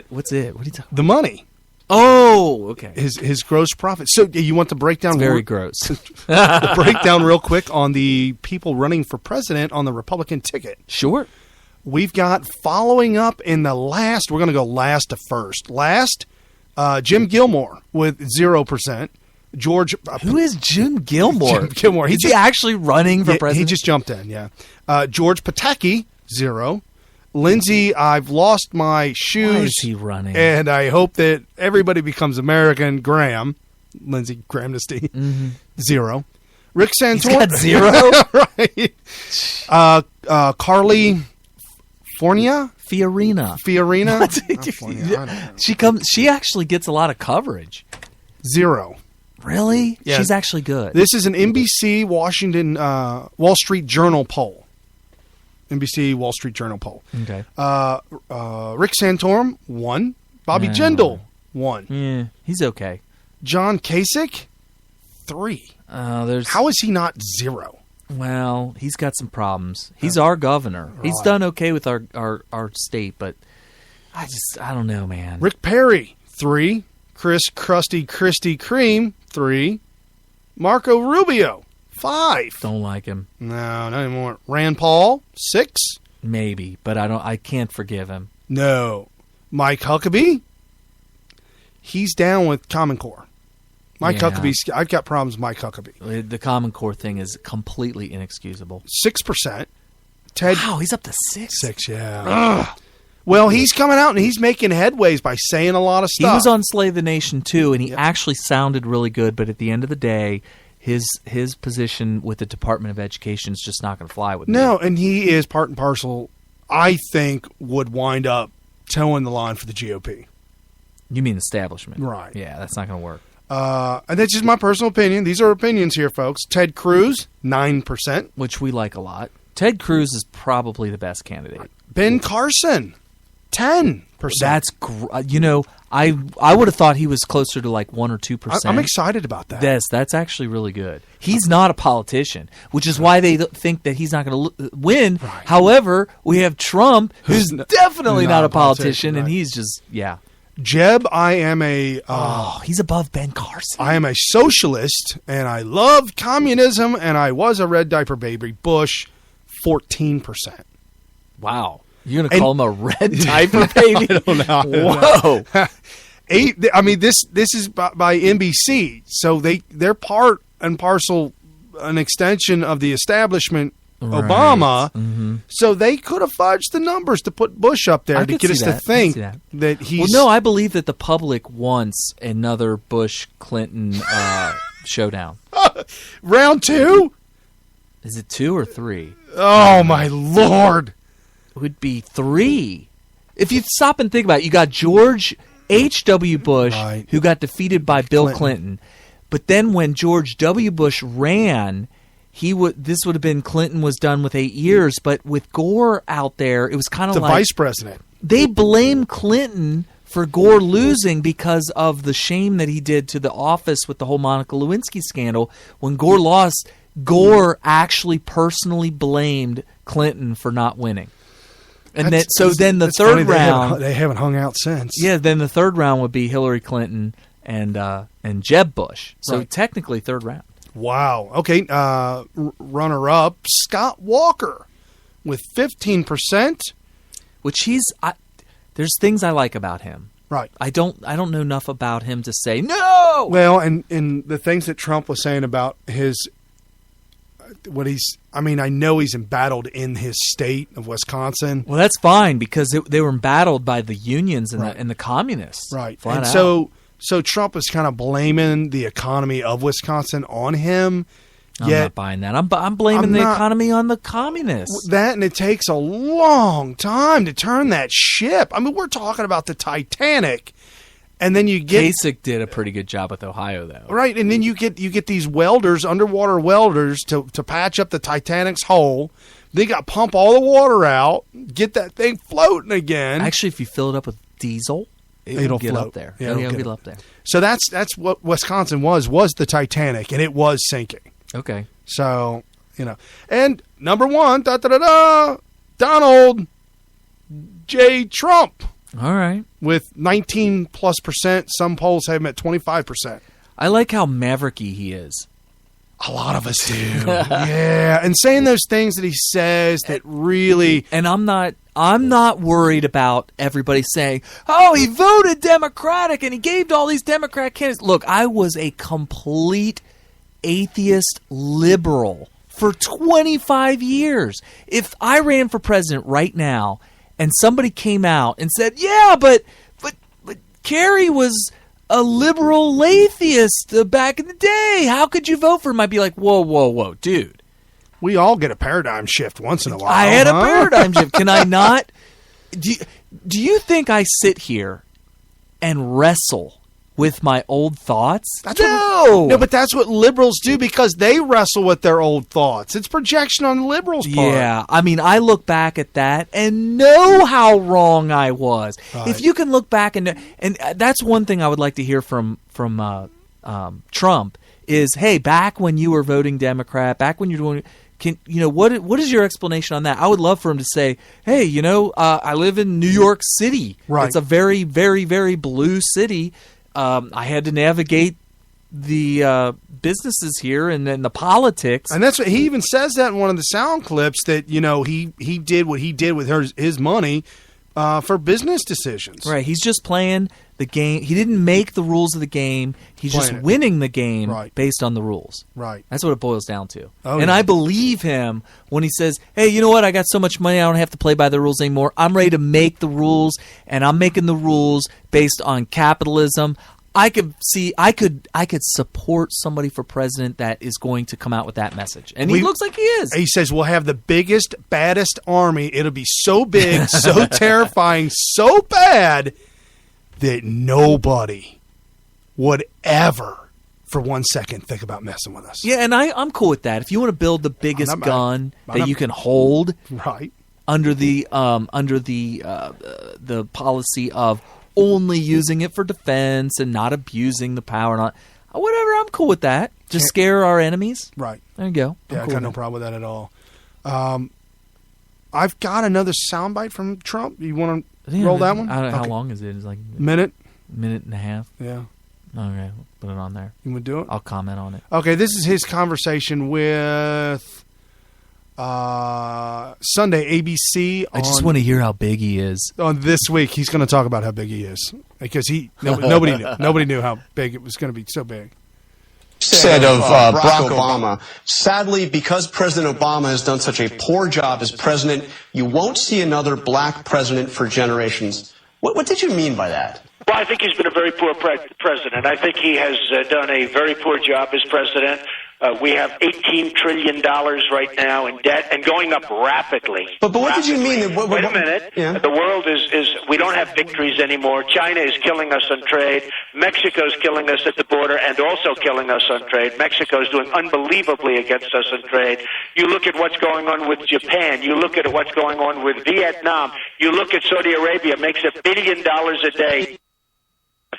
Speaker 3: What's it? What are you talking about?
Speaker 1: The money.
Speaker 3: Oh, okay.
Speaker 1: His gross profit. So you want to break down...
Speaker 3: It's very gross.
Speaker 1: The breakdown real quick on the people running for president on the Republican ticket.
Speaker 3: Sure.
Speaker 1: We've got following up in the last... We're going to go last to first. Last, Jim Gilmore with 0%. George...
Speaker 3: Who is Jim Gilmore?
Speaker 1: Jim Gilmore.
Speaker 3: Is he actually running for president?
Speaker 1: He just jumped in, yeah. George Pataki, 0. Lindsey, I've lost my shoes.
Speaker 3: Why is he running?
Speaker 1: And I hope that everybody becomes American. Graham. Lindsey Grahamnesty. 0. Rick Santorum.
Speaker 3: He's got 0?
Speaker 1: Right. Carly Fiorina.
Speaker 3: She actually gets a lot of coverage.
Speaker 1: 0.
Speaker 3: Really?
Speaker 1: Yeah.
Speaker 3: She's actually good.
Speaker 1: This is an NBC Wall Street Journal poll. NBC Wall Street Journal poll.
Speaker 3: Okay.
Speaker 1: Rick Santorum, 1. Bobby Jindal, 1.
Speaker 3: Yeah, he's okay.
Speaker 1: John Kasich, 3. How is he not 0?
Speaker 3: Well, he's got some problems. He's our governor. Right. He's done okay with our state, but I don't know, man.
Speaker 1: Rick Perry, 3. Chris Krusty Krispy Kreme, 3. Marco Rubio, 5.
Speaker 3: Don't like him.
Speaker 1: No, not anymore. Rand Paul, 6.
Speaker 3: Maybe, but I can't forgive him.
Speaker 1: No. Mike Huckabee, he's down with Common Core. I've got problems with Mike Huckabee.
Speaker 3: The Common Core thing is completely inexcusable.
Speaker 1: 6%.
Speaker 3: Wow, he's up to 6.
Speaker 1: 6, yeah. Ugh. Well, he's coming out and he's making headways by saying a lot of stuff.
Speaker 3: He was on Slay the Nation too, and he actually sounded really good, but at the end of the day, his position with the Department of Education is just not going to fly with me.
Speaker 1: No, and he is part and parcel, I think, would wind up towing the line for the GOP.
Speaker 3: You mean establishment.
Speaker 1: Right.
Speaker 3: Yeah, that's not going to work.
Speaker 1: And that's just my personal opinion. These are opinions here, folks. Ted Cruz, 9%.
Speaker 3: Which we like a lot. Ted Cruz is probably the best candidate.
Speaker 1: Ben Carson, 10%.
Speaker 3: That's I would have thought he was closer to like 1 or 2%.
Speaker 1: I'm excited about that.
Speaker 3: Yes, that's actually really good. He's not a politician, which is why they think that he's not going to win. Right. However, we have Trump, who's definitely not a politician, and he's just
Speaker 1: Jeb, I am a...
Speaker 3: he's above Ben Carson.
Speaker 1: I am a socialist, and I love communism, and I was a red diaper baby. Bush, 14%.
Speaker 3: Wow. You're going to call him a red diaper baby?
Speaker 1: I don't know.
Speaker 3: Whoa.
Speaker 1: 8. I mean, this is by NBC, so they're part and parcel, an extension of the establishment, right. Obama. Mm-hmm. So they could have fudged the numbers to put Bush up there to get us to think that he's...
Speaker 3: Well, no, I believe that the public wants another Bush-Clinton showdown.
Speaker 1: Round 2?
Speaker 3: Is it 2 or 3?
Speaker 1: Oh, my Lord.
Speaker 3: It would be 3. If you stop and think about it, you got George H.W. Bush, right, who got defeated by Bill Clinton. But then when George W. Bush ran, this would have been Clinton was done with 8 years. But with Gore out there, it was kind of like...
Speaker 1: the vice president.
Speaker 3: They blame Clinton for Gore losing because of the shame that he did to the office with the whole Monica Lewinsky scandal. When Gore lost, Gore actually personally blamed Clinton for not winning. And then the third round,
Speaker 1: they haven't hung out since.
Speaker 3: Yeah, then the third round would be Hillary Clinton and Jeb Bush. So
Speaker 1: right.
Speaker 3: Technically third round.
Speaker 1: Wow. Okay. Runner up, Scott Walker with 15%.
Speaker 3: Which there's things I like about him.
Speaker 1: Right.
Speaker 3: I don't know enough about him to say no.
Speaker 1: Well, and the things that Trump was saying about I know he's embattled in his state of Wisconsin.
Speaker 3: Well, that's fine because they were embattled by the unions and,
Speaker 1: right,
Speaker 3: the communists.
Speaker 1: Right. And so Trump is kind of blaming the economy of Wisconsin on him.
Speaker 3: I'm not buying that. I'm blaming the economy on the communists.
Speaker 1: That, and it takes a long time to turn that ship. I mean, we're talking about the Titanic. And then you get
Speaker 3: Kasich did a pretty good job with Ohio, though.
Speaker 1: Right, and then you get these welders, underwater welders, to patch up the Titanic's hole. They got to pump all the water out, get that thing floating again.
Speaker 3: Actually, if you fill it up with diesel, It'll get
Speaker 1: float
Speaker 3: up there.
Speaker 1: Yeah,
Speaker 3: it'll get up there.
Speaker 1: So that's what Wisconsin was the Titanic, and it was sinking.
Speaker 3: Okay.
Speaker 1: So, and number one, Donald J. Trump.
Speaker 3: All right.
Speaker 1: With 19+%. Some polls have him at 25%.
Speaker 3: I like how mavericky he is.
Speaker 1: A lot of us do. Yeah. And saying those things that he says that really.
Speaker 3: And I'm not worried about everybody saying, oh, he voted Democratic and he gave to all these Democrat candidates. Look, I was a complete atheist liberal for 25 years. If I ran for president right now and somebody came out and said, yeah, but Kerry was a liberal atheist back in the day, how could you vote for him? I'd be like, whoa, dude.
Speaker 1: We all get a paradigm shift once in a while.
Speaker 3: I had a paradigm shift. Can I not? Do you think I sit here and wrestle with my old thoughts?
Speaker 1: No, but that's what liberals do because they wrestle with their old thoughts. It's projection on the liberals' part.
Speaker 3: Yeah, I mean, I look back at that and know how wrong I was.
Speaker 1: Right.
Speaker 3: If you can look back and that's one thing I would like to hear from Trump is, hey, back when you were voting Democrat, back when you were doing, what is your explanation on that? I would love for him to say, hey, I live in New York City.
Speaker 1: Right.
Speaker 3: It's a very, very, very blue city. I had to navigate the businesses here and then the politics.
Speaker 1: And that's what he even says that in one of the sound clips that, he did what he did with his money for business decisions.
Speaker 3: Right. He's just playing the game. He didn't make the rules of the game. He's just winning the game based on the rules.
Speaker 1: Right.
Speaker 3: That's what it boils down to.
Speaker 1: Oh,
Speaker 3: and I believe him when he says, hey, you know what? I got so much money I don't have to play by the rules anymore. I'm ready to make the rules, and I'm making the rules based on capitalism. I could support somebody for president that is going to come out with that message. And he looks like he is.
Speaker 1: He says, we'll have the biggest, baddest army. It'll be so big, so terrifying, so bad that nobody would ever, for 1 second, think about messing with us.
Speaker 3: Yeah, and I'm cool with that. If you want to build the biggest gun that you can hold under the policy of only using it for defense and not abusing the power, whatever, I'm cool with that. Just scare our enemies.
Speaker 1: Right.
Speaker 3: There you go.
Speaker 1: I got no problem with that at all. I've got another soundbite from Trump. You want to roll that one?
Speaker 3: How long is it? It's like
Speaker 1: minute
Speaker 3: and a half.
Speaker 1: Yeah.
Speaker 3: Okay, put it on there.
Speaker 1: You want to do it?
Speaker 3: I'll comment on it.
Speaker 1: Okay, this is his conversation with Sunday ABC.
Speaker 3: I just want to hear how big he is.
Speaker 1: On this week, he's going to talk about how big he is because nobody knew how big it was going to be. So big.
Speaker 9: Said of Barack Obama. Sadly, because President Obama has done such a poor job as president, you won't see another black president for generations. What did you mean by that?
Speaker 8: Well, I think he's been a very poor president. I think he has done a very poor job as president. We have $18 trillion right now in debt and going up rapidly.
Speaker 9: But what did you mean?
Speaker 8: Wait a minute.
Speaker 9: Yeah.
Speaker 8: The world is we don't have victories anymore. China is killing us on trade. Mexico is killing us at the border and also killing us on trade. Mexico is doing unbelievably against us on trade. You look at what's going on with Japan. You look at what's going on with Vietnam. You look at Saudi Arabia, makes $1 billion a day.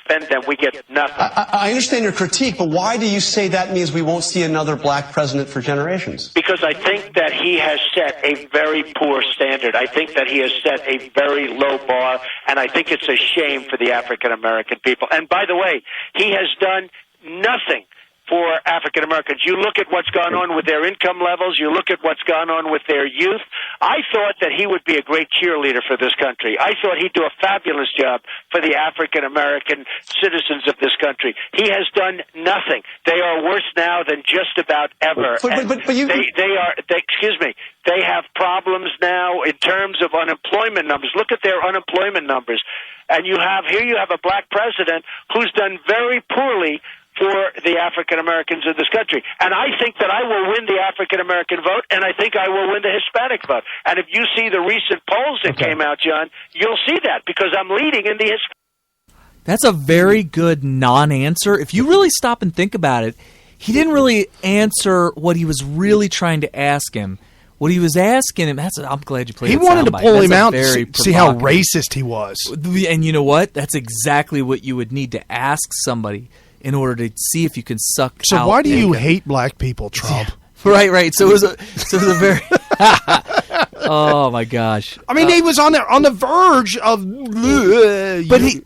Speaker 8: Defend them, we get nothing.
Speaker 9: I understand your critique, but why do you say that means we won't see another black president for generations?
Speaker 8: Because I think that he has set a very poor standard. I think that he has set a very low bar, and I think it's a shame for the African American people. And by the way, he has done nothing for African Americans. You look at what's gone on with their income levels. You look at what's gone on with their youth. I thought that he would be a great cheerleader for this country. I thought he'd do a fabulous job for the African American citizens of this country. He has done nothing. They are worse now than just about ever. They have problems now in terms of unemployment numbers. Look at their unemployment numbers. And you have a black president who's done very poorly for the African Americans in this country. And I think that I will win the African American vote, and I think I will win the Hispanic vote. And if you see the recent polls that came out, John, you'll see that because I'm leading in the Hispanic.
Speaker 3: That's a very good non-answer. If you really stop and think about it, he didn't really answer what he was really trying to ask him, What he was asking him, I'm glad you played
Speaker 1: He
Speaker 3: that
Speaker 1: wanted to
Speaker 3: soundbite.
Speaker 1: pull
Speaker 3: That's
Speaker 1: him
Speaker 3: a
Speaker 1: out
Speaker 3: very
Speaker 1: to see how
Speaker 3: provocative-
Speaker 1: racist he was.
Speaker 3: And you know what? That's exactly what you would need to ask somebody in order to see if you can suck
Speaker 1: So
Speaker 3: out
Speaker 1: why do you
Speaker 3: anger.
Speaker 1: hate black people, Trump?
Speaker 3: Right. So it was a very. Oh my gosh!
Speaker 1: I mean, he was on the verge of.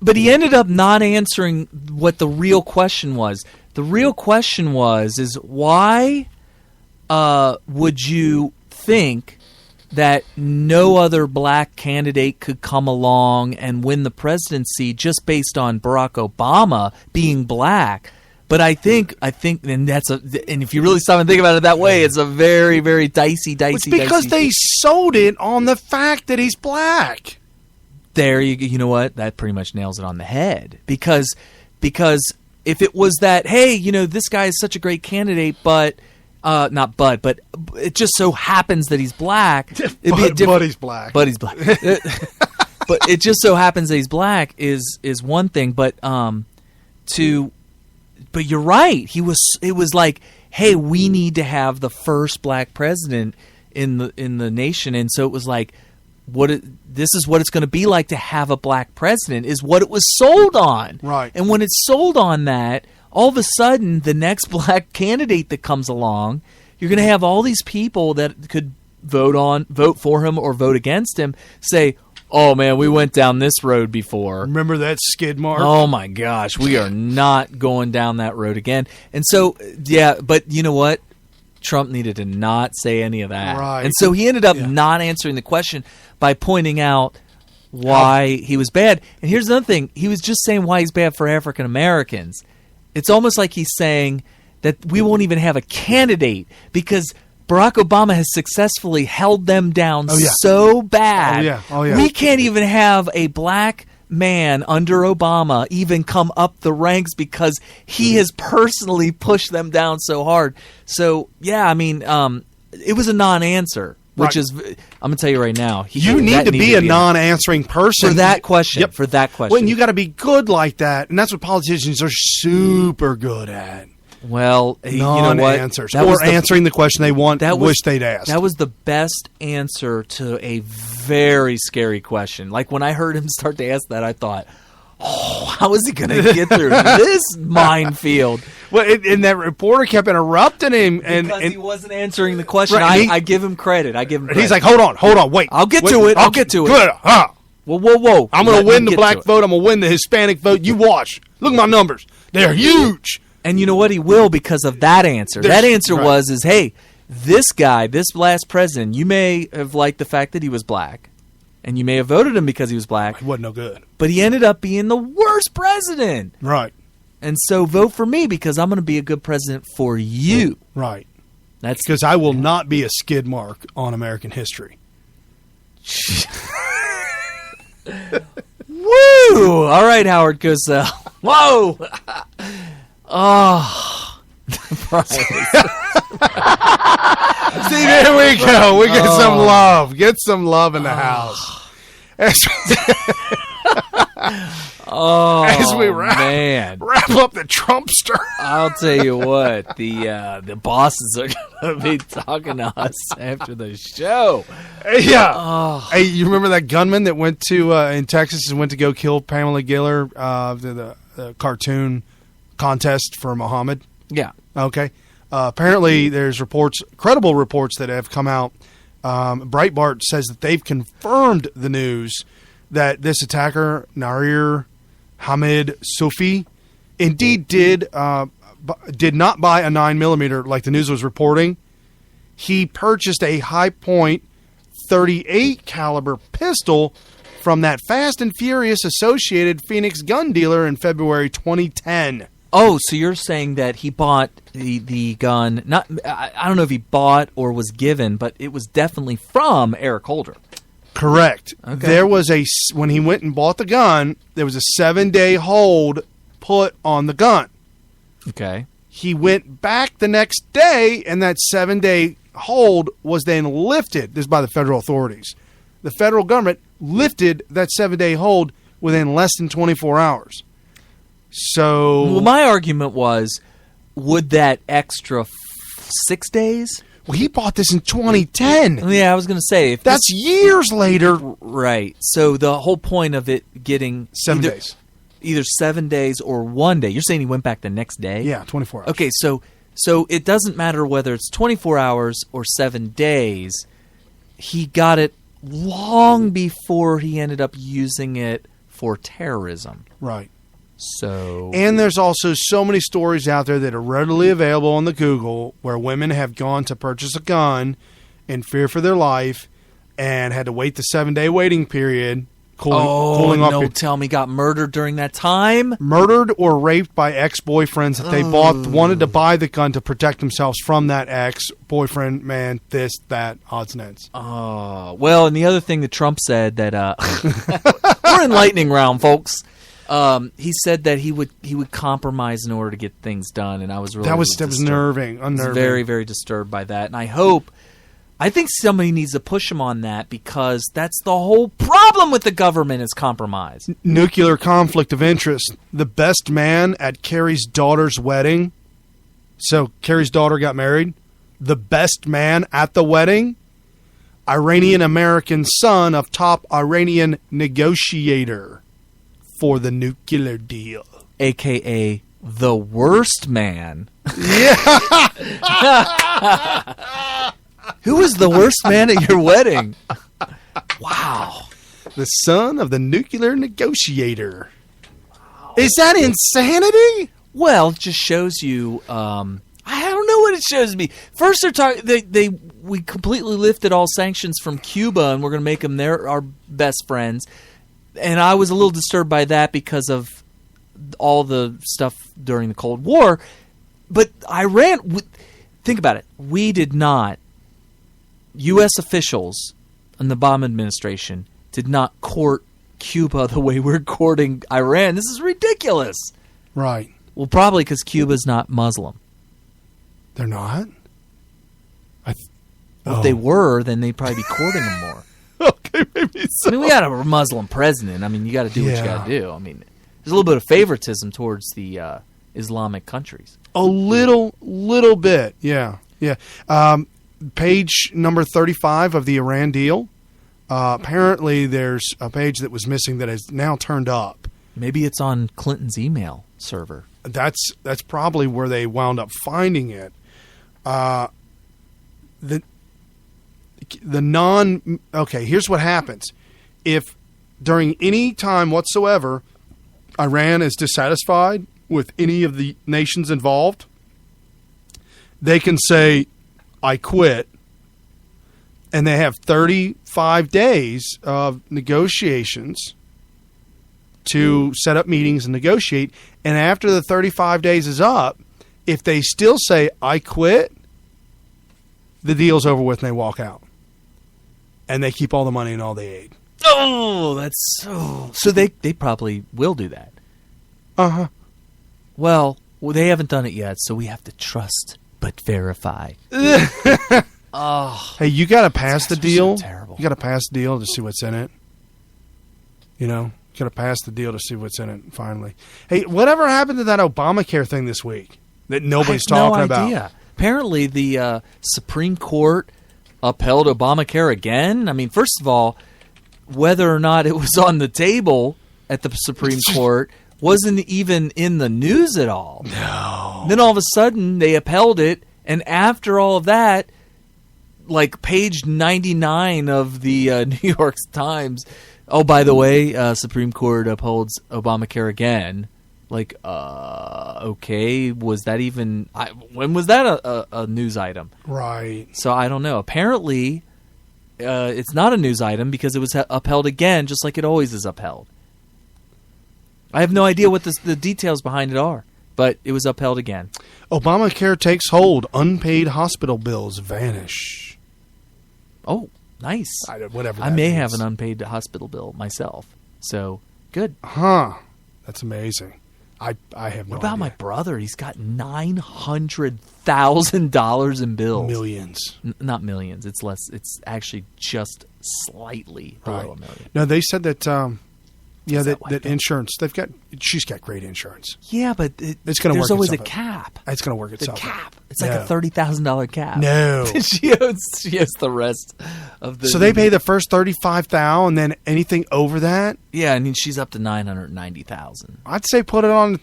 Speaker 3: But he ended up not answering what the real question was. The real question is why would you think that no other black candidate could come along and win the presidency just based on Barack Obama being black? But I think, and if you really stop and think about it that way, it's a very, very dicey.
Speaker 1: It's because they sold it on the fact that he's black.
Speaker 3: There, you know what? That pretty much nails it on the head. Because if it was that, hey, this guy is such a great candidate, but it just so happens that he's black. It'd be a different.
Speaker 1: But he's black.
Speaker 3: But he's black. But it just so happens that he's black is one thing. But you're right. It was like, hey, we need to have the first black president in the nation, and so it was like, this is what it's going to be like to have a black president, is what it was sold on.
Speaker 1: Right.
Speaker 3: And when it's sold on that, all of a sudden, the next black candidate that comes along, you're going to have all these people that could vote for him or vote against him say, oh, man, we went down this road before.
Speaker 1: Remember that skid mark?
Speaker 3: Oh, my gosh. We are not going down that road again. And so, yeah, but you know what? Trump needed to not say any of that.
Speaker 1: Right.
Speaker 3: And so he ended up not answering the question by pointing out why he was bad. And here's another thing. He was just saying why he's bad for African Americans. It's almost like he's saying that we won't even have a candidate because Barack Obama has successfully held them down so bad.
Speaker 1: Oh, yeah.
Speaker 3: We can't even have a black man under Obama even come up the ranks because he has personally pushed them down so hard. So, yeah, I mean, it was a non-answer, which is, I'm going to tell you right now.
Speaker 1: You need to be a non-answering person.
Speaker 3: For that question.
Speaker 1: Yep.
Speaker 3: For that question.
Speaker 1: Well, and you got to be good like that, and that's what politicians are super good at.
Speaker 3: Well,
Speaker 1: non-answers,
Speaker 3: you know what?
Speaker 1: or answering the question they wish they'd asked.
Speaker 3: That was the best answer to a very scary question. Like when I heard him start to ask that, I thought, "Oh, how is he going to get through this minefield?"
Speaker 1: Well, and that reporter kept interrupting him, and
Speaker 3: he wasn't answering the question.
Speaker 1: Right,
Speaker 3: I give him credit.
Speaker 1: He's like, "Hold on, wait.
Speaker 3: I'll get to it. I'll get to it."
Speaker 1: Good.
Speaker 3: Whoa!
Speaker 1: I'm going to win the black vote. I'm going to win the Hispanic vote. You watch. Look at my numbers. They're huge.
Speaker 3: And you know what? He will because of that answer. That answer was, hey, this guy, this last president, you may have liked the fact that he was black, and you may have voted him because he was black.
Speaker 1: He wasn't no good.
Speaker 3: But he ended up being the worst president.
Speaker 1: Right.
Speaker 3: And so vote for me because I'm going to be a good president for you.
Speaker 1: Right.
Speaker 3: That's
Speaker 1: because I will not be a skid mark on American history.
Speaker 3: Woo! All right, Howard Cosell. Whoa! Oh,
Speaker 1: See, there we go. We get some love. Get some love in the house. As we wrap up the Trumpster.
Speaker 3: I'll tell you what, the bosses are going to be talking to us after the show.
Speaker 1: Yeah.
Speaker 3: Oh.
Speaker 1: Hey, you remember that gunman that went to in Texas and went to go kill Pamela Giller, the cartoon contest for Muhammad?
Speaker 3: Yeah.
Speaker 1: Okay. Apparently, there's credible reports that have come out. Breitbart says that they've confirmed the news that this attacker, Narir Hamid Sufi, indeed did not buy a 9mm like the news was reporting. He purchased a high-point .38 caliber pistol from that Fast and Furious associated Phoenix gun dealer in February 2010.
Speaker 3: Oh, so you're saying that he bought the gun? Not, I don't know if he bought or was given, but it was definitely from Eric Holder.
Speaker 1: Correct.
Speaker 3: Okay.
Speaker 1: There was when he went and bought the gun, there was a 7-day hold put on the gun.
Speaker 3: Okay.
Speaker 1: He went back the next day, and that 7-day hold was then lifted. This is by the federal authorities. The federal government lifted that 7-day hold within less than 24 hours. So,
Speaker 3: well, my argument was, would that extra 6 days
Speaker 1: Well, he bought this in 2010.
Speaker 3: Yeah, I was going to say. If
Speaker 1: That's years later.
Speaker 3: Right. So the whole point of it getting
Speaker 1: 7 days.
Speaker 3: Either 7 days or 1 day. You're saying he went back the next day?
Speaker 1: Yeah, 24 hours.
Speaker 3: Okay, so it doesn't matter whether it's 24 hours or 7 days. He got it long before he ended up using it for terrorism.
Speaker 1: Right.
Speaker 3: So,
Speaker 1: and there's also so many stories out there that are readily available on the Google where women have gone to purchase a gun in fear for their life and had to wait the 7-day waiting period. Cooling off.
Speaker 3: No, tell me, got murdered during that time?
Speaker 1: Murdered or raped by ex-boyfriends that they wanted to buy the gun to protect themselves from that ex-boyfriend, man, this, that, odds and ends.
Speaker 3: Oh, well, and the other thing that Trump said that we're in lightning round, folks. He said that he would compromise in order to get things done, and I was really
Speaker 1: that was unnerving.
Speaker 3: I was very, very disturbed by that, and I think somebody needs to push him on that because that's the whole problem with the government is compromise.
Speaker 1: Nuclear conflict of interest. The best man at Kerry's daughter's wedding. So Kerry's daughter got married. The best man at the wedding. Iranian-American son of top Iranian negotiator for the nuclear deal.
Speaker 3: A.K.A. the worst man.
Speaker 1: Yeah.
Speaker 3: Who was the worst man at your wedding? Wow.
Speaker 1: The son of the nuclear negotiator. Is that insanity?
Speaker 3: Well, it just shows you... I don't know what it shows me. First, they're talking. We completely lifted all sanctions from Cuba, and we're going to make them our best friends. And I was a little disturbed by that because of all the stuff during the Cold War. But Iran, think about it. We did not. U.S. officials in the Obama administration did not court Cuba the way we're courting Iran. This is ridiculous.
Speaker 1: Right.
Speaker 3: Well, probably because Cuba's not Muslim.
Speaker 1: They're not?
Speaker 3: If they were, then they'd probably be courting them more.
Speaker 1: Okay, maybe so.
Speaker 3: I mean, we got a Muslim president. I mean, you got to do what you got to do. I mean, there's a little bit of favoritism towards the Islamic countries.
Speaker 1: A little bit, yeah. Page number 35 of the Iran deal. Apparently, there's a page that was missing that has now turned up.
Speaker 3: Maybe it's on Clinton's email server.
Speaker 1: That's probably where they wound up finding it. Here's what happens. If during any time whatsoever Iran is dissatisfied with any of the nations involved, they can say, I quit, and they have 35 days of negotiations to set up meetings and negotiate, and after the 35 days is up, if they still say, I quit, the deal's over with and they walk out. And they keep all the money and all the aid.
Speaker 3: Oh, that's so they probably will do that.
Speaker 1: Uh-huh.
Speaker 3: Well, they haven't done it yet, so we have to trust but verify.
Speaker 1: Hey, you got to pass the deal.
Speaker 3: So terrible.
Speaker 1: You got to pass the deal to see what's in it. You know, you got to pass the deal to see what's in it finally. Hey, whatever happened to that Obamacare thing this week that nobody's talking about?
Speaker 3: No idea. Apparently, the Supreme Court upheld Obamacare again. I mean, first of all, whether or not it was on the table at the Supreme Court wasn't even in the news at all.
Speaker 1: No.
Speaker 3: Then all of a sudden, they upheld it, and after all of that, like page 99 of the New York Times, oh, by the way, Supreme Court upholds Obamacare again. Like, okay, was that even... when was that a news item?
Speaker 1: Right.
Speaker 3: So I don't know. Apparently, it's not a news item because it was upheld again, just like it always is upheld. I have no idea what the details behind it are, but it was upheld again.
Speaker 1: Obamacare takes hold. Unpaid hospital bills vanish.
Speaker 3: Oh, nice.
Speaker 1: Whatever
Speaker 3: I
Speaker 1: that
Speaker 3: may
Speaker 1: means.
Speaker 3: have an unpaid hospital bill myself. So, good.
Speaker 1: Huh. That's amazing. I have no
Speaker 3: What about
Speaker 1: idea.
Speaker 3: my brother? He's got $900,000 in bills.
Speaker 1: Millions.
Speaker 3: Not millions. It's less. It's actually just slightly below
Speaker 1: Right.
Speaker 3: $1 million.
Speaker 1: No, they said that Yeah, that insurance. She's got great insurance.
Speaker 3: Yeah, but
Speaker 1: it's going to work.
Speaker 3: There's always a
Speaker 1: itself
Speaker 3: cap.
Speaker 1: It's going to work itself.
Speaker 3: The cap. It's
Speaker 1: No.
Speaker 3: like a $30,000 cap.
Speaker 1: No.
Speaker 3: she owes the rest of the.
Speaker 1: So they pay the first $35,000, and then anything over that.
Speaker 3: Yeah, I mean she's up to $990,000.
Speaker 1: I'd say put it on.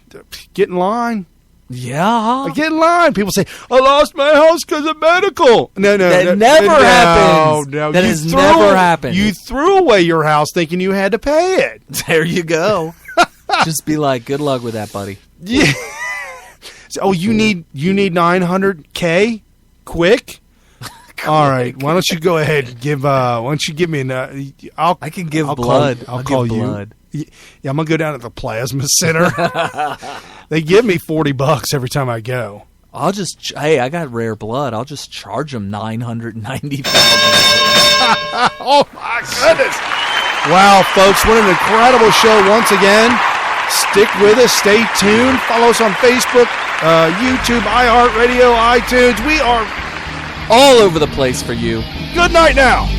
Speaker 1: Get in line.
Speaker 3: Yeah,
Speaker 1: Get in line. People say, "I lost my house because of medical." No,
Speaker 3: that never happens.
Speaker 1: No,
Speaker 3: that has never happened.
Speaker 1: You threw away your house thinking you had to pay it.
Speaker 3: There you go. Just be like, good luck with that, buddy.
Speaker 1: Yeah. Oh, you need $900K quick. All right. Why don't you go ahead and give? Why don't you give me an?
Speaker 3: I can give blood.
Speaker 1: I'll call
Speaker 3: give
Speaker 1: you.
Speaker 3: Blood.
Speaker 1: Yeah, I'm gonna go down to the plasma center. They give me $40 every time I go.
Speaker 3: I got rare blood. I'll just charge them $990,000.
Speaker 1: Oh my goodness! Wow, folks, what an incredible show once again. Stick with us. Stay tuned. Follow us on Facebook, YouTube, iHeartRadio, iTunes. We are
Speaker 3: all over the place for you.
Speaker 1: Good night now.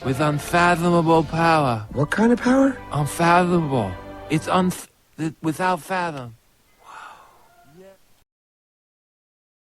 Speaker 10: With unfathomable power.
Speaker 11: What kind of power?
Speaker 10: Unfathomable. It's without fathom.